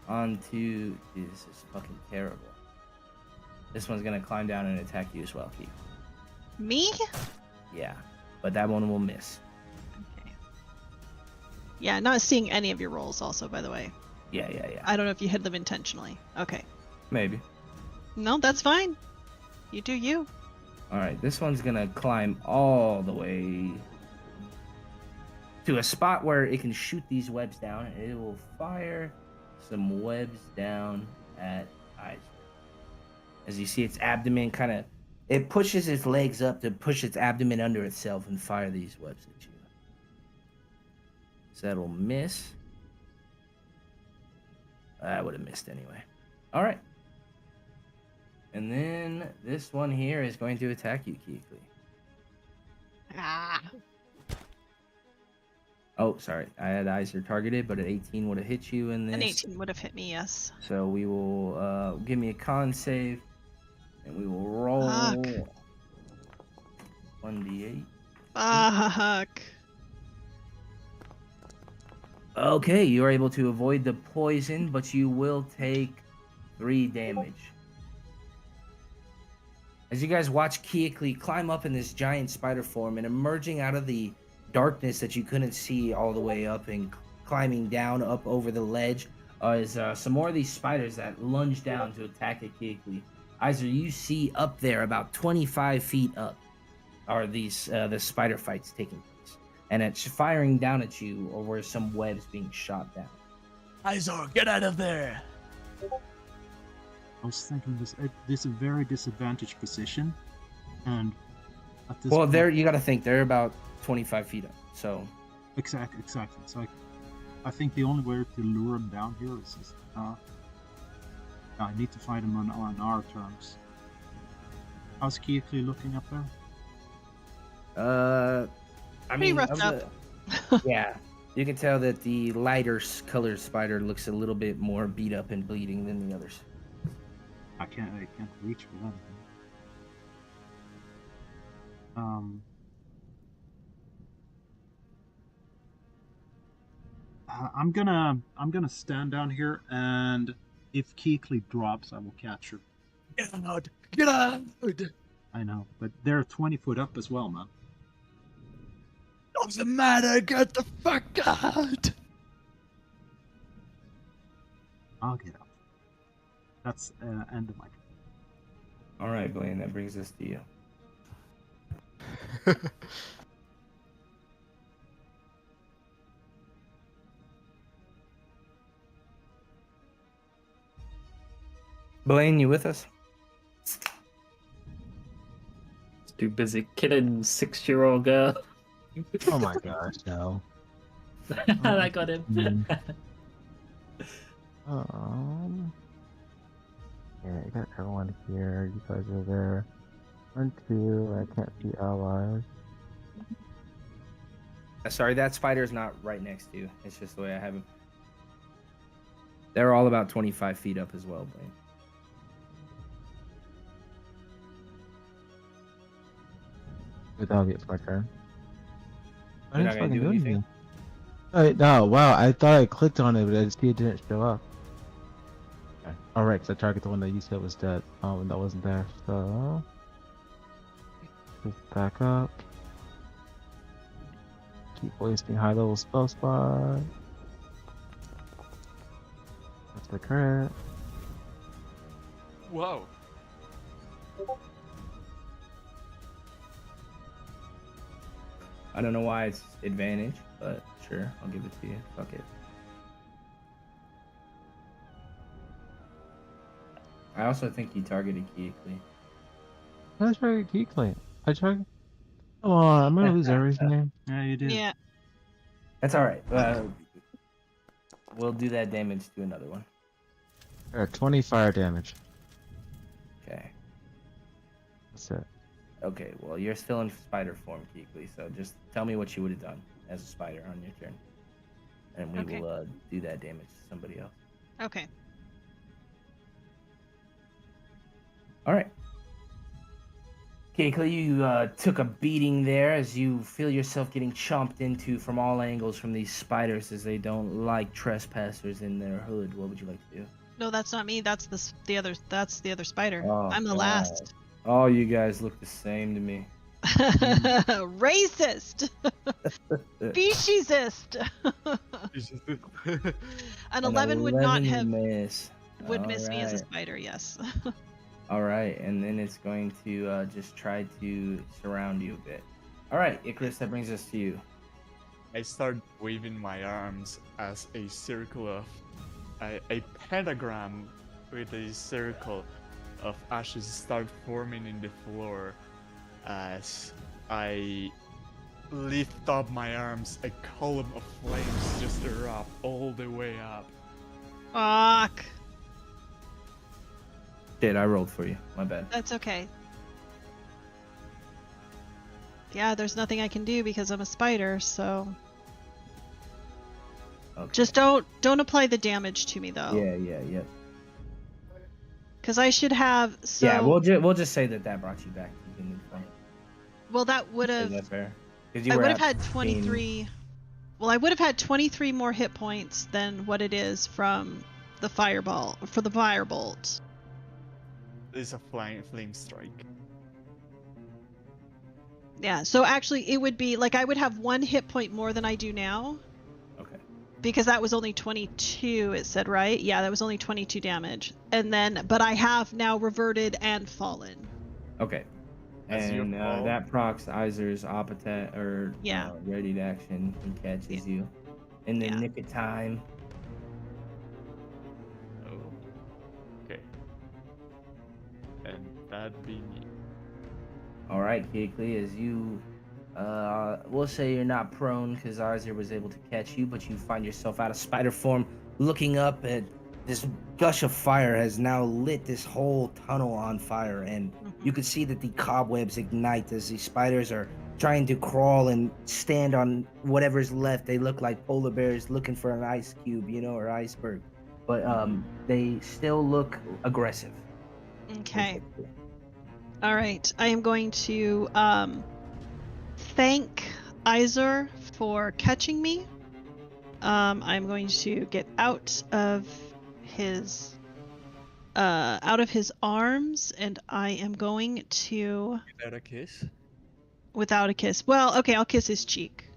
onto. Dude, this is fucking terrible. This one's gonna climb down and attack you as well, Keith. Me? Yeah, but that one will miss. Okay. Yeah, not seeing any of your rolls also, by the way. Yeah. I don't know if you hit them intentionally. Okay. Maybe. No, that's fine. You do you. All right, this one's gonna climb all the way to a spot where it can shoot these webs down, and it will fire some webs down at Isaac. As you see, its abdomen it pushes its legs up to push its abdomen under itself and fire these webs at you. So that'll miss. I would have missed anyway. All right. And then this one here is going to attack you, Keekly. Ah. Oh, sorry. I had Iser targeted, but an 18 would have hit you in this. An 18 would have hit me, yes. So we will give me a con save, and we will roll Fuck. 1d8. Fuck. Okay, you are able to avoid the poison, but you will take 3 damage. As you guys watch Keekly climb up in this giant spider form and emerging out of the darkness that you couldn't see all the way up and climbing down up over the ledge is some more of these spiders that lunge down to attack at Keekly. Iser, you see up there about 25 feet up are these the spider fights taking place, and it's firing down at you over some webs being shot down. Izor, get out of there! I was thinking this is a very disadvantaged position, and at this Well, point, you got to think they're about 25 feet up, so exactly. So I think the only way to lure him down here is I need to fight him on our terms. How's Keekly looking up there? I Pretty mean, roughed of up. yeah, you can tell that the lighter colored spider looks a little bit more beat up and bleeding than the others. I can't reach for them. I'm gonna stand down here, and if Keekly drops, I will catch her. Get out! Get out! I know, but they're 20 foot up as well, man. Doesn't matter, get the fuck out! I'll get out. That's end of my turn. All right, Blaine, that brings us to you. Blaine, you with us? Too busy killing 6-year-old girl. Oh my gosh, no. I got him. Yeah, I got everyone here. You guys are there. 1, 2. I can't see allies. Sorry, that spider's not right next to you. It's just the way I have him. They're all about 25 feet up as well, Blaine. It's my turn. I You're didn't not gonna fucking do do anything? anything. No, wow, I thought I clicked on it, but I just see it didn't show up. Okay. Alright, because I target the one that you said was dead. And that wasn't there. So, just back up. Keep wasting high level spell spot. That's the crit. Whoa. I don't know why it's advantage, but sure, I'll give it to you. Fuck it. I also think you targeted Keekly. I target key clean. I target. Come on, I'm gonna lose everything. Yeah, you did. Yeah. That's all right. We'll do that damage to another one. 20 fire damage. Okay. That's it. Okay, well, you're still in spider form, Keekly, so just tell me what you would have done as a spider on your turn. And we Okay. will do that damage to somebody else. Okay. All right. Keikli, you took a beating there as you feel yourself getting chomped into from all angles from these spiders, as they don't like trespassers in their hood. What would you like to do? No, that's not me. That's the other. That's the other spider. Oh, I'm the God. last. All you guys look the same to me. Racist. Speciesist. An 11 would not 11 you have miss. would miss me as a Alright. spider. Yes. All right, and then it's going to just try to surround you a bit. All right, Icarus, that brings us to you. I start waving my arms as a circle of a pentagram with a circle of ashes start forming in the floor as I lift up my arms. A column of flames just erupt all the way up. Fuck. Shit, I rolled for you. My bad. That's okay. Yeah, there's nothing I can do because I'm a spider, so Okay. just don't apply the damage to me though. Yeah. Because I should have Yeah, we'll just say that brought you back to human form. well, that would Is have that fair? 'Cause you I were would have at had 15. 23. Well, I would have had 23 more hit points than what it is from the firebolt. It's a flame strike. Yeah, so actually it would be like I would have 1 hit point more than I do now. Okay. Because that was only 22, it said, right? Yeah, that was only 22 damage. And then, but I have now reverted and fallen. Okay. As you And fall. that procs Izer's Opita, or Yeah. ready to action, and catches you in the Yeah. nick of time. Oh. Okay. And that be me. All right, Keikli, as you, we'll say you're not prone because Izer was able to catch you, but you find yourself out of spider form, looking up at this gush of fire has now lit this whole tunnel on fire, and you can see that the cobwebs ignite as the spiders are trying to crawl and stand on whatever's left. They look like polar bears looking for an ice cube, or iceberg, but they still look aggressive. Okay. All right. I am going to thank Izer for catching me. I'm going to get out of his arms, and I am going to Without a kiss? without a kiss. Well, okay, I'll kiss his cheek.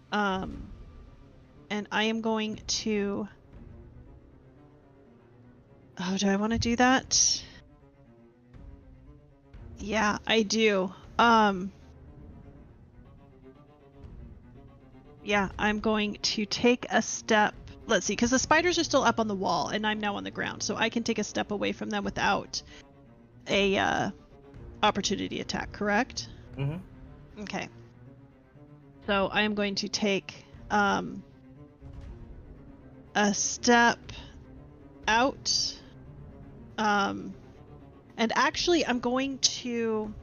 And I am going to. Oh, do I want to do that? Yeah, I do. Yeah, I'm going to take a step. Let's see, because the spiders are still up on the wall, and I'm now on the ground, so I can take a step away from them without a opportunity attack. Correct? Mm-hmm. Okay. So I am going to take a step out. And actually, I'm going to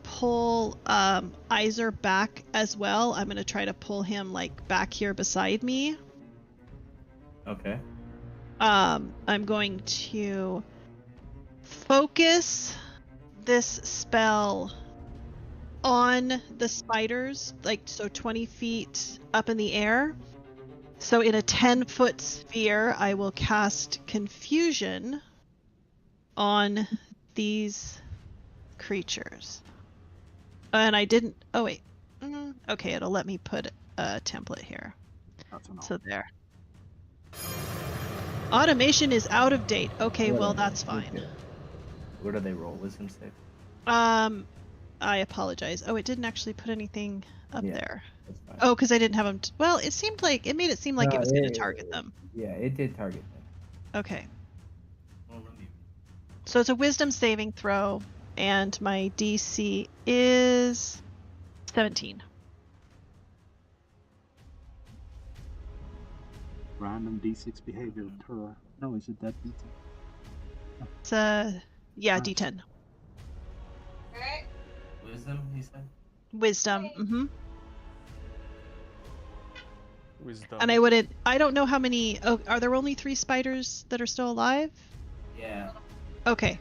pull Izer back as well. I'm going to try to pull him like back here beside me. Okay. I'm going to focus this spell on the spiders, like so 20 feet up in the air. So in a 10-foot sphere, I will cast Confusion on these creatures. And I didn't... Oh, wait. Okay, it'll let me put a template here. So there. Automation is out of date. Okay, well, that's fine. Where do they roll? Wisdom save? I apologize. Oh, it didn't actually put anything up there. That's fine. Oh, because I didn't have them... Well, it made it seem like it was going to target them. Yeah, it did target them. Okay. So it's a wisdom saving throw, and my DC is 17. Random D6 behavior. No, is it that D10? It's yeah, D10. Wisdom, he said? Wisdom. Mm-hmm. Wisdom. And I don't know how many. Oh, are there only 3 spiders that are still alive? Yeah. Okay.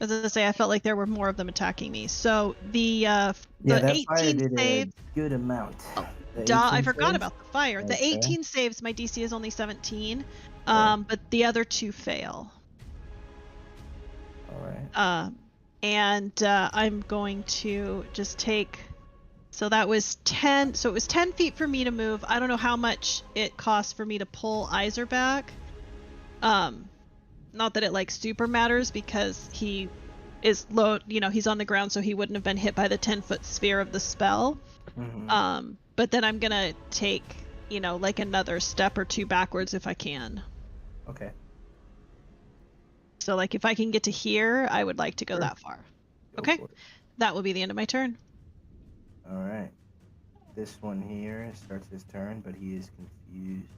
As I say, I felt like there were more of them attacking me. So the Yeah, that fire 18 did a saves. good amount. Oh, The duh! I 18 forgot saves? about the fire. The Okay. 18 saves. My DC is only 17, Okay. but the other 2 fail. All right. And I'm going to just take. So that was 10. So it was 10 feet for me to move. I don't know how much it costs for me to pull Iser back. Not that it like super matters because he is low. You know, he's on the ground, so he wouldn't have been hit by the 10-foot sphere of the spell. Mhm. But then I'm gonna take, you know, like another step or 2 backwards if I can. Okay. So like if I can get to here, I would like to go Sure. that far. Go Okay. for it. That will be the end of my turn. All right. This one here starts his turn, but he is confused.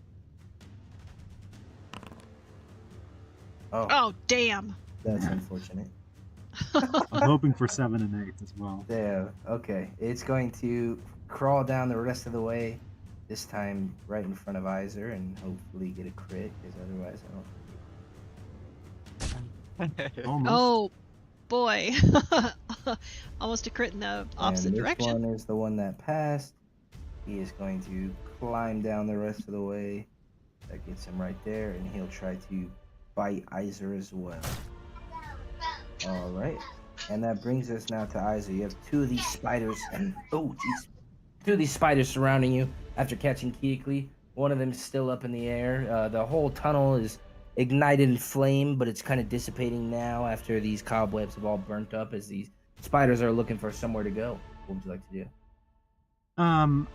Oh, Oh, damn. that's unfortunate. I'm hoping for 7 and 8 as well. Yeah. Okay. It's going to crawl down the rest of the way. This time, right in front of Iser, and hopefully get a crit. Because otherwise, I don't. Almost. Oh, boy. Almost a crit in the opposite And this direction. one is the one that passed. He is going to climb down the rest of the way. That gets him right there, and he'll try to bite Iser as well. All right. And that brings us now to Iser. You have 2 of these spiders, and oh, jeez. 2 of these spiders surrounding you after catching Keekly. One of them is still up in the air. The whole tunnel is ignited in flame, but it's kind of dissipating now after these cobwebs have all burnt up as these spiders are looking for somewhere to go. What would you like to do?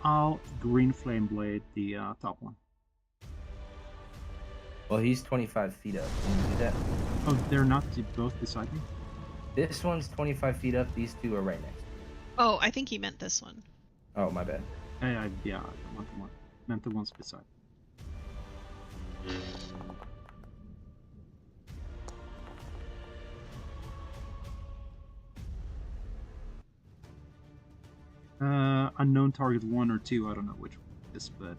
I'll green flame blade the top one. Well, he's 25 feet up. Can you do that? Oh, they're not both beside me? This one's 25 feet up. These 2 are right next. Oh, I think he meant this one. Oh, my bad. Yeah, I meant the ones beside. Unknown target 1 or 2. I don't know which one it is, but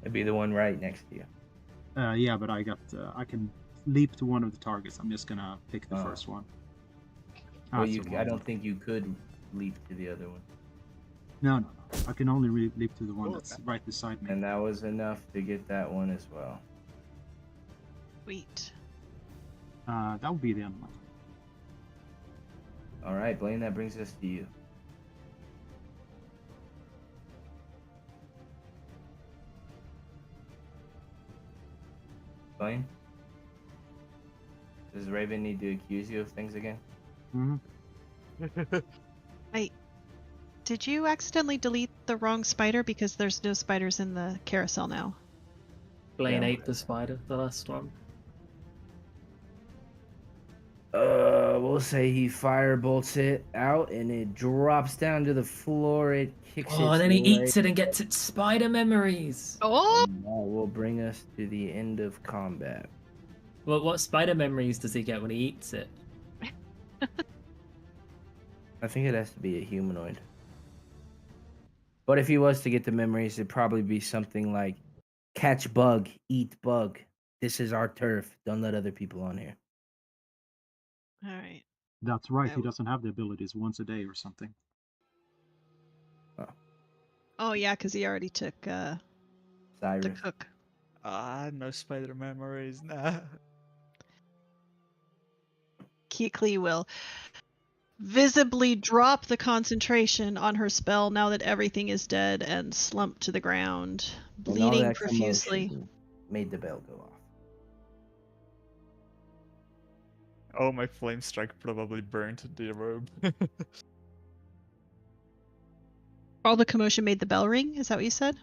It'd be the one right next to you. yeah, but I can leap to one of the targets. I'm just gonna pick the Oh. first one. Well, That's the I wrong don't one. think you could leap to the other one. No. I can only leap to the one that's right beside me. And that was enough to get that one as well. Sweet. That would be the end of my turn. All right, Blaine, that brings us to you. Blaine? Does Raven need to accuse you of things again? Mm-hmm. Did you accidentally delete the wrong spider? Because there's no spiders in the carousel now. Blaine Yeah. ate the spider, the last one. We'll say he firebolts it out and it drops down to the floor. It kicks Oh, its and then he leg, eats it and gets its spider memories. Oh! and that will bring us to the end of combat. Well, what spider memories does he get when he eats it? I think it has to be a humanoid. But if he was to get the memories, it'd probably be something like catch bug, eat bug. This is our turf. Don't let other people on here. All right. That's right. He Oh. doesn't have the abilities once a day or something. Oh yeah, because he already took the Cyrus. cook. No spider memories. Nah. Keekly will visibly drop the concentration on her spell now that everything is dead and slump to the ground, And all bleeding that profusely. commotion made the bell go off. Oh, my flame strike probably burned the robe. All the commotion made the bell ring? Is that what you said?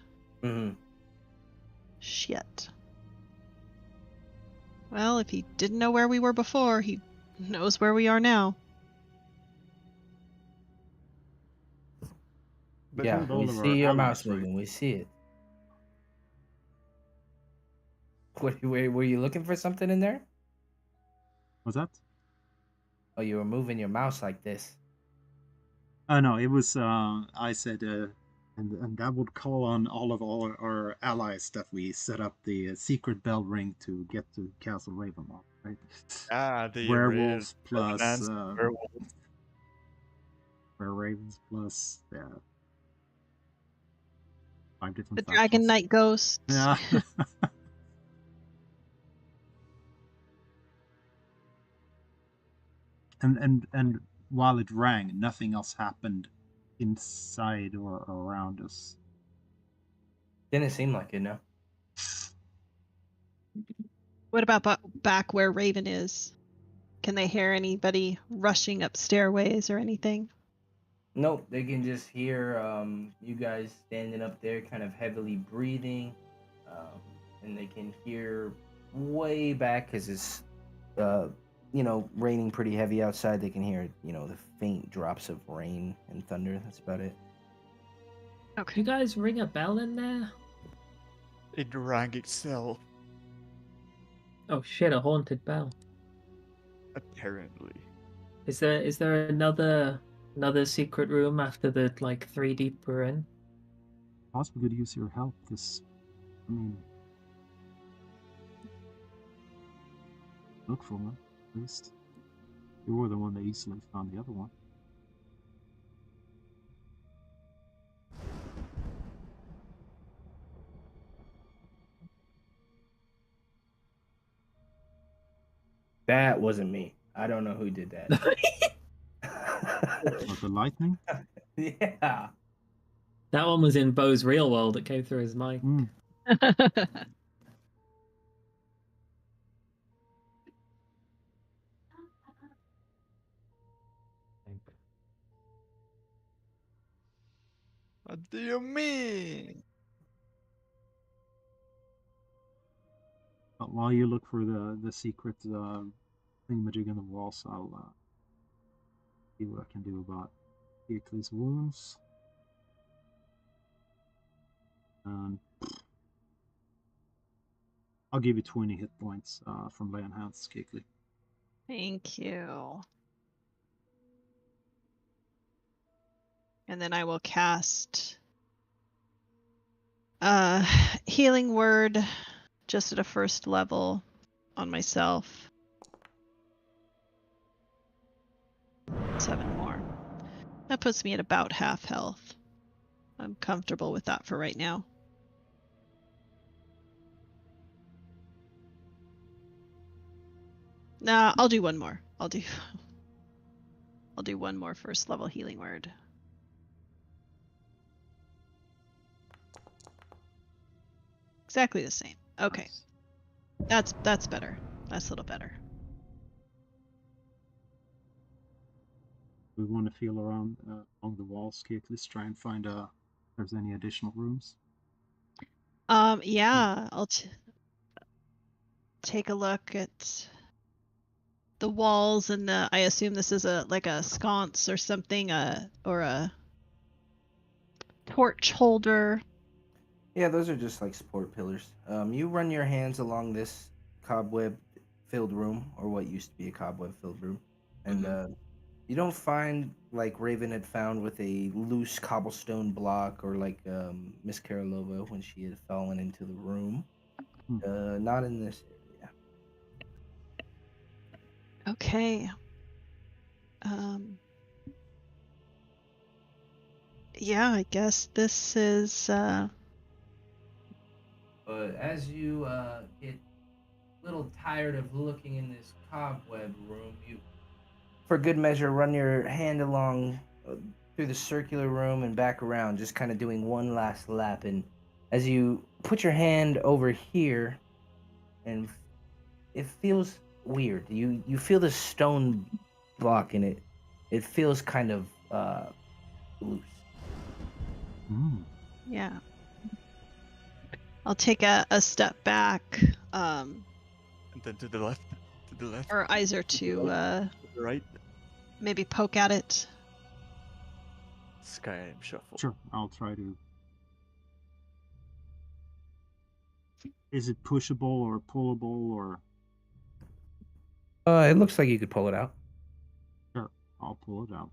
Mm-hmm. Shit. Well, if he didn't know where we were before, he knows where we are now. But Yeah, all we of our see your allies, mouse right? moving. We see it. Were you looking for something in there? What's that? Oh, you were moving your mouse like this. Oh no, it was. I said And that would call on all of our allies that we set up the secret bell ring to get to Castle Ravenloft, right? Ah, the Werewolves plus Revenants, werewolf. Ravens plus 5 different The Dragon factions. Knight ghosts. Yeah. and while it rang, nothing else happened inside or around us. Didn't seem like it, no. What about back where Raven is? Can they hear anybody rushing up stairways or anything? Nope, they can just hear you guys standing up there, kind of heavily breathing, and they can hear way back because it's, raining pretty heavy outside. They can hear, the faint drops of rain and thunder. That's about it. Do Okay. you guys ring a bell in there? It rang itself, Oh shit, a haunted bell. apparently. Is there another secret room after the like 3 deep we're in? Possibly could use your help. Look for one, at least. You were the one that easily found the other one. That wasn't me. I don't know who did that. Was the lightning? Yeah. That one was in Bo's real world. It came through his mic. What do you mean? While you look for the secret thingamajig in the walls, I'll see what I can do about Keithley's wounds. And I'll give you 20 hit points from lay on hands, Keithley. Thank you. And then I will cast Healing Word just at a first level on myself. 7 more. That puts me at about half health. I'm comfortable with that for right now. Nah, I'll do one more. I'll do one more first level Healing Word. Exactly the same. Okay. Nice. That's better. That's a little better. We want to feel around along the walls, Keith. Let's try and find if there's any additional rooms. Yeah, I'll take a look at the walls and I assume this is like a sconce or something, or a torch holder. Yeah, those are just like support pillars. You run your hands along this cobweb-filled room, or what used to be a cobweb-filled room, and you don't find like Raven had found with a loose cobblestone block, or like Miss Karolova when she had fallen into the room. Not in this area. Okay. Yeah, I guess this is. But as you get a little tired of looking in this cobweb room, you, for good measure, run your hand along through the circular room and back around, just kind of doing one last lap. And as you put your hand over here, and it feels weird. You feel the stone block in it. It feels kind of loose. Yeah. I'll take a step back. And then to the left. To the left. Or Iser to to the right. maybe poke at it. Skyrim shuffle. Sure, I'll try to. Is it pushable or pullable or? It looks like you could pull it out. Sure, I'll pull it out.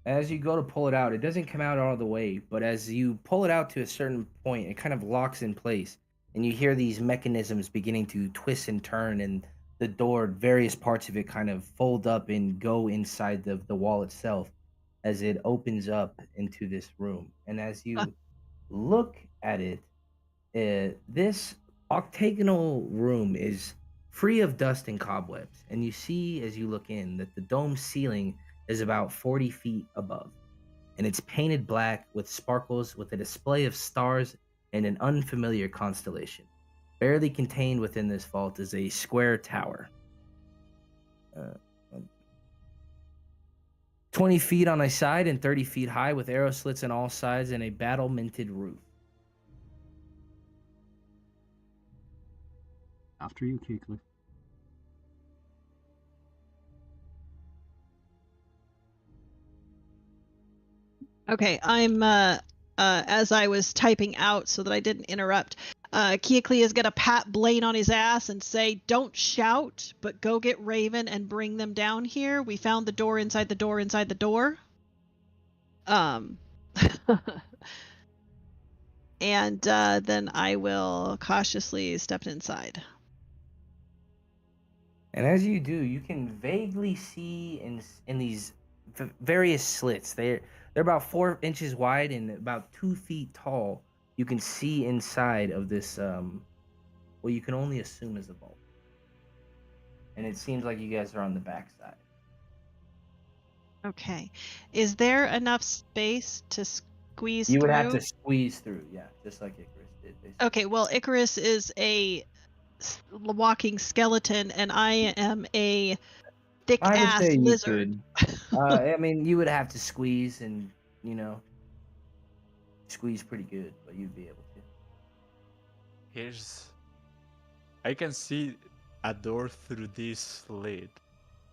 As you go to pull it out, it doesn't come out all the way, but as you pull it out to a certain point, it kind of locks in place, and you hear these mechanisms beginning to twist and turn, and the door, various parts of it kind of fold up and go inside the wall itself as it opens up into this room. And as you look at it, this octagonal room is free of dust and cobwebs, and you see as you look in that the dome ceiling is about 40 feet above, and it's painted black with sparkles with a display of stars and an unfamiliar constellation. Barely contained within this vault is a square tower. 20 feet on a side and 30 feet high with arrow slits on all sides and a battle-minted roof. After you, Keekly. Okay, I'm as I was typing out so that I didn't interrupt, Keekly is gonna pat Blaine on his ass and say, "Don't shout, but go get Raven and bring them down here. We found the door inside the door inside the door." And then I will cautiously step inside. And as you do, you can vaguely see in these various slits. They're about 4 inches wide and about 2 feet tall. You can see inside of this, what you can only assume is a vault. And it seems like you guys are on the backside. Okay. Is there enough space to squeeze You through? would have to squeeze through, yeah, just like Icarus did. Basically. Okay, well, Icarus is a walking skeleton, and I am a thick-ass lizard. I mean, you would have to squeeze and, squeeze pretty good, but you'd be able to. I can see a door through this slit.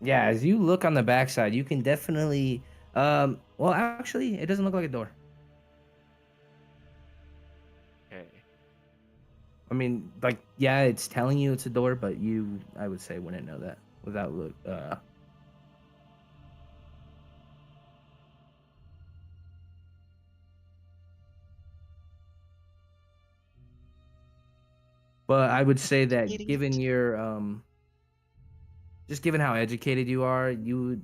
Yeah, as you look on the backside, you can definitely. Well, actually, it doesn't look like a door. Okay. I mean, like, yeah, it's telling you it's a door, but I would say, wouldn't know that without look. But I would say that given your just given how educated you are, you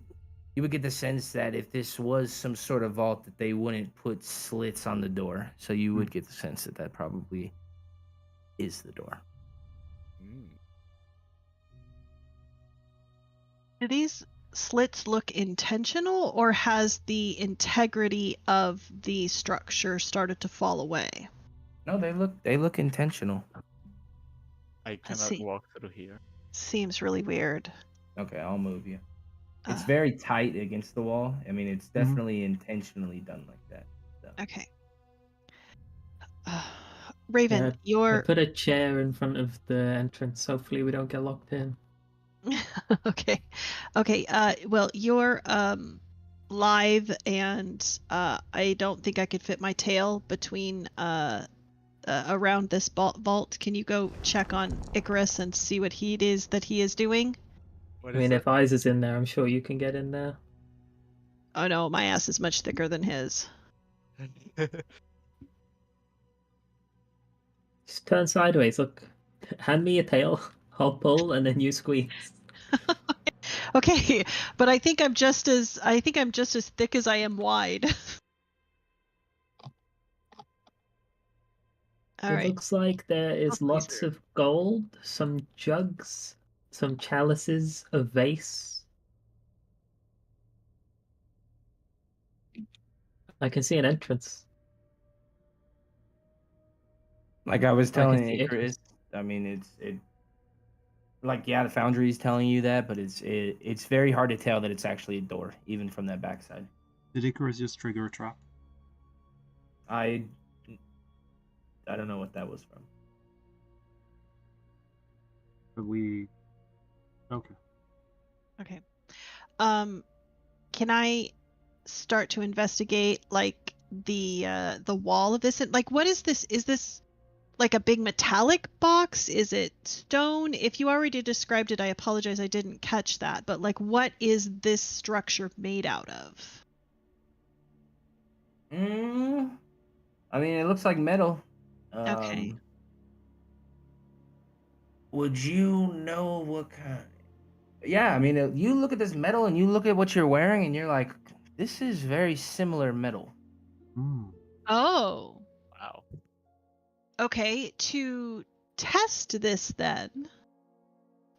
would get the sense that if this was some sort of vault, that they wouldn't put slits on the door. So you would get the sense that probably is the door. Do these slits look intentional, or has the integrity of the structure started to fall away? No, they look intentional. I cannot walk through here. Seems really weird. Okay, I'll move you. It's very tight against the wall. I mean, it's definitely intentionally done like that. So. Okay. Raven, I put a chair in front of the entrance. Hopefully we don't get locked in. Okay. Well, you're live, and I don't think I could fit my tail between around this vault. Can you go check on Icarus and see what it is that he is doing? If Eyes is in there, I'm sure you can get in there. Oh no, my ass is much thicker than his. Just turn sideways. Look, hand me your tail. I'll pull, and then you squeeze. Okay, but I think I'm just as thick as I am wide. It looks like there is lots of gold, some jugs, some chalices, a vase. I can see an entrance. Like I was telling Icarus, I mean, like, yeah, the foundry is telling you that, but it's very hard to tell that it's actually a door, even from that backside. Did Icarus just trigger a trap? I don't know what that was from. But we... Okay. Okay. Can I start to investigate, like, the wall of this? Like, what is this? Is this like a big metallic box? Is it stone? If you already described it, I apologize, I didn't catch that. But, like, what is this structure made out of? I mean, it looks like metal. Okay. Would you know what kind? Yeah, I mean, you look at this metal and you look at what you're wearing, and you're like, this is very similar metal. Oh. Wow. Okay. To test this, then,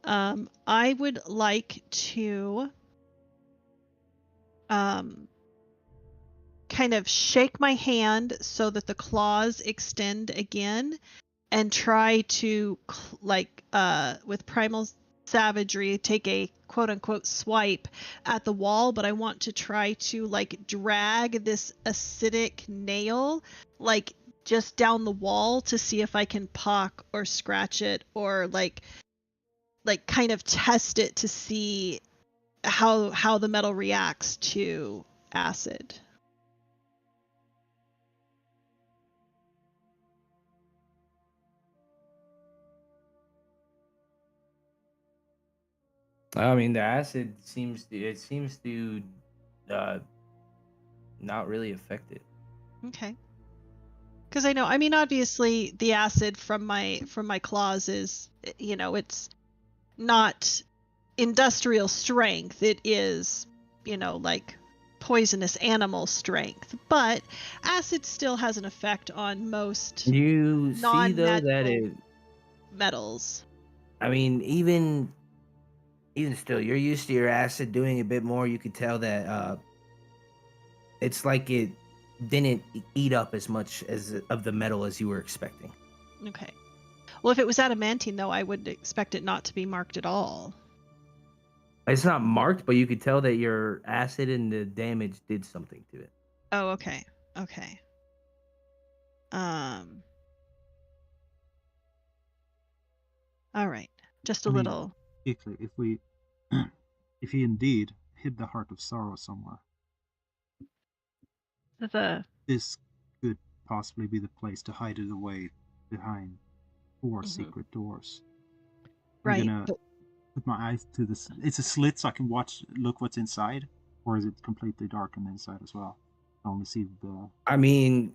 I would like to kind of shake my hand so that the claws extend again, and try to with primal savagery take a quote unquote swipe at the wall, but I want to try to like drag this acidic nail like just down the wall to see if I can pock or scratch it, or like kind of test it to see how the metal reacts to acid. I mean, the acid seems to not really affect it. Okay. Because I mean, obviously the acid from my claws is, it's not industrial strength. It is, like poisonous animal strength. But acid still has an effect on most You see though that non-magical it. metals. I mean, even still, you're used to your acid doing a bit more. You could tell that it's like it didn't eat up as much as of the metal as you were expecting. Okay. Well, if it was adamantine, though, I would expect it not to be marked at all. It's not marked, but you could tell that your acid and the damage did something to it. Oh, okay. Okay. All right. Just a little. If we, if he indeed hid the heart of sorrow somewhere, this could possibly be the place to hide it away behind 4 secret doors. Right. I'm gonna put my eyes to this. It's a slit, so I can look what's inside, or is it completely dark on the inside as well? I only see the. I mean,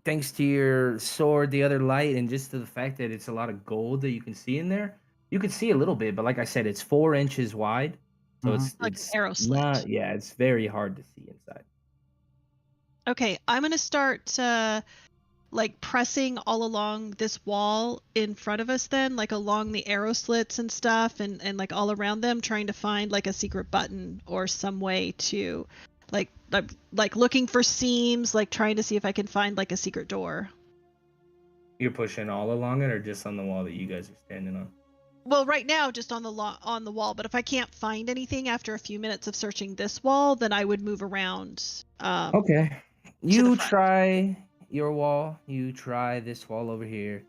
thanks to your sword, the other light, and just to the fact that it's a lot of gold that you can see in there, you can see a little bit. But like I said, it's 4 inches wide, so it's arrow slit. not. Yeah, it's very hard to see inside. Okay, I'm gonna start like pressing all along this wall in front of us, then, like along the arrow slits and stuff, and like all around them, trying to find like a secret button or some way to like looking for seams, like trying to see if I can find like a secret door. You're pushing all along it, or just on the wall that you guys are standing on? Well, right now just on the wall, but if I can't find anything after a few minutes of searching this wall, then I would move around. Okay. You try your wall. You try this wall over here.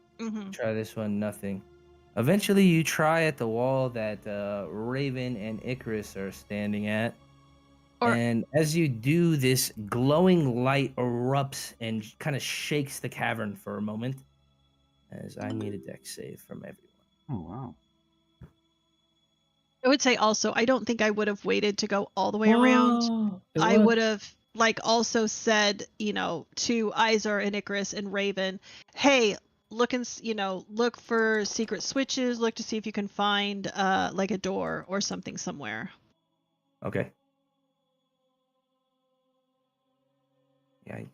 Try this one, nothing. Eventually, you try at the wall that Raven and Icarus are standing at. And as you do, this glowing light erupts and kind of shakes the cavern for a moment. As I need a dex save from everyone. Oh, wow. I would say also, I don't think I would have waited to go all the way around. I would have like also said, to Izar and Icarus and Raven, hey, look for secret switches, look to see if you can find like a door or something somewhere. Okay. Yikes.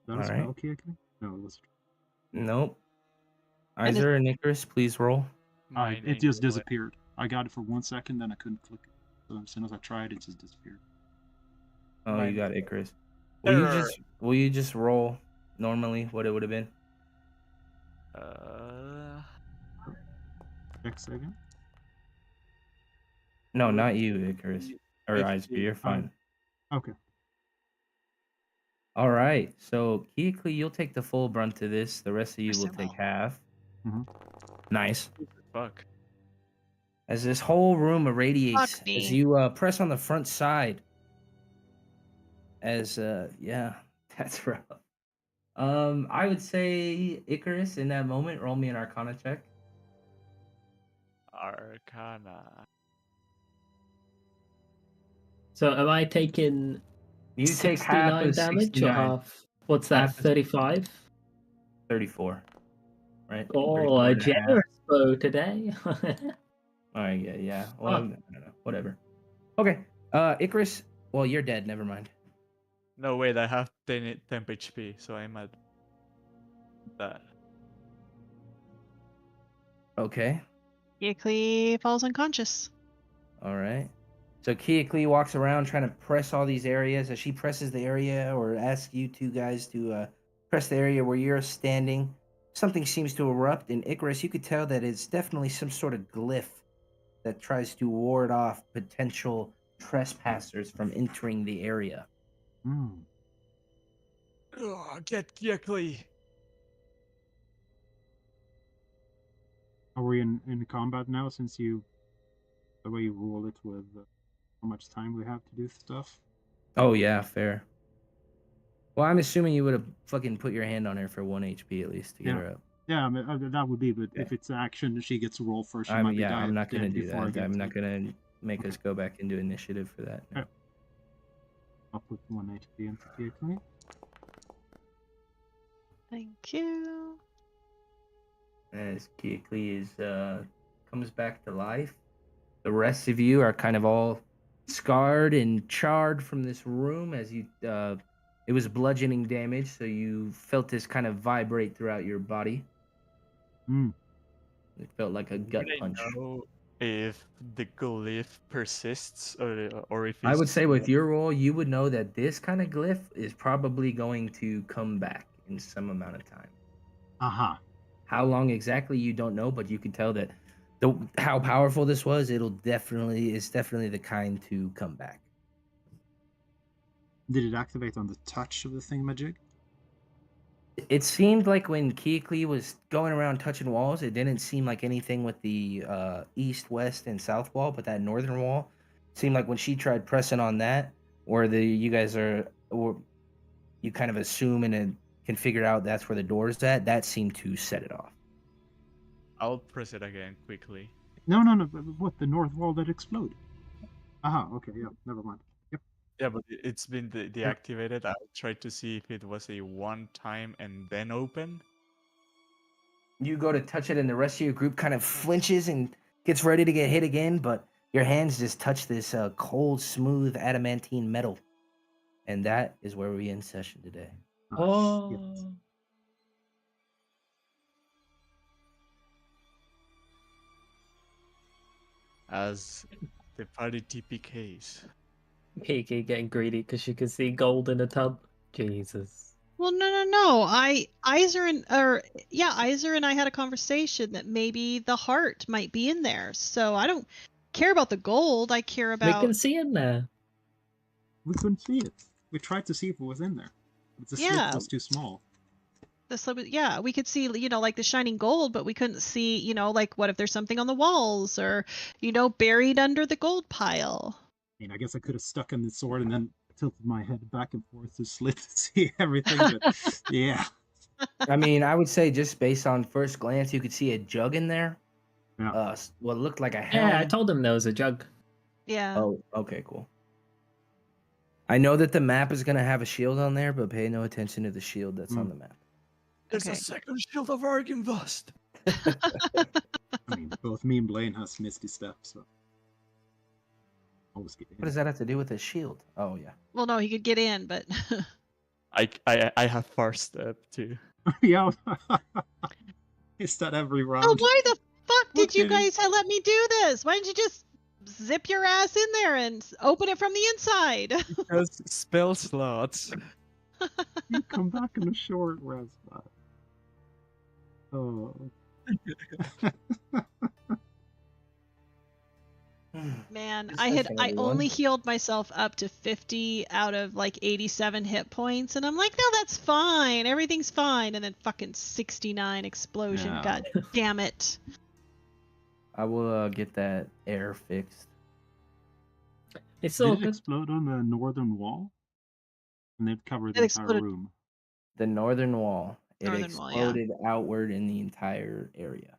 That a spell, Kiaki? No, it was. Nope. Izar and Icarus, please roll. It just disappeared. I got it for 1 second, then I couldn't click it. So as soon as I tried, it just disappeared. Oh, you got Icarus. Will you just roll normally what it would have been? Dex saving? No, not you, Icarus. Or Izar, you're fine. Okay. All right. So, Keekly, you'll take the full brunt of this. The rest of you will take half. Nice. Fuck. As this whole room irradiates, as you press on the front side. Yeah, that's rough. I would say Icarus in that moment, roll me an Arcana check. Arcana. So am I taking you take half of damage 69. or half? What's that? Half is 35. 34, right? Oh, 34 a and a half. generous bow today. All right, yeah. Well, Huh. I don't know. Whatever. Okay. Icarus. Well, you're dead. Never mind. No, wait, I have 10 HP, so I'm at that. Okay. Yakli falls unconscious. All right. So Keoklee walks around trying to press all these areas. As she presses the area or asks you two guys to press the area where you're standing, something seems to erupt. And Icarus, you could tell that it's definitely some sort of glyph that tries to ward off potential trespassers from entering the area. Hmm. Oh, get Gekly! Are we in combat now? Since the way you rule it with how much time we have to do stuff. Oh yeah, fair. Well, I'm assuming you would have fucking put your hand on her for 1 HP at least to get Yeah. her up. Yeah, I mean, that would be. But Okay. if it's action, she gets to roll first. She might be I'm not gonna dead do before I that. get I'm to not it. gonna make us go back into initiative for that. No. Yeah. I'll put 1 HP into Keoklee. Thank you. As Keoklee comes back to life, the rest of you are kind of all scarred and charred from this room as you it was bludgeoning damage, so you felt this kind of vibrate throughout your body. Hmm. It felt like a gut Would I punch. know if the glyph persists or if I would it's say with your roll, you would know that this kind of glyph is probably going to come back in some amount of time. Aha. How long exactly you don't know, but you can tell that how powerful this was. It's definitely the kind to come back. Did it activate on the touch of the thingamajig? It seemed like when Keoklee was going around touching walls, it didn't seem like anything with the east, west, and south wall, but that northern wall seemed like when she tried pressing on that, or you guys are, or you kind of assume and can figure out that's where the door's at. That seemed to set it off. I'll press it again quickly. No. But what, the north wall that exploded? Aha. Okay. Yeah. Never mind. Yep. Yeah, but it's been deactivated. I tried to see if it was a one time and then open. You go to touch it, and the rest of your group kind of flinches and gets ready to get hit again, but your hands just touch this cold, smooth adamantine metal. And that is where we end session today. Oh, shit. Oh. As the party TPKs. Kiki getting greedy because she could see gold in a tub. Jesus. Well, no. Iser and I had a conversation that maybe the heart might be in there. So I don't care about the gold. I care We about can see in there. We couldn't see it. We tried to see if it was in there. But the slit Yeah. was too small. the slip. Yeah, we could see, like the shining gold, but we couldn't see, like what if there's something on the walls or, buried under the gold pile. I mean, I guess I could have stuck in the sword and then tilted my head back and forth to slit to see everything. But yeah. I mean, I would say just based on first glance, you could see a jug in there. Yeah. What looked like a helm. Yeah, I told him there was a jug. Yeah. Oh, okay, cool. I know that the map is going to have a shield on there, but pay no attention to the shield that's on the map. There's Okay. a second shield of Argynvost. I mean, both me and Blaine has Misty Step, so always get What does that have to do with the shield? Oh, yeah. Well, no, he could get in, but I have far step too. Yeah. It's that every round. oh, why the fuck did you Okay. guys let me do this? Why didn't you just zip your ass in there and open it from the inside? Because spell slots. You come back in a short rest. Oh. Man, Good I session, everyone. only healed myself up to 50 out of like 87 hit points, and I'm like, no, that's fine, everything's fine, and then fucking 69 explosion. Yeah. God damn it. I will get that air fixed. It's all Did it good. explode on the northern wall? And it covered It the entire exploded. room. The northern wall. It Northern wall, yeah. exploded outward in the entire area.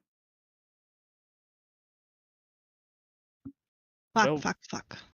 Fuck, Well- fuck.